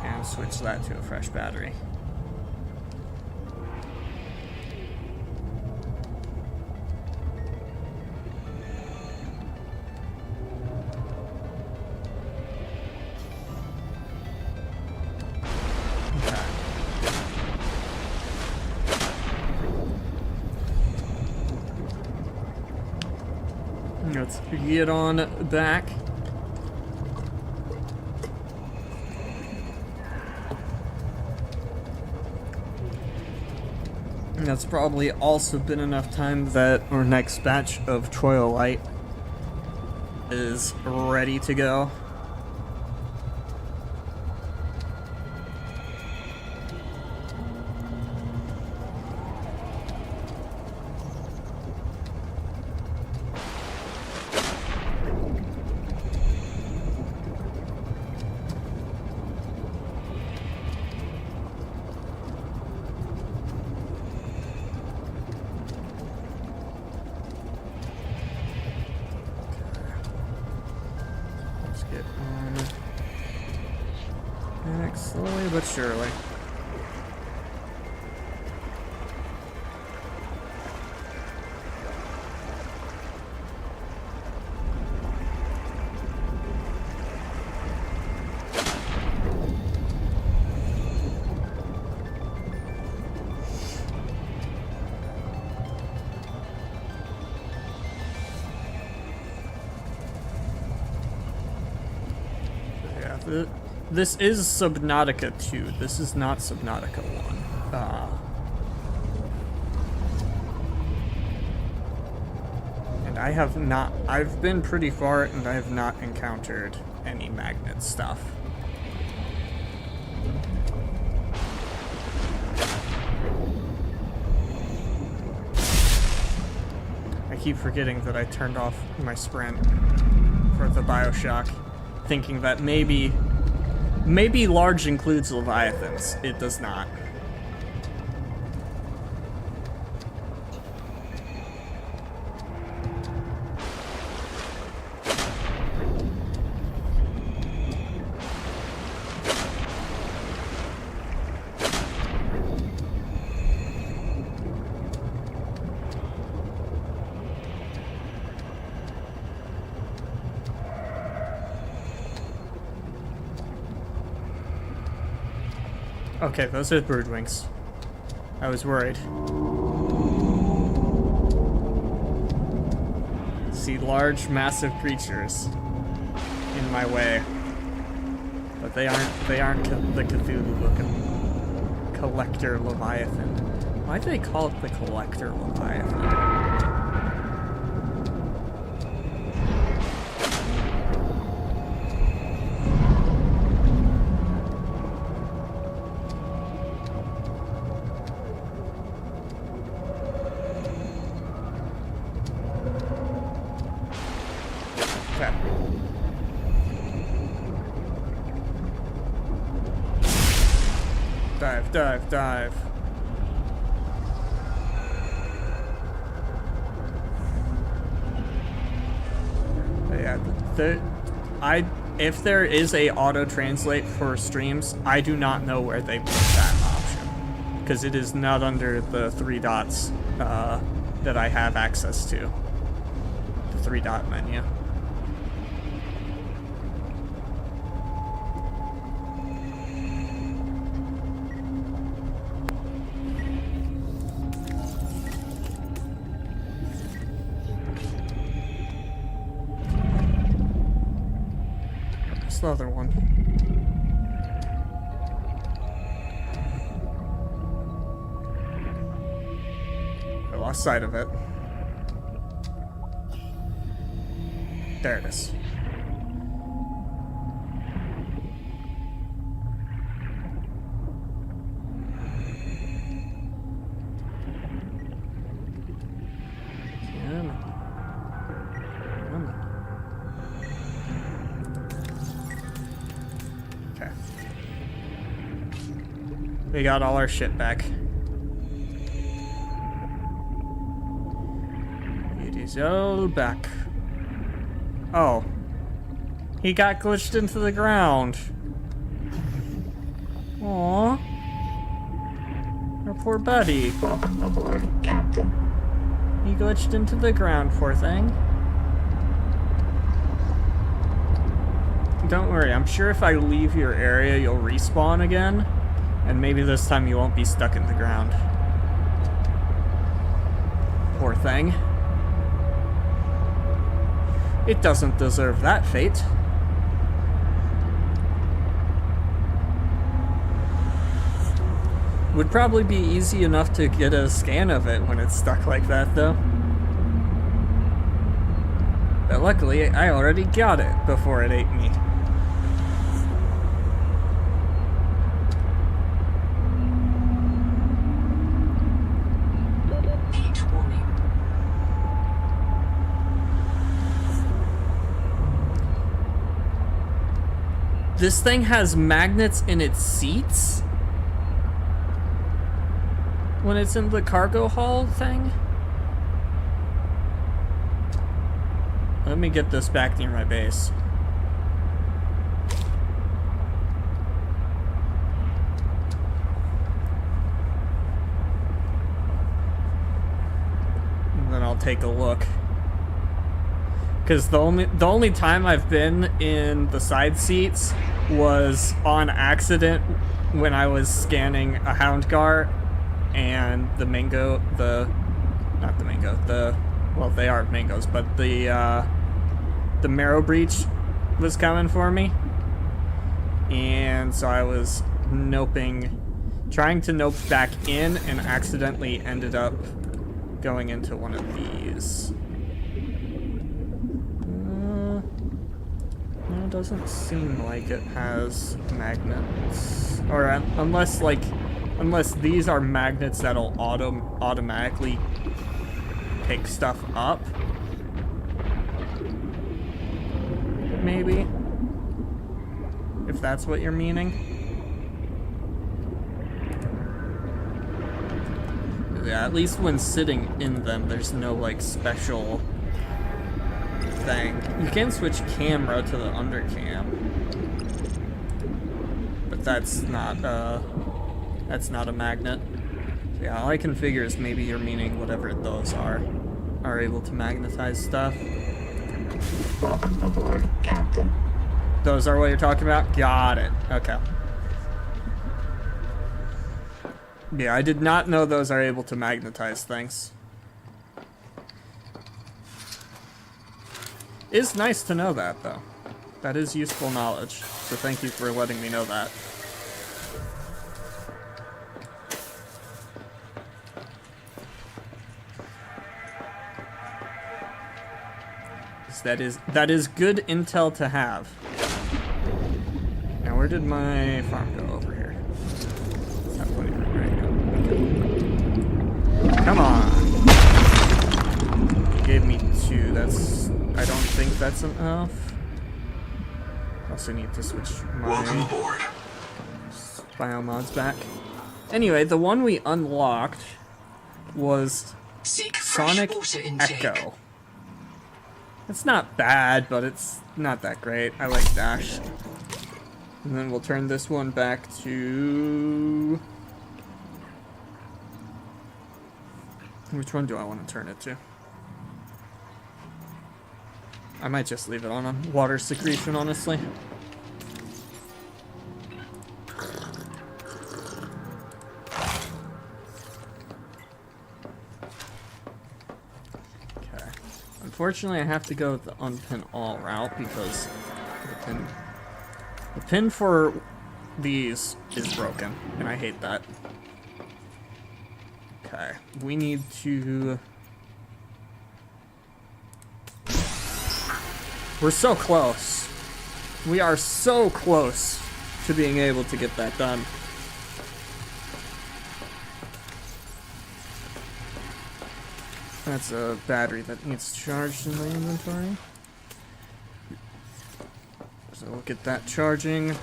and switch that to a fresh battery. Let's get on back. And that's probably also been enough time that our next batch of Troilite is ready to go. Get on back slowly but surely. This is Subnautica 2. This is not Subnautica 1. And I have not... I've been pretty far and I have not encountered any magnet stuff. I keep forgetting that I turned off my sprint for the Bioshock, thinking that maybe large includes Leviathans. It does not. Okay, those are broodwings. I was worried. See large, massive creatures in my way, but they aren't the Cthulhu-looking Collector Leviathan. Why do they call it the Collector Leviathan? dive, dive. But yeah, if there is a auto translate for streams, I do not know where they put that option, because it is not under the 3 dots that I have access to. The 3-dot menu. The other one. I lost sight of it. There it is. We got all our shit back. It is all back. Oh. He got glitched into the ground. Aww. Our poor buddy. Welcome aboard, Captain. He glitched into the ground, poor thing. Don't worry, I'm sure if I leave your area, you'll respawn again. And maybe this time you won't be stuck in the ground. Poor thing. It doesn't deserve that fate. Would probably be easy enough to get a scan of it when it's stuck like that, though. But luckily, I already got it before it ate me. This thing has magnets in its seats? When it's in the cargo hull thing? Let me get this back near my base. And then I'll take a look. Because the only time I've been in the side seats was on accident when I was scanning a Houndgar and the mango, not the mango, well, they are mangoes, but the marrow breach was coming for me. And so I was trying to nope back in and accidentally ended up going into one of these. No, it doesn't seem like it has magnets. Or unless these are magnets that'll automatically pick stuff up. Maybe. If that's what you're meaning. Yeah, at least when sitting in them, there's no, like, special thing. You can switch camera to the undercam. But that's not a magnet. So yeah, all I can figure is maybe you're meaning whatever those are able to magnetize stuff. Welcome aboard, Captain. Those are what you're talking about? Got it. Okay. Yeah, I did not know those are able to magnetize things. It's nice to know that, though. That is useful knowledge, so thank you for letting me know that. That is good intel to have. Now, where did my farm go over here? Not plenty of room right now. Come on. Gave me 2. I don't think that's enough. Also need to switch my biomods back. Anyway, the one we unlocked was Seek fresh Sonic water intake. Echo. It's not bad, but it's not that great. I like Dash. And then we'll turn this one back to... Which one do I want to turn it to? I might just leave it on water secretion, honestly. Okay. Unfortunately, I have to go the unpin all route because the pin for these is broken, and I hate that. Okay, we need to... We're so close. We are so close to being able to get that done. That's a battery that needs charged in my inventory. So we'll get that charging.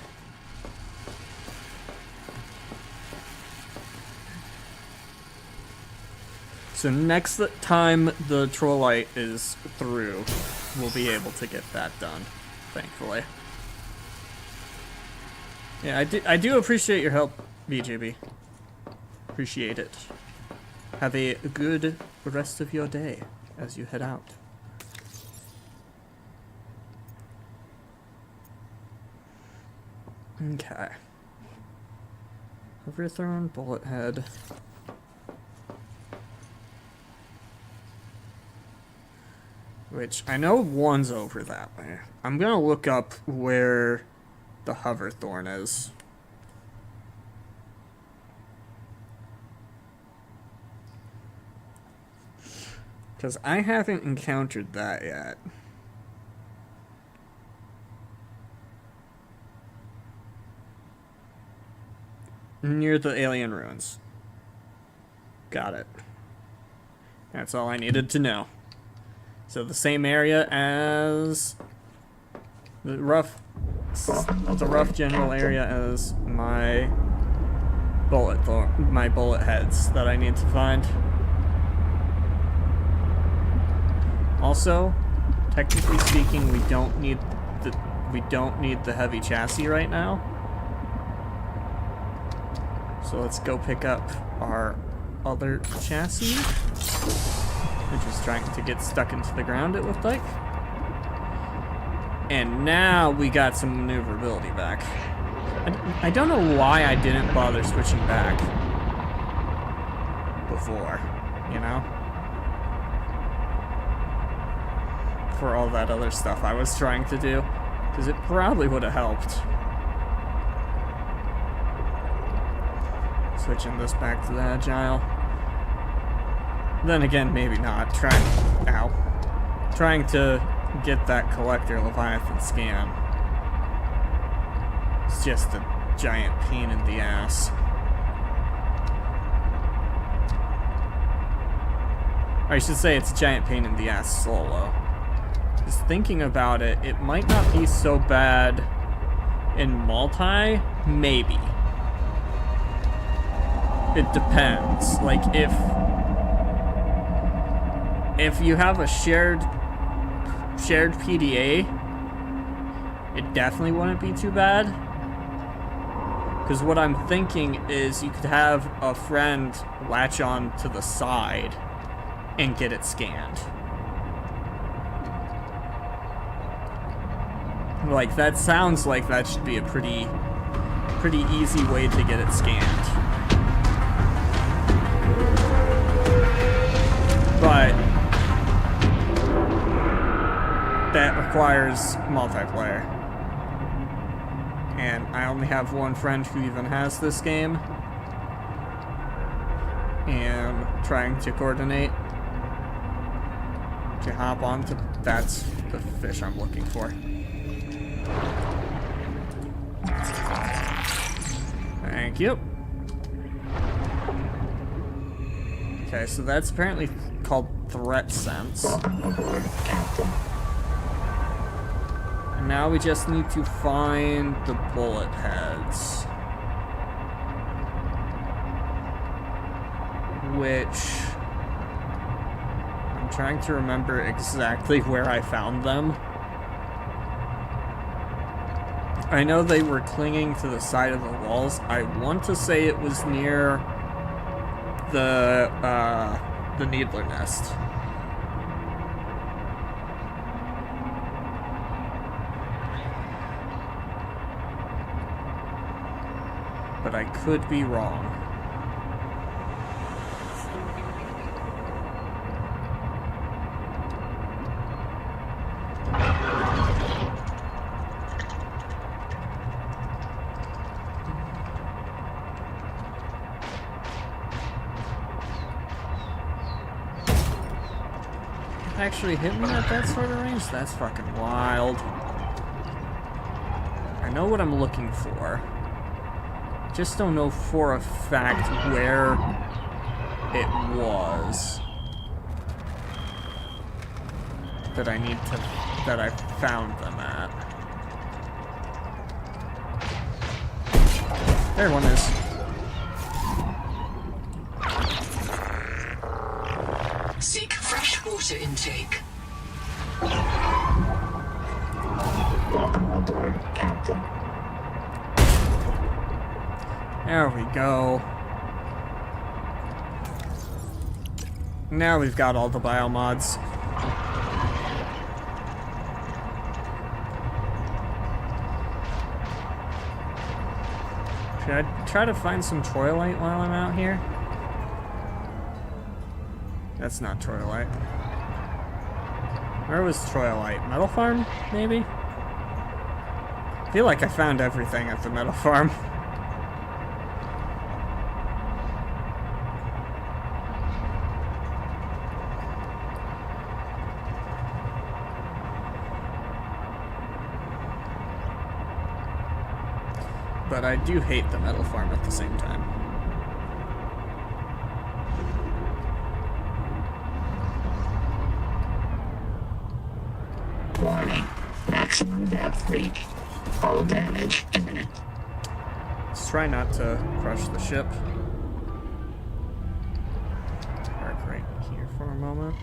So next time the Trollite is through, we'll be able to get that done, thankfully. Yeah, I do appreciate your help, BJB. Appreciate it. Have a good rest of your day as you head out. Okay. Overthrown bullet head. Which, I know one's over that way. I'm gonna look up where the Hoverthorn is. Because I haven't encountered that yet. Near the alien ruins. Got it. That's all I needed to know. So the same area as the rough general area as my bullet heads that I need to find. Also, technically speaking, we don't need the heavy chassis right now. So let's go pick up our other chassis, which is trying to get stuck into the ground, it looked like. And now we got some maneuverability back. I don't know why I didn't bother switching back before, you know? For all that other stuff I was trying to do, because it probably would have helped. Switching this back to the Agile. Then again, maybe not. Trying to get that Collector Leviathan scan. It's just a giant pain in the ass. Or I should say it's a giant pain in the ass solo. Just thinking about it, it might not be so bad in multi, maybe. It depends. Like, if you have a shared PDA, it definitely wouldn't be too bad. Because what I'm thinking is you could have a friend latch on to the side and get it scanned. Like, that sounds like that should be a pretty easy way to get it scanned. But that requires multiplayer. And I only have one friend who even has this game. And trying to coordinate to hop on to... That's the fish I'm looking for. Thank you. Okay, so that's apparently called Threat Sense. And now we just need to find the bullet heads. which I'm trying to remember exactly where I found them. I know they were clinging to the side of the walls. I want to say it was near the needler nest. But I could be wrong. Actually hit me at that sort of range? That's fucking wild. I know what I'm looking for. Just don't know for a fact where it was that I found them at. There one is. Seek fresh water intake. Welcome aboard, Captain. There we go. Now we've got all the biomods. Should I try to find some Troilite while I'm out here? That's not Troilite. Where was Troilite? Metal farm, maybe? I feel like I found everything at the metal farm. But I do hate the metal farm at the same time. Warning. Maximum depth leak. Hull damage imminent. Let's try not to crush the ship. Park right here for a moment.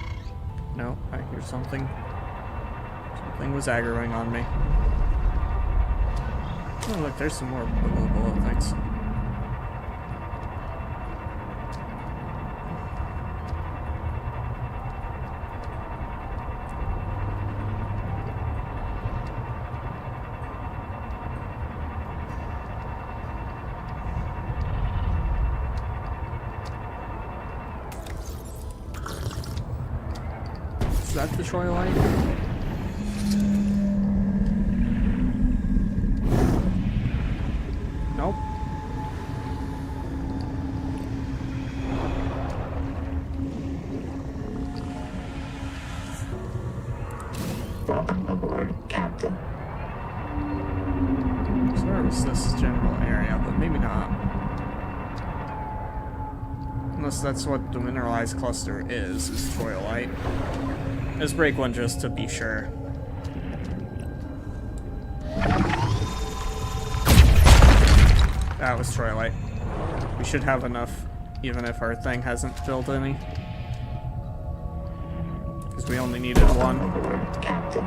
No, I hear something. Something was aggroing on me. Oh look, there's some more bullet things. Is that the Troilite? Nope. Welcome aboard, Captain. So where was this general area, but maybe not. Unless that's what the mineralized cluster is Troilite. Let's break one just to be sure. That was Troilite. We should have enough, even if our thing hasn't filled any. Because we only needed one. Captain.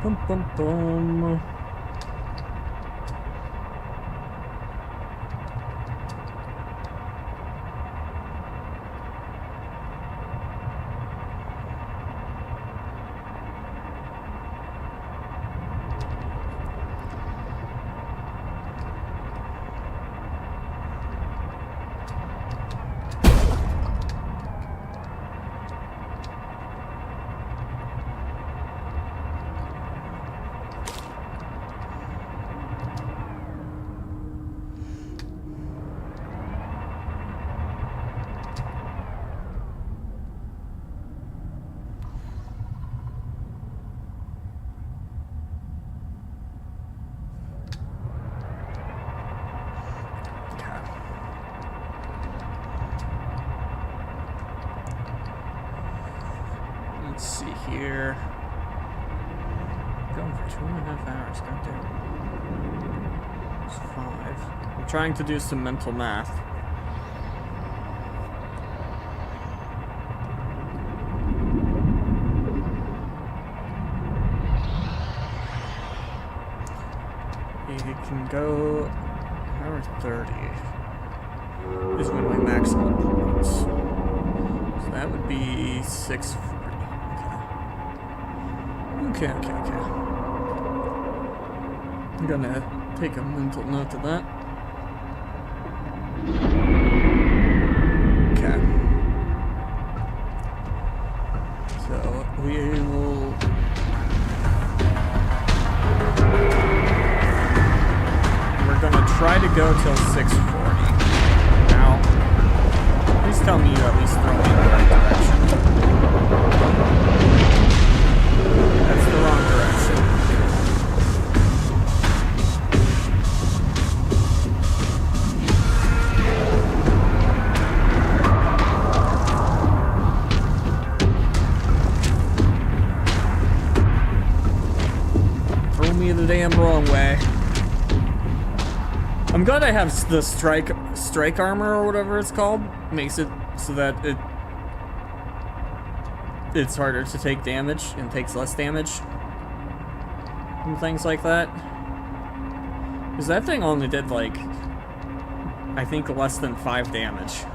Bum bum bum. going for 2.5 hours. Goddamn. It's 5. I'm trying to do some mental math. It can go hour 30 is when my maximum points. So that would be 640. Okay. I'm gonna take a mental note of that. Okay. So we will. We're gonna try to go till 640. Now, please tell me you at least throw me in the right direction. That's the wrong direction. Throw me the damn wrong way. I'm glad I have the strike armor or whatever it's called. Makes it so that it's harder to take damage and takes less damage and things like that. Because that thing only did like, I think, less than 5 damage.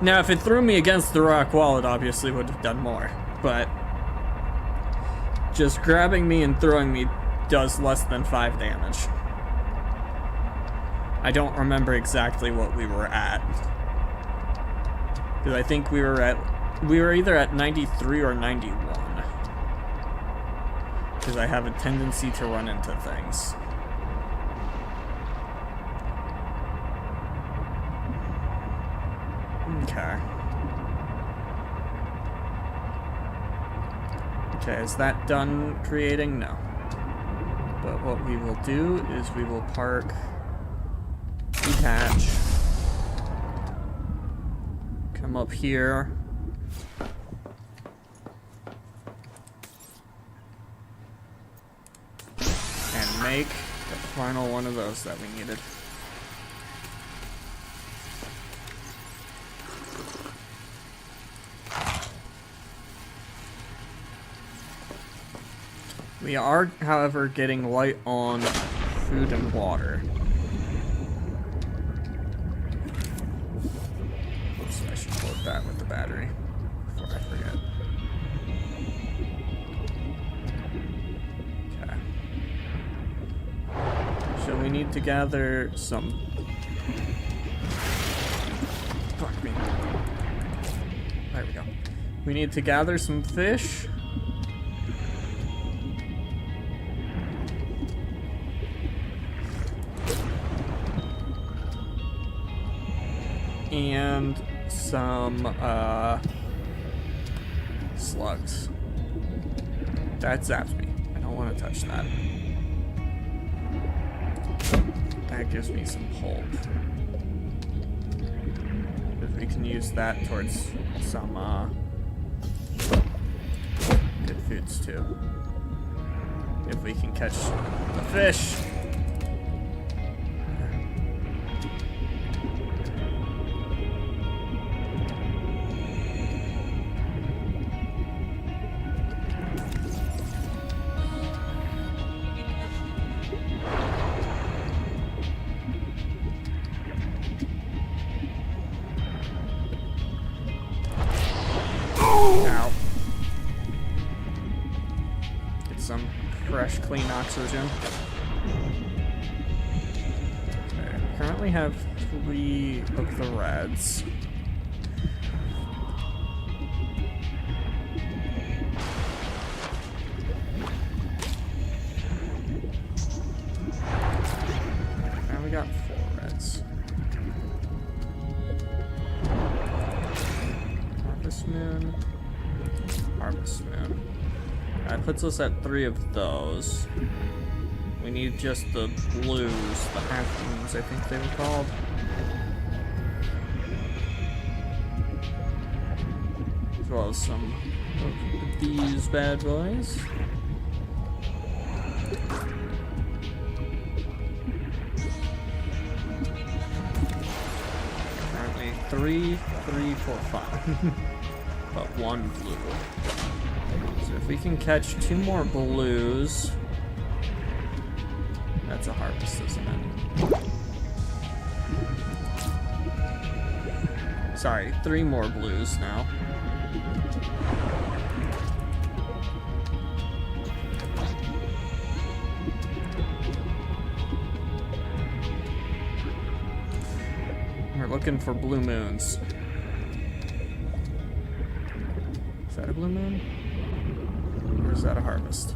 Now if it threw me against the rock wall, it obviously would have done more, but just grabbing me and throwing me does less than 5 damage. I don't remember exactly what we were at. Because I think we were either at 93 or 91. Because I have a tendency to run into things. Okay. Okay, is that done creating? No. But what we will do is we will park, detach, come up here, and make the final one of those that we needed. We are, however, getting light on food and water. Oops, I should load that with the battery before I forget. Okay. So we need to gather some... Fuck me. There we go. We need to gather some fish. And some slugs. That zaps me. I don't want to touch that. That gives me some hope. If we can use that towards some good foods too. If we can catch the fish. Ow. Get some fresh, clean oxygen. Okay, currently have 3 of the reds. Now we got 4 reds. Harvest moon. That puts us at 3 of those. We need just the blues, the half moons, I think they were called. As well as some of these bad boys. Currently 3, 3, 4, 5. But 1 blue. So if we can catch 2 more blues, that's a harvest, isn't it? Sorry, 3 more blues now. We're looking for blue moons. Is that a blue moon? Or is that a harvest?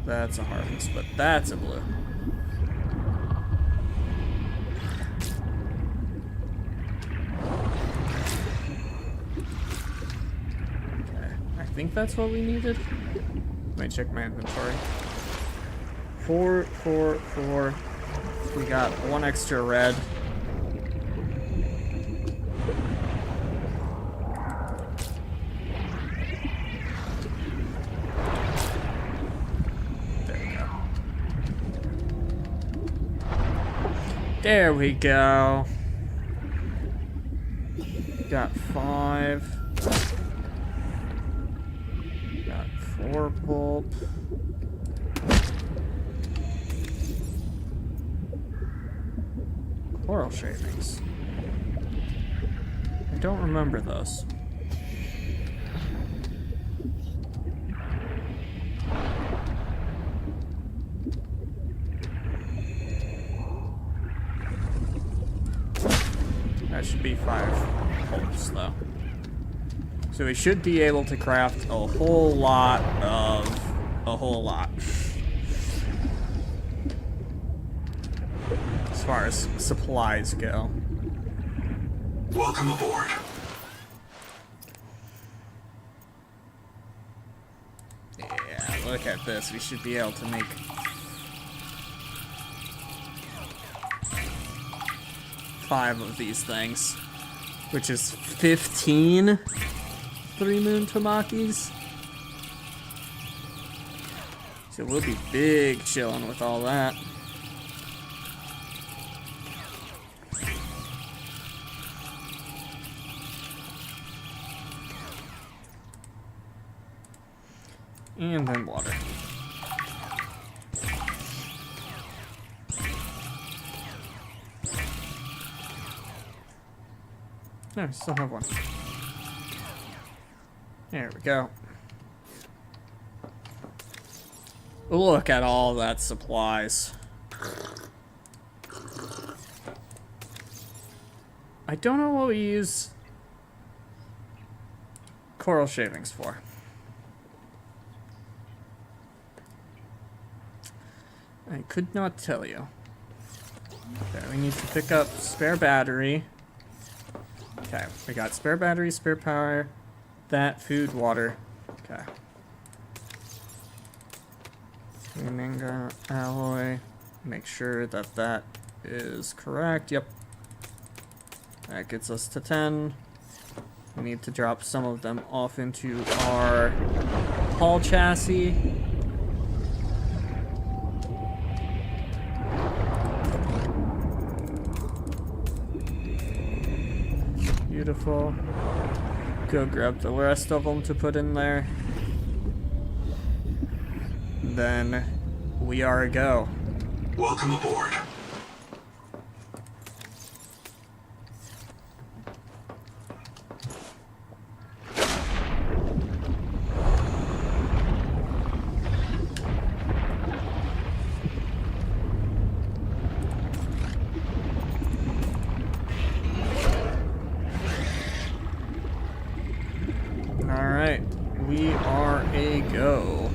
That's a harvest, but that's a blue. Okay, I think that's what we needed. Let me check my inventory. 4, 4, 4. We got 1 extra red. There we go. Got 5. Got 4 pulp. Coral shavings. I don't remember those. That should be 5 pulps, though. So we should be able to craft a whole lot of... a whole lot. As far as supplies go. Welcome aboard. Yeah, look at this. We should be able to make... 5 of these things, which is 15 3-moon tamakis. So we'll be big chilling with all that. And then water. No, I still have 1. There we go. Look at all that supplies. I don't know what we use coral shavings for. I could not tell you. Okay, we need to pick up spare battery. Okay, we got spare battery, spare power, that, food, water. Okay. Manga alloy. Make sure that that is correct. Yep. That gets us to 10. We need to drop some of them off into our hull chassis. Beautiful. Go grab the rest of them to put in there. Then we are a go. Welcome aboard. Alright, we are a go.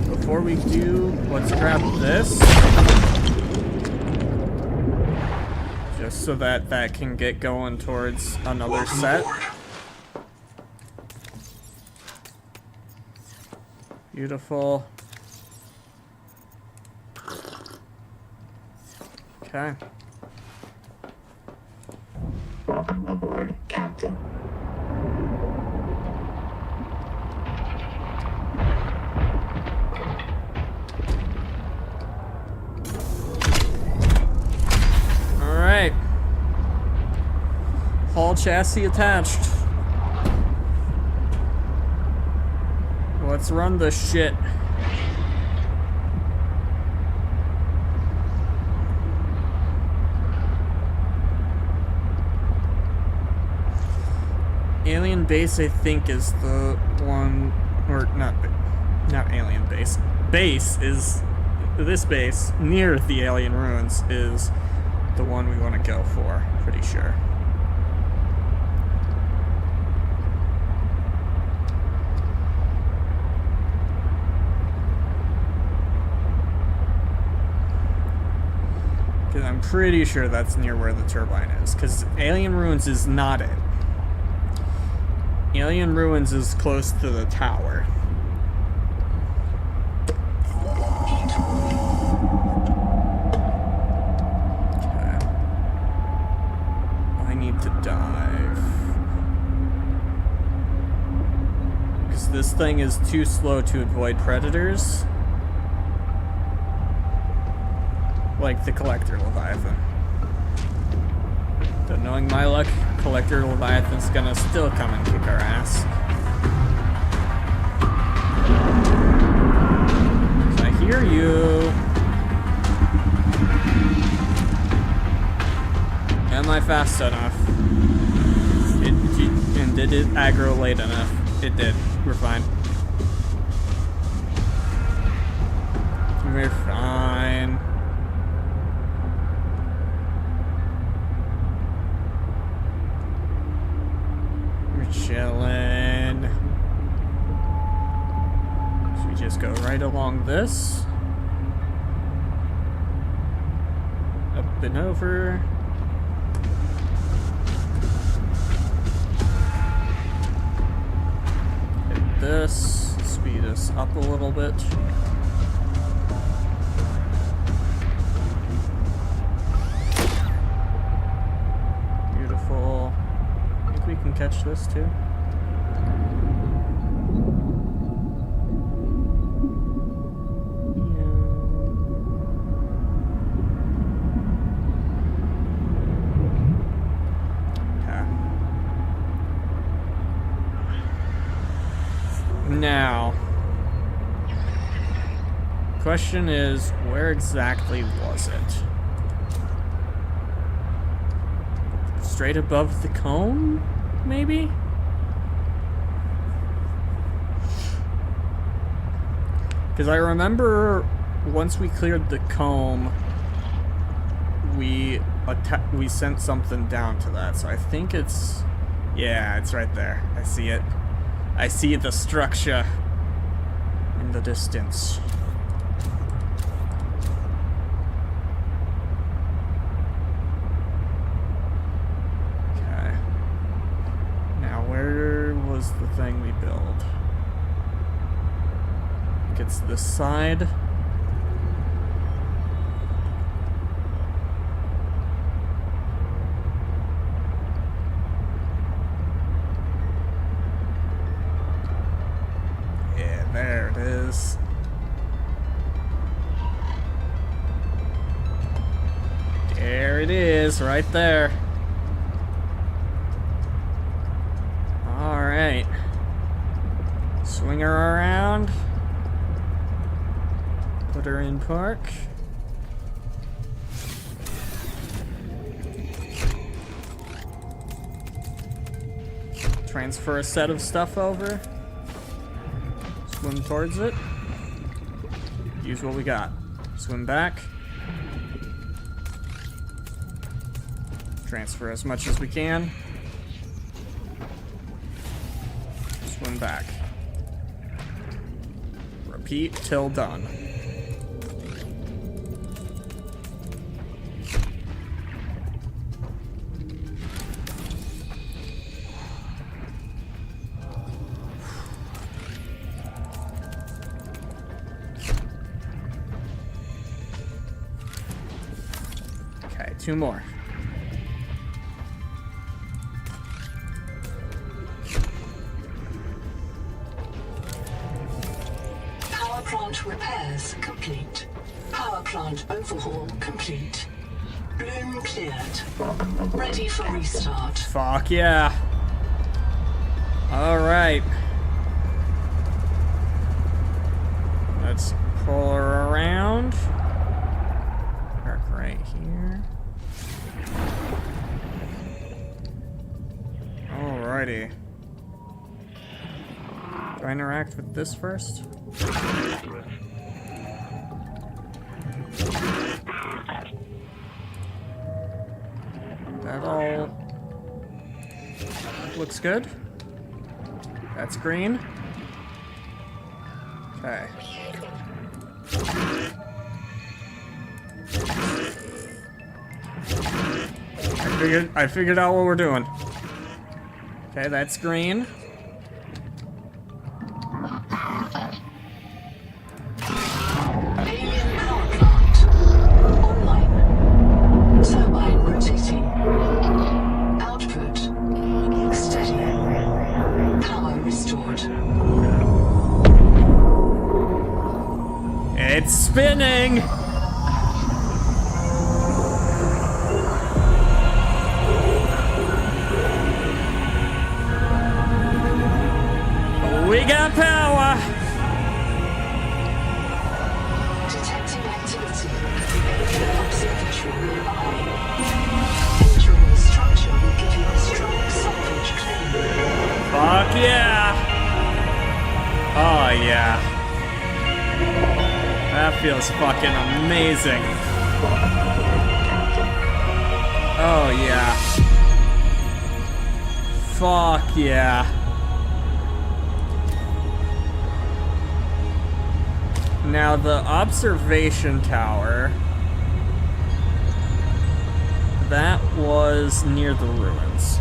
Before we do, let's grab this. Just so that that can get going towards another Welcome set. aboard. Beautiful. Okay. Welcome aboard, Captain. chassis attached. Let's run this shit. Alien base, I think, is the one, or not alien base. Base is, this base near the alien ruins is the one we want to go for, pretty sure. Because I'm pretty sure that's near where the turbine is, because alien ruins is not it. Alien Ruins is close to the tower. Okay. I need to dive. Because this thing is too slow to avoid predators. Like the Collector Leviathan. But knowing my luck, Collector Leviathan's gonna still come and kick our ass. I hear you. Am I fast enough? And did it aggro late enough? It did. We're fine. We're fine. Chillin'. Should we just go right along this? Up and over. Hit this. Speed us up a little bit. Beautiful. We can catch this too. Yeah. Now, question is, where exactly was it? Straight above the cone? Maybe? Because I remember once we cleared the comb, we sent something down to that. So I think it's... yeah, it's right there. I see it. I see the structure in the distance. The thing we build. I think it's this side. Yeah, there it is. There it is, right there. Alright. Swing her around. Put her in park. Transfer a set of stuff over. Swim towards it. Use what we got. Swim back. Transfer as much as we can. Swim back. Repeat till done. Okay, 2 more. Power plant repairs complete. Power plant overhaul complete. Bloom cleared. Ready for restart. Fuck yeah. Alright. Let's pull her around. Park right here. Alrighty. Do I interact with this first? That all looks good. That's green. Okay. I figured out what we're doing. Okay, that's green. Alien power plant. Online. Turbine rotating. Output. Steady. Power restored. It's spinning! We got power! Detecting activity. Alien observatory nearby. Entering the structure will give you a strong salvage claim. Fuck yeah! Oh yeah. That feels fucking amazing. Oh yeah. Fuck yeah. Now the observation tower, that was near the ruins.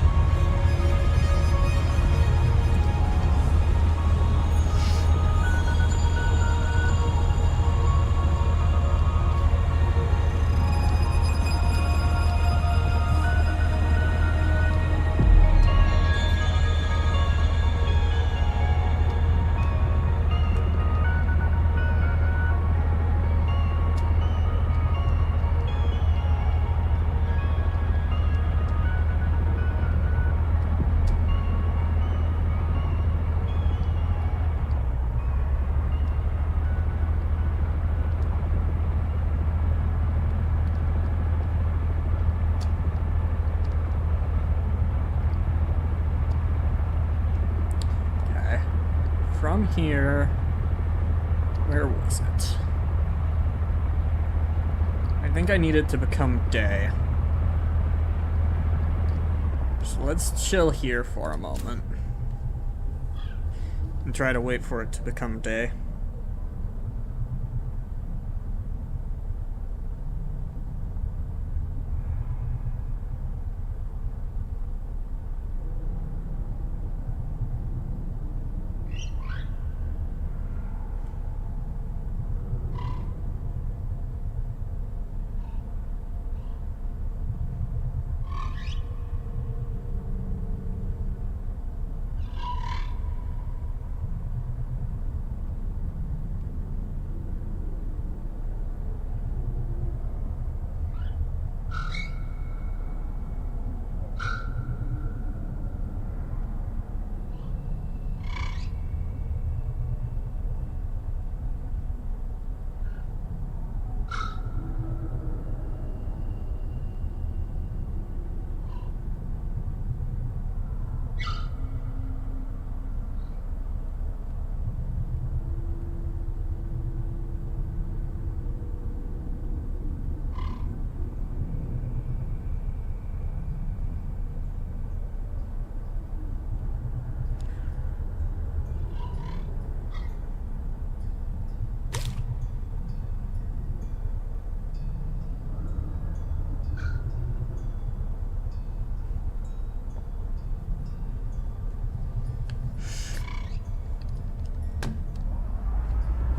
From here, where was it? I think I need it to become day. So let's chill here for a moment. And try to wait for it to become day.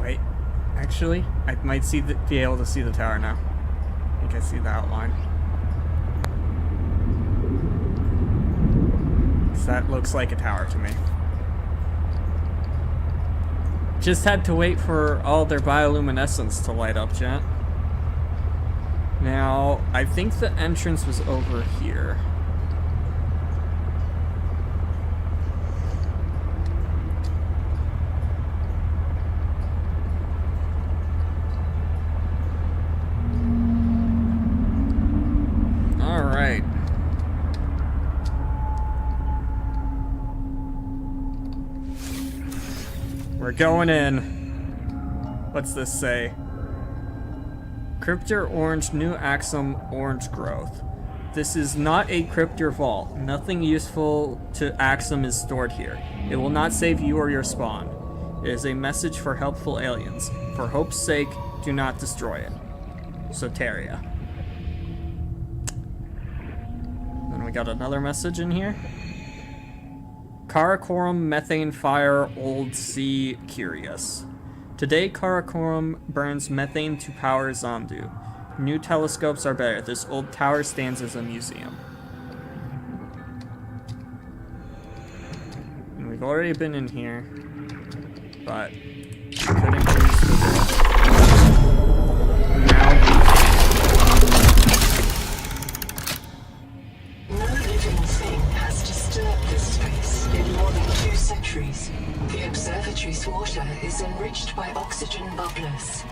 Wait, actually, I might be able to see the tower now. I think I see the outline. So that looks like a tower to me. Just had to wait for all their bioluminescence to light up, chat. Now, I think the entrance was over here. All right. We're going in. What's this say? Cryptor orange, new axum, orange growth. This is not a cryptor vault. Nothing useful to axum is stored here. It will not save you or your spawn. It is a message for helpful aliens. For hope's sake, do not destroy it. Soteria. Then we got another message in here. Karakorum methane fire old sea curious. Today Karakorum burns methane to power Zondu. New telescopes are better. This old tower stands as a museum. And we've already been in here, but couldn't use the now. No living thing has disturbed this space in more than 2 centuries. The observatory's water is enriched by oxygen bubblers.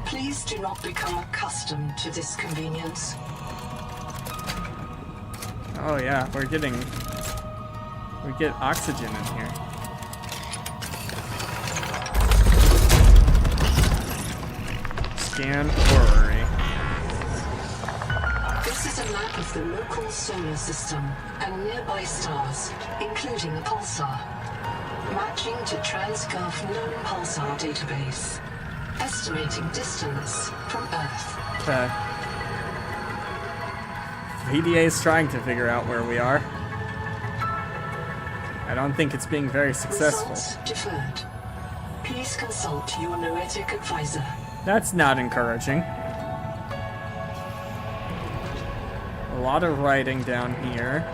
Please do not become accustomed to this convenience. Oh yeah, we get oxygen in here. Scan orrery. This is a map of the local solar system and nearby stars, including a pulsar. Matching to TransGov known pulsar database. Estimating distance from Earth. Okay. VDA is trying to figure out where we are. I don't think it's being very successful. Results deferred. Please consult your noetic advisor. That's not encouraging. A lot of writing down here.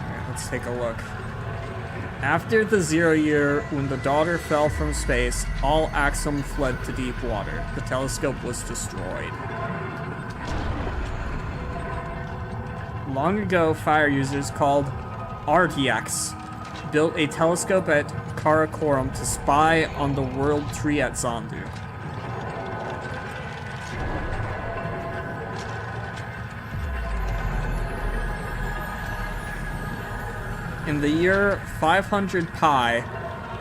Alright, let's take a look. After the 0 year, when the daughter fell from space, all Axum fled to deep water. The telescope was destroyed. Long ago, fire users called Artiax built a telescope at Karakorum to spy on the world tree at Zondu. In the year 500 Pi,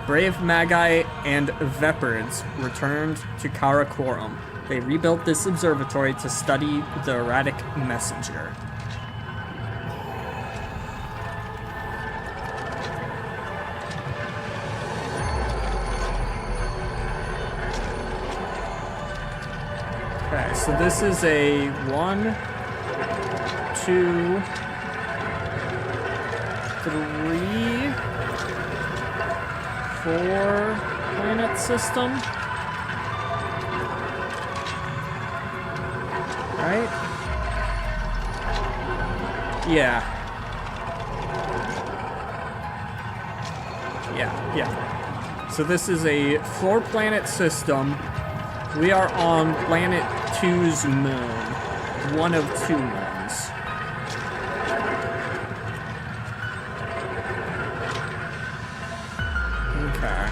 brave Magi and Vepards returned to Karakorum. They rebuilt this observatory to study the erratic messenger. Okay, so this is a 1, 2, 3, 4 planet system. Right? Yeah. Yeah. So this is a 4 planet system. We are on planet 2's moon. One of 2 moons. Okay.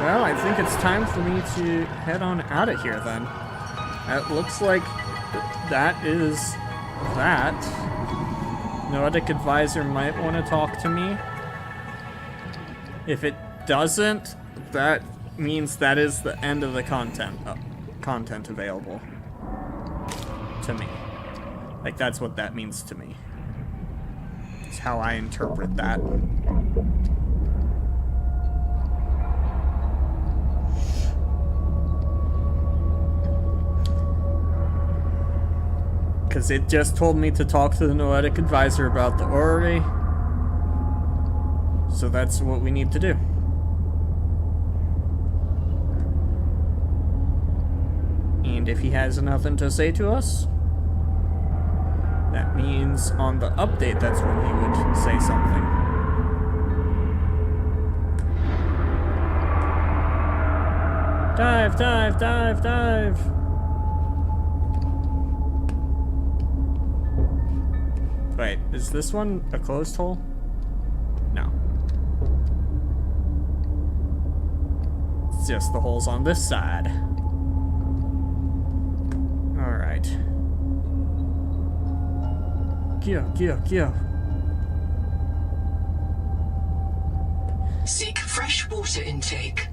Well, I think it's time for me to head on out of here then. It looks like that is that. Noetic Advisor might want to talk to me. If it doesn't, that means that is the end of the content available to me. Like, that's what that means to me. It's how I interpret that. Because it just told me to talk to the Noetic Advisor about the orrery. So that's what we need to do. And if he has nothing to say to us, That means on the update, that's when he would say something. Dive, dive, dive, dive! Wait, is this one a closed hole? No. It's just the holes on this side. Alright. Go. Seek fresh water intake.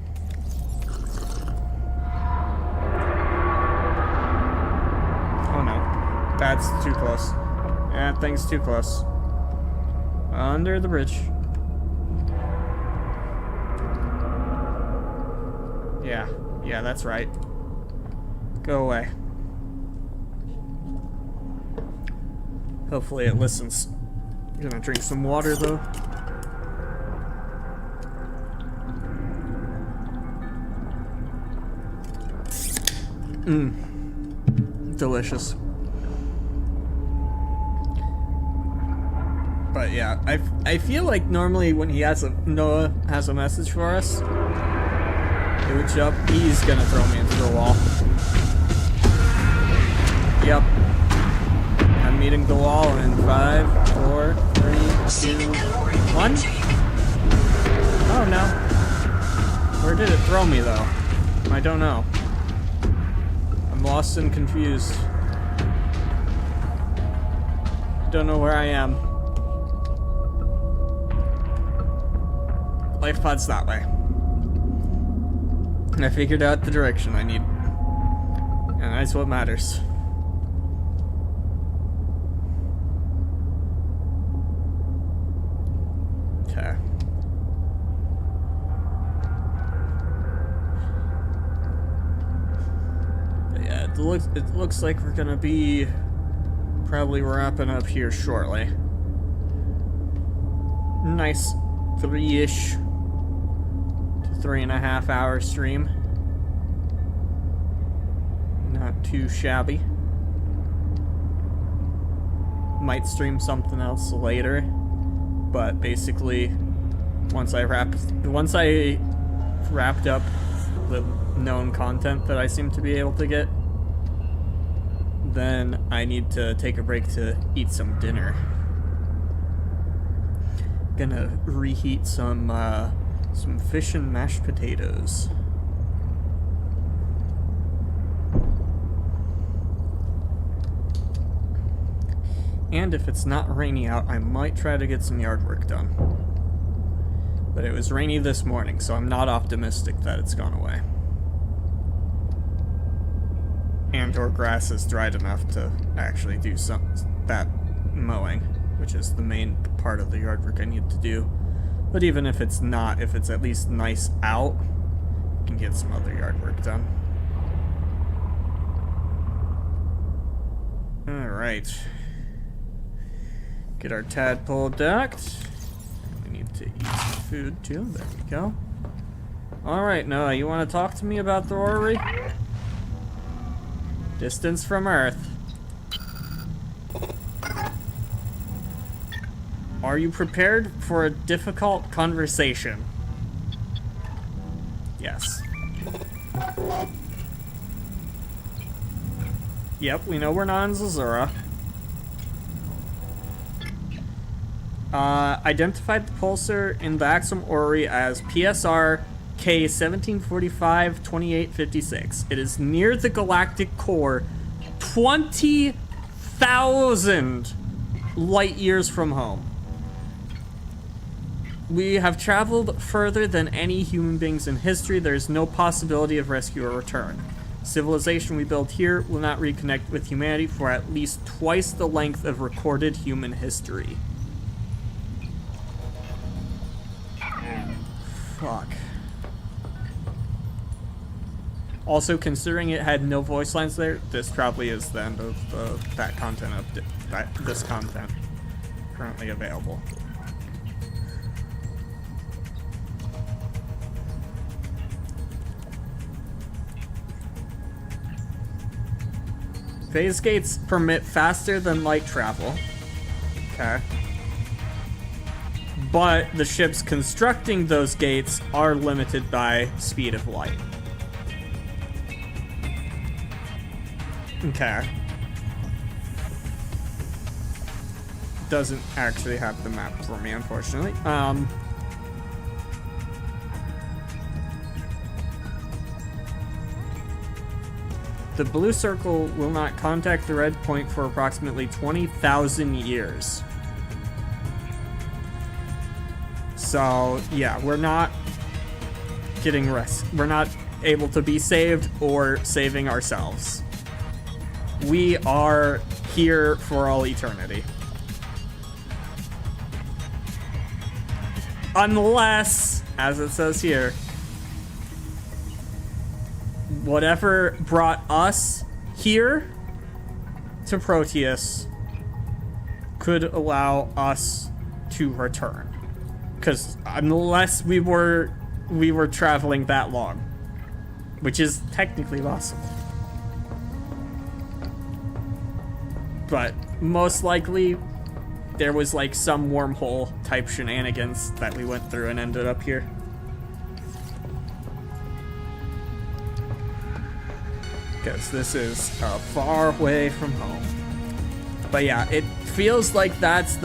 Oh no. That's too close. That thing's too close. Under the bridge. Yeah, that's right. Go away. Hopefully it listens. I'm gonna drink some water though. Delicious. But yeah, I feel like normally when Noah has a message for us, it would show up, he's gonna throw me into the wall. Yep. I'm meeting the wall in 5, 4, 3, 2, 1. Oh no. Where did it throw me though? I don't know. I'm lost and confused. Don't know where I am. Life pod's that way. And I figured out the direction I need. And that's what matters. Okay. But yeah, it looks like we're gonna be probably wrapping up here shortly. Nice 3-ish to 3.5 hour stream. Not too shabby. Might stream something else later, but basically once I wrapped up the known content that I seem to be able to get, then I need to take a break to eat some dinner. Gonna reheat some fish and mashed potatoes. And if it's not rainy out, I might try to get some yard work done. But it was rainy this morning, so I'm not optimistic that it's gone away. And or grass is dried enough to actually do that mowing, which is the main part of the yard work I need to do. But even if it's not, if it's at least nice out, I can get some other yard work done. Alright. Get our tadpole docked. We need to eat some food too. There we go. Alright, Noah, you want to talk to me about the orrery? Distance from Earth. Are you prepared for a difficult conversation? Yes. Yep, we know we're not in Zazura. Identified the pulsar in the Axum Orrery as PSR K1745-2856. It is near the galactic core, 20,000 light years from home. We have traveled further than any human beings in history. There is no possibility of rescue or return. Civilization we build here will not reconnect with humanity for at least twice the length of recorded human history. Fuck. Also, considering it had no voice lines there, this probably is the end of that content update. This content currently available. Phase gates permit faster than light travel. Okay. But the ships constructing those gates are limited by speed of light. Okay. Doesn't actually have the map for me, unfortunately. The blue circle will not contact the red point for approximately 20,000 years. So, yeah, we're not getting rest. We're not able to be saved or saving ourselves. We are here for all eternity. Unless, as it says here, whatever brought us here to Proteus could allow us to return. Because unless we were traveling that long, which is technically possible. But most likely there was like some wormhole type shenanigans that we went through and ended up here. Because this is far away from home. But yeah, it feels like that's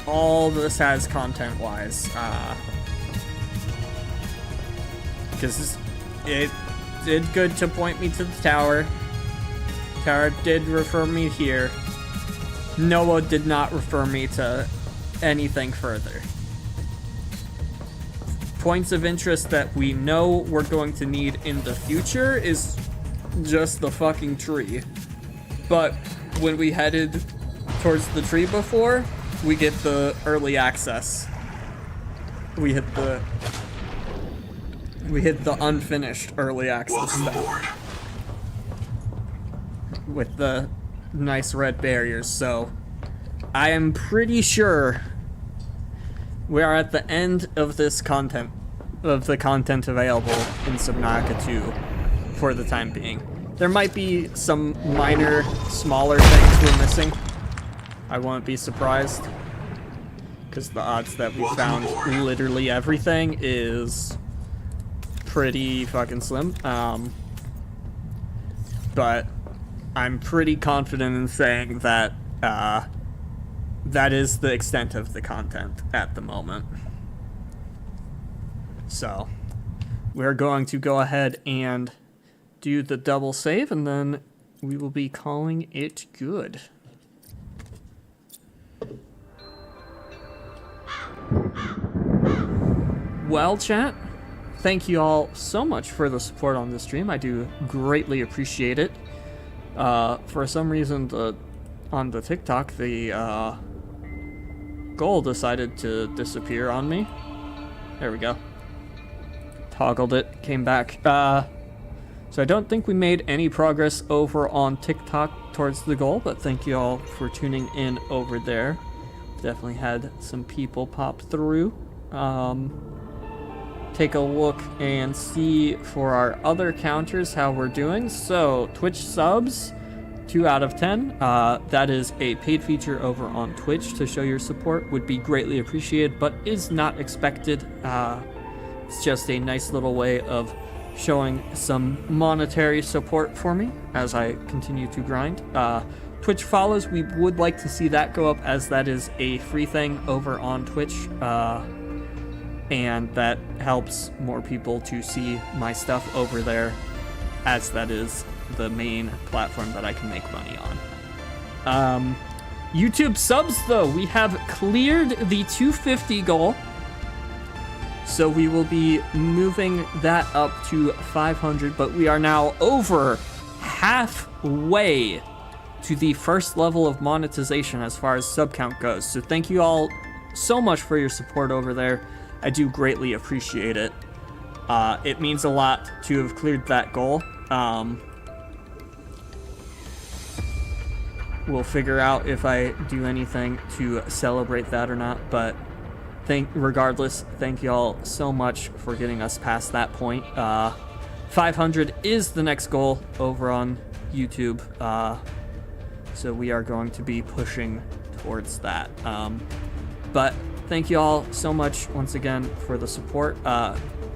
all this has content-wise. Because it did good to point me to the tower. Tower did refer me here. Noah did not refer me to anything further. Points of interest that we know we're going to need in the future is just the fucking tree. But when we headed towards the tree before, we get the early access. We hit the unfinished early access stuff. With the nice red barriers, so I am pretty sure we are at the end of this content, of the content available in Subnautica 2 for the time being. There might be some minor, smaller things we're missing. I won't be surprised, because the odds that we found literally everything is pretty fucking slim. But I'm pretty confident in saying that that is the extent of the content at the moment. So we're going to go ahead and do the double save, and then we will be calling it good. Well, chat, thank you all so much for the support on this stream. I do greatly appreciate it. For some reason, on the TikTok, the goal decided to disappear on me. There we go. Toggled it, came back. So I don't think we made any progress over on TikTok towards the goal, but thank you all for tuning in over there. Definitely had some people pop through. Take a look and see for our other counters how we're doing. So Twitch subs, 2 out of 10. That is a paid feature over on Twitch to show your support. Would be greatly appreciated, but is not expected. It's just a nice little way of showing some monetary support for me as I continue to grind. Twitch follows, we would like to see that go up, as that is a free thing over on Twitch. And that helps more people to see my stuff over there, as that is the main platform that I can make money on. YouTube subs, though, we have cleared the 250 goal, so we will be moving that up to 500, but we are now over halfway to the first level of monetization as far as sub count goes. So thank you all so much for your support over there. I do greatly appreciate it. It means a lot to have cleared that goal. We'll figure out if I do anything to celebrate that or not, but regardless, thank you all so much for getting us past that point. 500 is the next goal over on YouTube. So we are going to be pushing towards that. But thank you all so much once again for the support.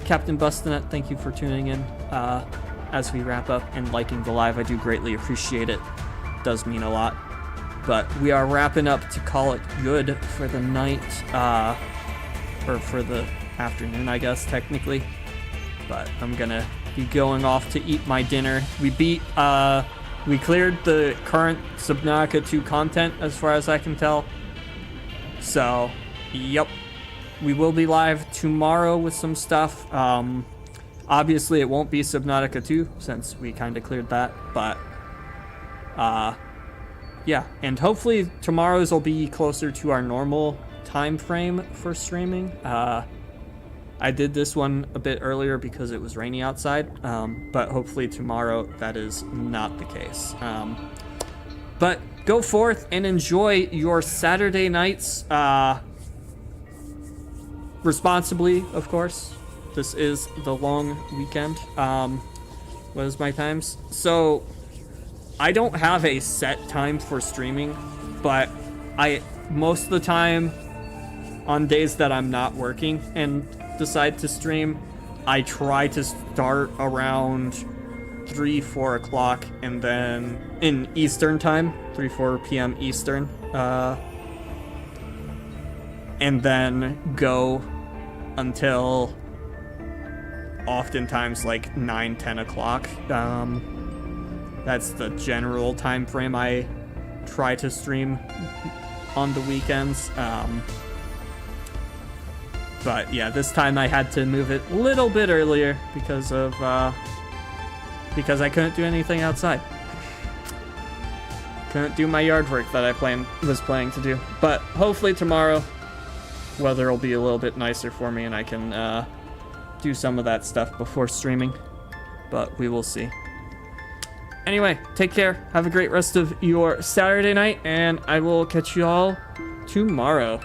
Captain Bustanet, thank you for tuning in as we wrap up and liking the live. I do greatly appreciate it. It does mean a lot. But we are wrapping up to call it good for the night, or for the afternoon, I guess, technically. But I'm gonna be going off to eat my dinner. We cleared the current Subnautica 2 content as far as I can tell. So, yep. We will be live tomorrow with some stuff. Obviously, it won't be Subnautica 2 since we kind of cleared that, but yeah. And hopefully tomorrow's will be closer to our normal time frame for streaming. I did this one a bit earlier because it was rainy outside, but hopefully tomorrow that is not the case. But go forth and enjoy your Saturday nights responsibly, of course. This is the long weekend. What is my times? So I don't have a set time for streaming, but most of the time on days that I'm not working and decide to stream, I try to start around 3-4 o'clock, and then in Eastern time, 3-4 p.m. Eastern, and then go until oftentimes like 9-10 o'clock. That's the general time frame I try to stream on the weekends. But yeah, this time I had to move it a little bit earlier because I couldn't do anything outside. Couldn't do my yard work that I was planning to do. But hopefully tomorrow, weather will be a little bit nicer for me and I can do some of that stuff before streaming. But we will see. Anyway, take care. Have a great rest of your Saturday night, and I will catch you all tomorrow.